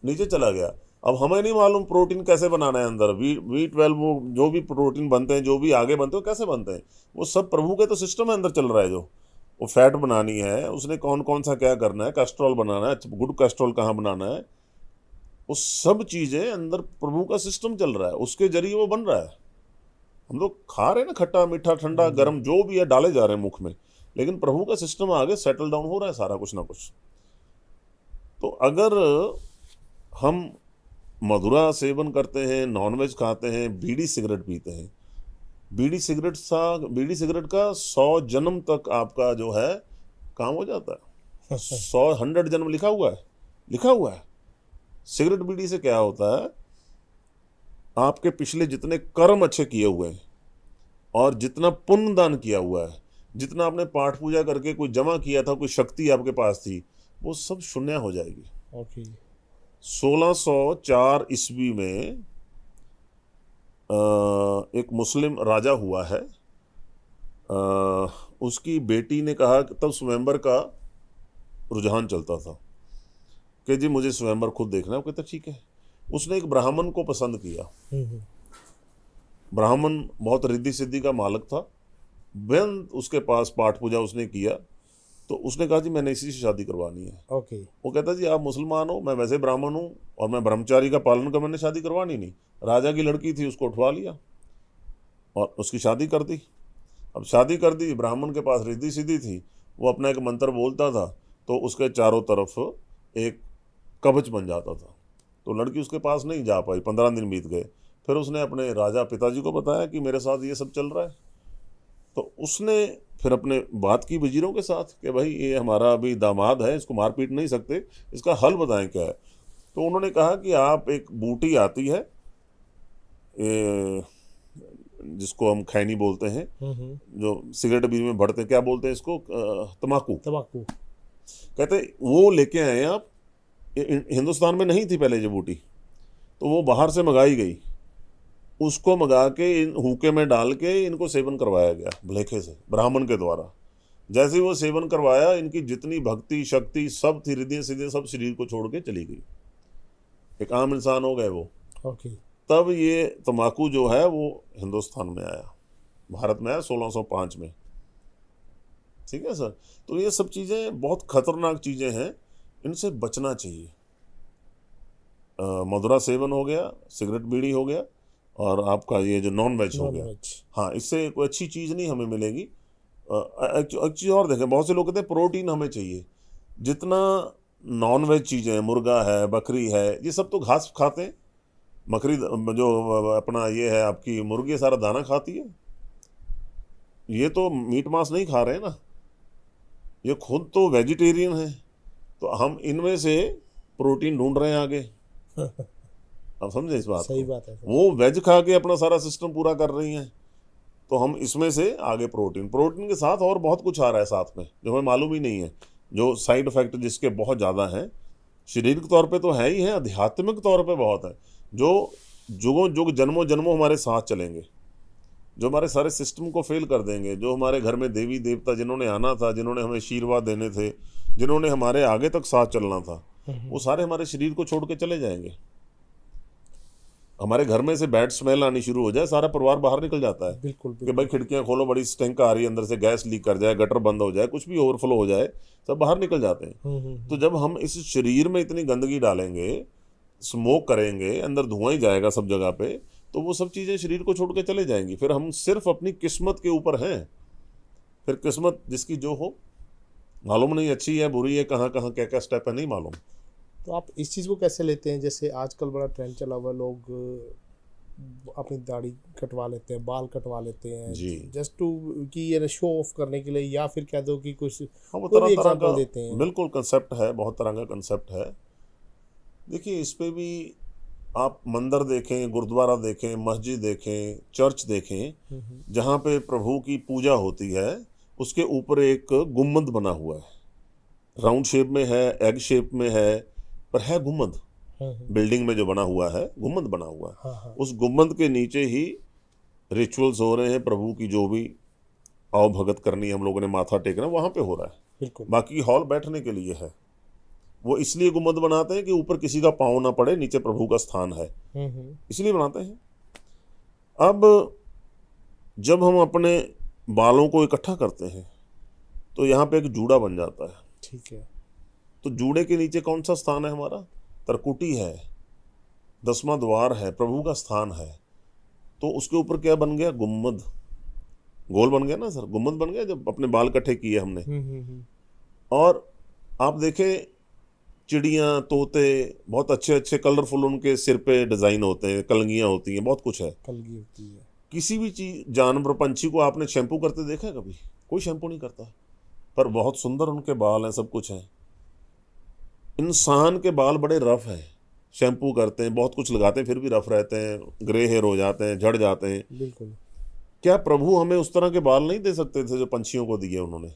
नीचे चला गया। अब हमें नहीं मालूम प्रोटीन कैसे बनाना है अंदर, B12, वो जो भी प्रोटीन बनते हैं, जो भी आगे बनते हैं, कैसे बनते हैं, वो सब प्रभु के तो सिस्टम है अंदर चल रहा है। जो वो फैट बनानी है, उसने कौन कौन सा क्या करना है, कोलेस्ट्रॉल बनाना है, गुड कोलेस्ट्रॉल कहाँ बनाना है, वो सब चीज़ें अंदर प्रभु का सिस्टम चल रहा है, उसके जरिए वो बन रहा है। हम लोग खा रहे हैं ना, खट्टा मीठा ठंडा गर्म जो भी है डाले जा रहे हैं मुख में, लेकिन प्रभु का सिस्टम आगे सेटल डाउन हो रहा है सारा कुछ ना कुछ। तो अगर हम मधुरा सेवन करते हैं, नॉनवेज खाते हैं, बीड़ी सिगरेट पीते हैं, बीड़ी सिगरेट का 100 जन्म तक आपका जो है काम हो जाता है। 100 जन्म लिखा हुआ है, लिखा हुआ है। सिगरेट बीड़ी से क्या होता है, आपके पिछले जितने कर्म अच्छे किए हुए हैं और जितना पुण्य दान किया हुआ है, जितना आपने पाठ पूजा करके कोई जमा किया था, कोई शक्ति आपके पास थी, वो सब शून्य हो जाएगी। ओके। 1604 ईस्वी में एक मुस्लिम राजा हुआ है, उसकी बेटी ने कहा, तब स्वयंवर का रुझान चलता था कि जी मुझे स्वयंवर खुद देखना है। वो कहता ठीक है। उसने एक ब्राह्मण को पसंद किया। ब्राह्मण बहुत रिद्धि सिद्धि का मालिक था। बेन उसके पास पाठ पूजा उसने किया, तो उसने कहा जी मैंने इसी से शादी करवानी है। ओके। वो कहता जी आप मुसलमान हो, मैं वैसे ब्राह्मण हूँ और मैं ब्रह्मचारी का पालन कर, मैंने शादी करवानी नहीं। राजा की लड़की थी, उसको उठवा लिया और उसकी शादी कर दी। अब शादी कर दी, ब्राह्मण के पास रिद्धि सीधी थी, वो अपना एक मंत्र बोलता था तो उसके चारों तरफ एक कवच बन जाता था। तो लड़की उसके पास नहीं जा पाई, 15 दिन बीत गए। फिर उसने अपने राजा पिताजी को बताया कि मेरे साथ ये सब चल रहा है। तो उसने फिर अपने बात की वजीरों के साथ कि भाई ये हमारा अभी दामाद है, इसको मार पीट नहीं सकते, इसका हल बताएं क्या है। तो उन्होंने कहा कि आप, एक बूटी आती है जिसको हम खैनी बोलते हैं, जो सिगरेट बीड़ी में भरते हैं, क्या बोलते हैं इसको, तम्बाकू। तम्बाकू। कहते वो लेके आए आप। हिंदुस्तान में नहीं थी पहले ये बूटी, तो वो बाहर से मंगाई गई। उसको मंगा के इन हुक्के में डाल के इनको सेवन करवाया गया भलेखे से, ब्राह्मण के द्वारा। जैसे ही वो सेवन करवाया, इनकी जितनी भक्ति शक्ति सब थी, रिद्धियाँ सिद्धियाँ सब शरीर को छोड़ के चली गई, एक आम इंसान हो गए वो। ओके। तब ये तम्बाकू जो है वो हिंदुस्तान में आया, भारत में आया 1605 में। ठीक है सर। तो ये सब चीज़ें बहुत खतरनाक चीज़ें हैं, इनसे बचना चाहिए। मदिरा सेवन हो गया, सिगरेट बीड़ी हो गया, और आपका ये जो नॉन वेज हो गया। हाँ, इससे कोई अच्छी चीज़ नहीं हमें मिलेगी। एक चीज़ और देखें, बहुत से लोग कहते हैं प्रोटीन हमें चाहिए। जितना नॉन वेज चीज़ें हैं, मुर्गा है, बकरी है, ये सब तो घास खाते हैं। बकरी जो अपना ये है आपकी मुर्गी, सारा दाना खाती है। ये तो मीट मांस नहीं खा रहे हैं ना, ये खुद तो वेजिटेरियन है। तो हम इनमें से प्रोटीन ढूंढ रहे हैं आगे। आप समझे इस बात सही को? बात है सर। वो वेज खा के अपना सारा सिस्टम पूरा कर रही हैं, तो हम इसमें से आगे प्रोटीन के साथ और बहुत कुछ आ रहा है साथ में, जो हमें मालूम ही नहीं है, जो साइड इफेक्ट जिसके बहुत ज़्यादा हैं। शारीरिक तौर पे तो है ही है, आध्यात्मिक तौर पे बहुत है, जो जुगों जुग जन्मों जन्मों हमारे साथ चलेंगे, जो हमारे सारे सिस्टम को फेल कर देंगे। जो हमारे घर में देवी देवता जिन्होंने आना था, जिन्होंने हमें आशीर्वाद देने थे, जिन्होंने हमारे आगे तक साथ चलना था, वो सारे हमारे शरीर को छोड़ के चले जाएंगे। हमारे घर में से बैड स्मेल आनी शुरू हो जाए, सारा परिवार बाहर निकल जाता है। बिल्कुल कि भाई खिड़कियां खोलो, बड़ी स्टेंक आ रही है, अंदर से गैस लीक कर जाए, गटर बंद हो जाए, कुछ भी ओवरफ्लो हो जाए, सब बाहर निकल जाते हैं। तो जब हम इस शरीर में इतनी गंदगी डालेंगे, स्मोक करेंगे, अंदर धुआं ही जाएगा सब जगह पे, तो वो सब चीज़ें शरीर को छोड़ के चले जाएंगी। फिर हम सिर्फ अपनी किस्मत के ऊपर हैं। फिर किस्मत जिसकी जो हो, मालूम नहीं अच्छी है बुरी है, कहाँ कहाँ क्या क्या स्टेप है, नहीं मालूम। तो आप इस चीज़ को कैसे लेते हैं? जैसे आजकल बड़ा ट्रेंड चला हुआ है, लोग अपनी दाढ़ी कटवा लेते हैं, बाल कटवा लेते हैं जी। जस्ट टू कि ये शो ऑफ करने के लिए, या फिर कह दो कि कुछ हाँ, वो कोई तरह भी तरह एग्जांपल का देते हैं। बिल्कुल कंसेप्ट है, बहुत तरह का कंसेप्ट है। देखिए, इस पे भी आप मंदिर देखें, गुरुद्वारा देखें, मस्जिद देखें, चर्च देखें, जहाँ पे प्रभु की पूजा होती है, उसके ऊपर एक गुम्बद बना हुआ है। राउंड शेप में है, एग शेप में है, पर है गुम्बद। बिल्डिंग में जो बना हुआ है, गुम्बद बना हुआ है। हाँ। उस गुम्बद के नीचे ही रिचुअल्स हो रहे हैं, प्रभु की जो भी आओ भगत करनी है, हम लोगों ने माथा टेकना, वहाँ पे हो रहा है। बिल्कुल। बाकी हॉल बैठने के लिए है। वो इसलिए गुम्बद बनाते हैं कि ऊपर किसी का पाँव ना पड़े, नीचे प्रभु का स्थान है, इसलिए बनाते हैं। अब जब हम अपने बालों को इकट्ठा करते हैं, तो यहाँ पे एक जूड़ा बन जाता है। ठीक है। तो जूड़े के नीचे कौन सा स्थान है हमारा? तरकुटी है, 10वां द्वार है, प्रभु का स्थान है। तो उसके ऊपर क्या बन गया? गुम्बद। गोल बन गया ना सर, गुम्बद बन गया जब अपने बाल इकट्ठे किए हमने। और आप देखें, चिड़ियाँ, तोते, बहुत अच्छे अच्छे कलरफुल उनके सिर पे डिज़ाइन होते हैं, कलंगियाँ होती हैं, बहुत कुछ है। कलगी होती है। किसी भी चीज़, जानवर, पंछी को आपने शैम्पू करते देखा है कभी? कोई शैम्पू नहीं करता, पर बहुत सुंदर उनके बाल हैं, सब कुछ है। इंसान के बाल बड़े रफ हैं, शैम्पू करते हैं, बहुत कुछ लगाते हैं, फिर भी रफ रहते हैं, ग्रे हेयर हो जाते हैं, झड़ जाते हैं। बिल्कुल। क्या प्रभु हमें उस तरह के बाल नहीं दे सकते थे जो पंछियों को दिए उन्होंने?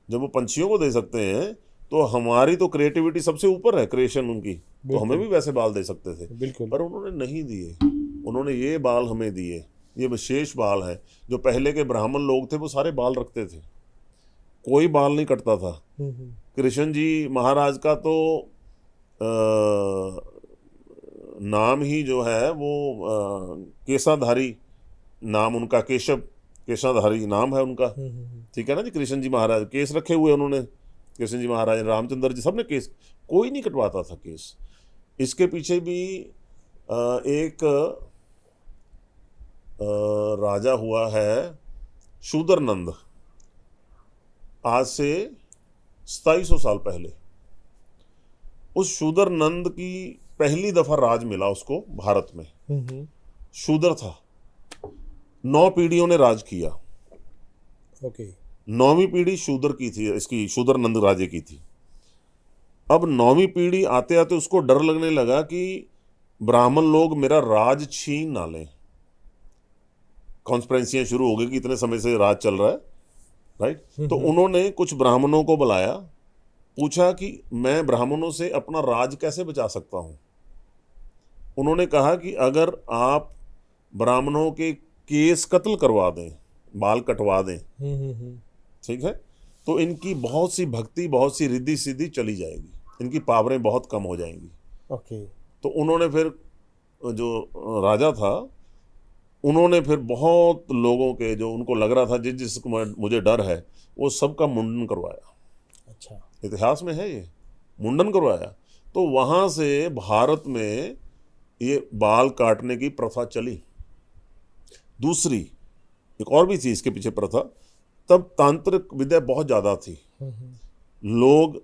जब वो पंछियों को दे सकते हैं, तो हमारी तो क्रिएटिविटी सबसे ऊपर है, क्रिएशन उनकी, तो हमें भी वैसे बाल दे सकते थे। बिल्कुल। पर उन्होंने नहीं दिए। उन्होंने ये बाल हमें दिए, ये विशेष बाल है। जो पहले के ब्राह्मण लोग थे, वो सारे बाल रखते थे, कोई बाल नहीं कटता था। कृष्ण जी महाराज का तो नाम ही जो है वो केशाधारी नाम उनका, केशव, केशाधारी नाम है उनका। ठीक है ना जी। कृष्ण जी महाराज केस रखे हुए उन्होंने, कृष्ण जी महाराज, रामचंद्र जी, सबने केस, कोई नहीं कटवाता था केस। इसके पीछे भी एक राजा हुआ है शूदर नंद, आज से 2700 साल पहले। उस शूदर नंद की पहली दफा राज मिला उसको भारत में। शूदर था, 9 पीढ़ियों ने राज किया। ओके। 9वीं पीढ़ी शूदर की थी, इसकी शूदर नंद राजे की थी। अब 9वीं पीढ़ी आते आते उसको डर लगने लगा कि ब्राह्मण लोग मेरा राज छीन ना लें। कॉन्स्पिरेंसियां शुरू हो गई कि इतने समय से राज चल रहा है, राइट। तो उन्होंने कुछ ब्राह्मणों को बुलाया, पूछा कि मैं ब्राह्मणों से अपना राज कैसे बचा सकता हूं। उन्होंने कहा कि अगर आप ब्राह्मणों के केस कत्ल करवा दें, बाल कटवा दें, ठीक है, तो इनकी बहुत सी भक्ति, बहुत सी रिद्धि सिद्धि चली जाएगी, इनकी पावरें बहुत कम हो जाएंगी। ओके। तो उन्होंने फिर, जो राजा था, उन्होंने फिर बहुत लोगों के, जो उनको लग रहा था जिसको मुझे डर है, वो सबका मुंडन करवाया। अच्छा। इतिहास में है ये, मुंडन करवाया। तो वहाँ से भारत में ये बाल काटने की प्रथा चली। दूसरी एक और भी थी इसके पीछे प्रथा, तब तांत्रिक विद्या बहुत ज़्यादा थी। लोग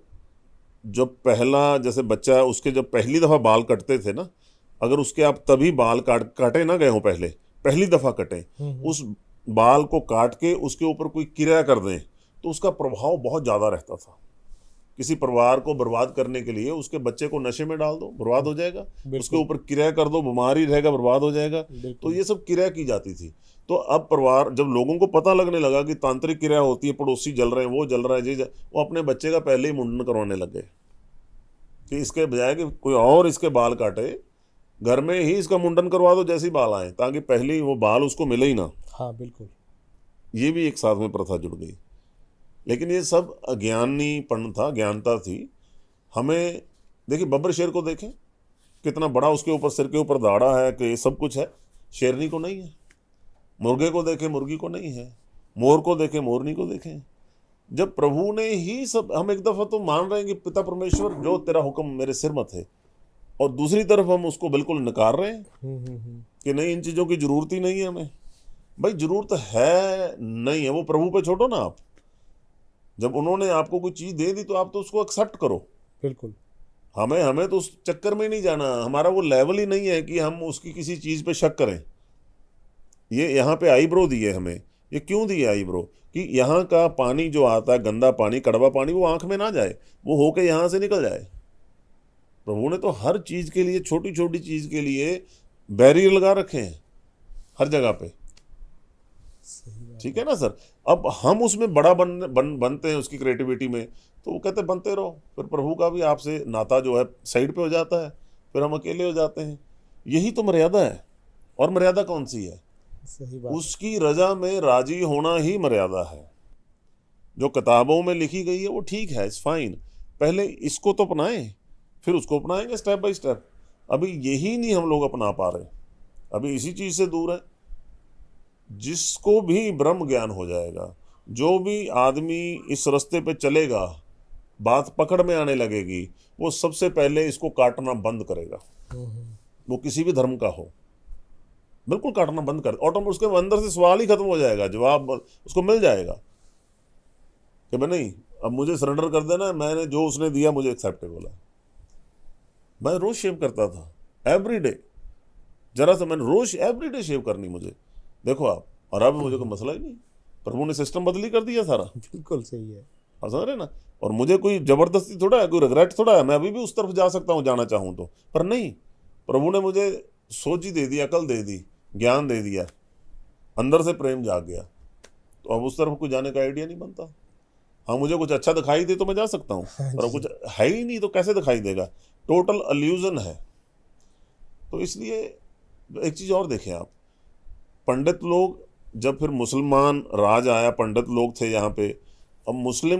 जब पहला, जैसे बच्चा है, उसके जब पहली दफ़ा बाल कटते थे ना, अगर उसके आप तभी बाल काटे ना गए हों, पहली दफ़ा कटें, उस बाल को काट के उसके ऊपर कोई क्रिया कर दें तो उसका प्रभाव बहुत ज़्यादा रहता था। किसी परिवार को बर्बाद करने के लिए उसके बच्चे को नशे में डाल दो, बर्बाद हो जाएगा, उसके ऊपर क्रिया कर दो, बीमारी रहेगा, बर्बाद हो जाएगा। तो ये सब क्रिया की जाती थी। तो अब परिवार, जब लोगों को पता लगने लगा कि तांत्रिक क्रिया होती है, पड़ोसी जल रहे हैं, वो जल रहा है, वो अपने बच्चे का पहले ही मुंडन करवाने लग गए कि इसके बजाय कि कोई और इसके बाल काटे, घर में ही इसका मुंडन करवा दो जैसे ही बाल आए, ताकि पहले वो बाल उसको मिले ही ना। हाँ बिल्कुल। ये भी एक साथ में प्रथा जुड़ गई। लेकिन ये सब अज्ञानीपन था, ज्ञानता थी। हमें देखिए, बब्बर शेर को देखें, कितना बड़ा उसके ऊपर, सिर के ऊपर दाढ़ा है, कि ये सब कुछ है, शेरनी को नहीं है। मुर्गे को देखें, मुर्गी को नहीं है। मोर को देखें, मोरनी को देखें। जब प्रभु ने ही सब, हम एक दफ़ा तो मान रहे हैं कि पिता परमेश्वर, जो तेरा हुक्म मेरे सिर मत है, और दूसरी तरफ हम उसको बिल्कुल नकार रहे हैं कि नहीं, इन चीज़ों की ज़रूरत ही नहीं है हमें। भाई ज़रूरत है नहीं है, वो प्रभु पे छोड़ो ना आप। जब उन्होंने आपको कोई चीज़ दे दी तो आप तो उसको एक्सेप्ट करो। बिल्कुल। हमें तो उस चक्कर में नहीं जाना, हमारा वो लेवल ही नहीं है कि हम उसकी किसी चीज़ पे शक करें। ये यहाँ पे आईब्रो दिए हमें, ये क्यों दिए आईब्रो? कि यहाँ का पानी जो आता है, गंदा पानी, कड़वा पानी, वो आँख में ना जाए, वो होके यहाँ से निकल जाए। प्रभु ने तो हर चीज़ के लिए, छोटी छोटी चीज़ के लिए बैरियर लगा रखे हैं हर जगह पे। ठीक है ना सर? अब हम उसमें बड़ा बनते हैं उसकी क्रिएटिविटी में, तो वो कहते बनते रहो, फिर प्रभु का भी आपसे नाता जो है साइड पे हो जाता है, फिर हम अकेले हो जाते हैं। यही तो मर्यादा है। और मर्यादा कौन सी है? सही बात। उसकी रजा में राजी होना ही मर्यादा है। जो किताबों में लिखी गई है वो ठीक है, इट्स फाइन, पहले इसको तो अपनाएं, फिर उसको अपनाएंगे स्टेप बाय स्टेप। अभी यही नहीं हम लोग अपना पा रहे, अभी इसी चीज़ से दूर है। जिसको भी ब्रह्म ज्ञान हो जाएगा, जो भी आदमी इस रास्ते पे चलेगा, बात पकड़ में आने लगेगी, वो सबसे पहले इसको काटना बंद करेगा। वो किसी भी धर्म का हो, बिल्कुल काटना बंद कर, ऑटोमेटिक उसके अंदर से सवाल ही खत्म हो जाएगा, जवाब उसको मिल जाएगा कि मैं नहीं, अब मुझे सरेंडर कर देना, मैंने जो उसने दिया मुझे एक्सेप्टेबल है। मैं रोज शेव करता था, एवरीडे, जरा सा मैंने रोज एवरीडे शेव करनी मुझे, देखो आप, और अब मुझे कोई मसला ही नहीं। प्रभु ने सिस्टम बदली कर दिया सारा। बिल्कुल सही है। आप समझ रहे ना? और मुझे कोई जबरदस्ती थोड़ा है, कोई रिग्रेट थोड़ा है, मैं अभी भी उस तरफ जा सकता हूँ जाना चाहूँ तो, पर नहीं, प्रभु ने मुझे सोच ही दे दी, अकल दे दी, ज्ञान दे दिया, अंदर से प्रेम जाग गया, तो अब उस तरफ कोई जाने का आइडिया नहीं बनता। हाँ, मुझे कुछ अच्छा दिखाई दे तो मैं जा सकता हूँ, और कुछ है ही नहीं तो कैसे दिखाई देगा? टोटल अल्यूजन है। तो इसलिए एक चीज़ और देखें आप, पंडित लोग, जब फिर मुसलमान राज आया, पंडित लोग थे यहाँ पे, अब मुस्लिम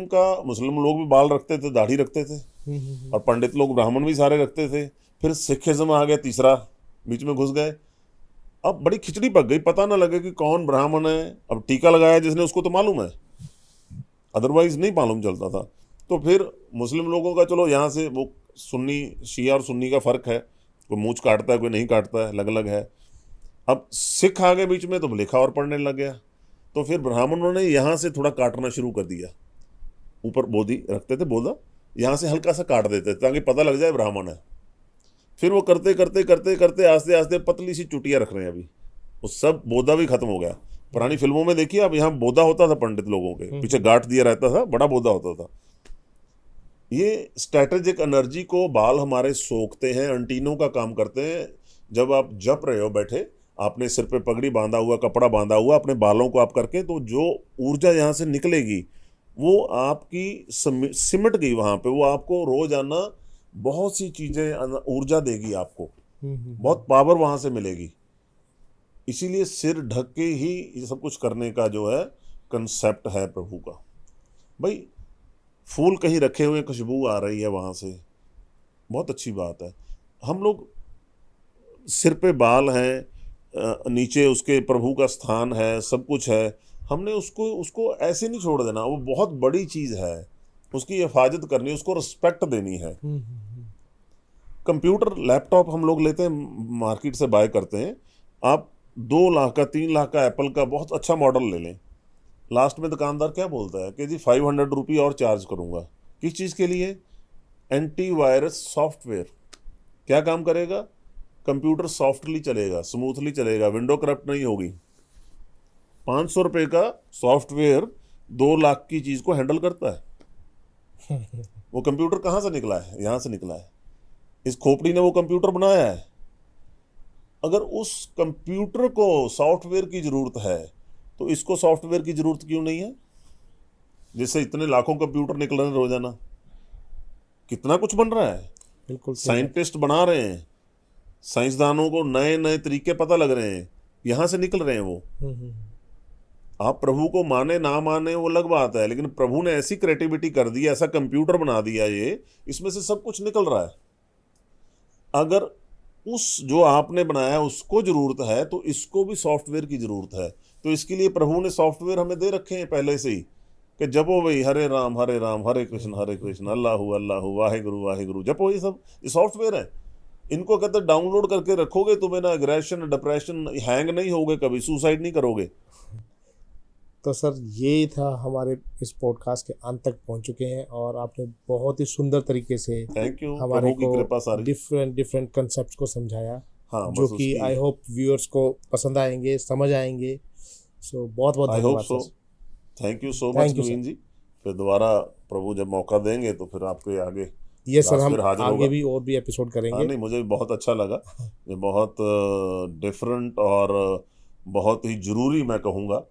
लोग भी बाल रखते थे, दाढ़ी रखते थे, और पंडित लोग, ब्राह्मण भी सारे रखते थे। फिर सिखिज्म आ गया, तीसरा बीच में घुस गए। अब बड़ी खिचड़ी पक गई, पता ना लगे कि कौन ब्राह्मण है। अब टीका लगाया जिसने, उसको तो मालूम है, अदरवाइज नहीं मालूम चलता था। तो फिर मुस्लिम लोगों का चलो यहाँ से वो सुन्नी शिया और सुन्नी का फ़र्क है, कोई मूंछ काटता है कोई नहीं काटता है, अलग अलग है। अब सिख आ गए बीच में तो लिखा और पढ़ने लग गया, तो फिर ब्राह्मणों ने यहाँ से थोड़ा काटना शुरू कर दिया। ऊपर बोधी रखते थे बोधा, यहाँ से हल्का सा काट देते थे ताकि पता लग जाए ब्राह्मण है। फिर वो करते करते करते करते आस्ते आस्ते पतली सी चुटिया रख रहे हैं अभी, वो सब बोधा भी खत्म हो गया। पुरानी फिल्मों में देखिए अब यहाँ बोधा होता था, पंडित लोगों के पीछे गांठ दिया रहता था, बड़ा बोधा होता था। ये स्ट्रैटेजिक एनर्जी को बाल हमारे सोखते हैं, एंटीनों का काम करते हैं। जब आप जप रहे हो बैठे, आपने सिर पे पगड़ी बांधा हुआ, कपड़ा बांधा हुआ, अपने बालों को आप करके, तो जो ऊर्जा यहाँ से निकलेगी वो आपकी सिमट गई वहाँ पे, वो आपको रोजाना बहुत सी चीज़ें ऊर्जा देगी आपको, बहुत पावर वहाँ से मिलेगी। इसीलिए सिर ढक के ही ये सब कुछ करने का जो है कंसेप्ट है प्रभु का। भाई फूल कहीं रखे हुए, खुशबू आ रही है वहाँ से, बहुत अच्छी बात है। हम लोग सिर पे बाल हैं, नीचे उसके प्रभु का स्थान है, सब कुछ है, हमने उसको ऐसे नहीं छोड़ देना, वो बहुत बड़ी चीज़ है, उसकी हिफाजत करनी, उसको रिस्पेक्ट देनी है। कंप्यूटर लैपटॉप हम लोग लेते हैं, मार्केट से बाय करते हैं, आप 2 लाख का 3 लाख का एप्पल का बहुत अच्छा मॉडल ले लें, लास्ट में दुकानदार क्या बोलता है कि जी 500 रुपये और चार्ज करूँगा। किस चीज़ के लिए? Antivirus software. क्या काम करेगा? कंप्यूटर सॉफ्टली चलेगा, स्मूथली चलेगा, विंडो करप्ट नहीं होगी। 500 रुपये का सॉफ्टवेयर 2 लाख की चीज़ को हैंडल करता है। वो कंप्यूटर कहाँ से निकला है? यहाँ से निकला है, इस खोपड़ी ने वो कंप्यूटर बनाया है। अगर उस कंप्यूटर को सॉफ्टवेयर की ज़रूरत है तो इसको सॉफ्टवेयर की ज़रूरत क्यों नहीं है? जिससे इतने लाखों कंप्यूटर निकल रहे हैं रोजाना, कितना कुछ बन रहा है। बिल्कुल साइंटिस्ट बना रहे हैं, साइंसदानों को नए नए तरीके पता लग रहे हैं, यहाँ से निकल रहे हैं वो। आप प्रभु को माने ना माने वो अलग बात है, लेकिन प्रभु ने ऐसी क्रिएटिविटी कर दी, ऐसा कंप्यूटर बना दिया, ये इसमें से सब कुछ निकल रहा है। अगर उस जो आपने बनाया उसको जरूरत है तो इसको भी सॉफ्टवेयर की जरूरत है। तो इसके लिए प्रभु ने सॉफ्टवेयर हमें दे रखे हैं पहले से ही कि जपो भाई हरे राम हरे कृष्ण अल्लाह अल्लाह वाहिगुरु वाहिगुरु जपो। ये सॉफ्टवेयर है, इनको कहते हैं डाउनलोड करके रखोगे तुम्हें ना एग्रेशन डिप्रेशन, हैंग नहीं होगे कभी, सुसाइड नहीं करोगे। तो सर ये था, हमारे इस पॉडकास्ट के अंत तक पहुंच चुके हैं और आपने बहुत ही सुंदर तरीके से थैंक यू, हमारे की कृपा सारी डिफरेंट कंसेप्ट्स को समझाया। हाँ, जो कि आई होप व्यूअर्स को पसंद आएंगे, समझ आएंगे। सो बहुत बहुत धन्यवाद sir. Thank you so much Naveen ji. फिर दोबारा प्रभु जब मौका देंगे तो फिर आपके आगे ये सर हम आगे भी और भी एपिसोड करेंगे। नहीं, मुझे बहुत अच्छा लगा, ये बहुत डिफरेंट और बहुत ही जरूरी, मैं कहूँगा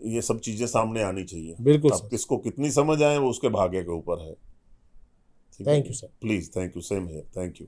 ये सब चीज़ें सामने आनी चाहिए। बिल्कुल। अब किसको कितनी समझ आए वो उसके भाग्य के ऊपर है। Thank you sir. Please, thank you, same here, thank you.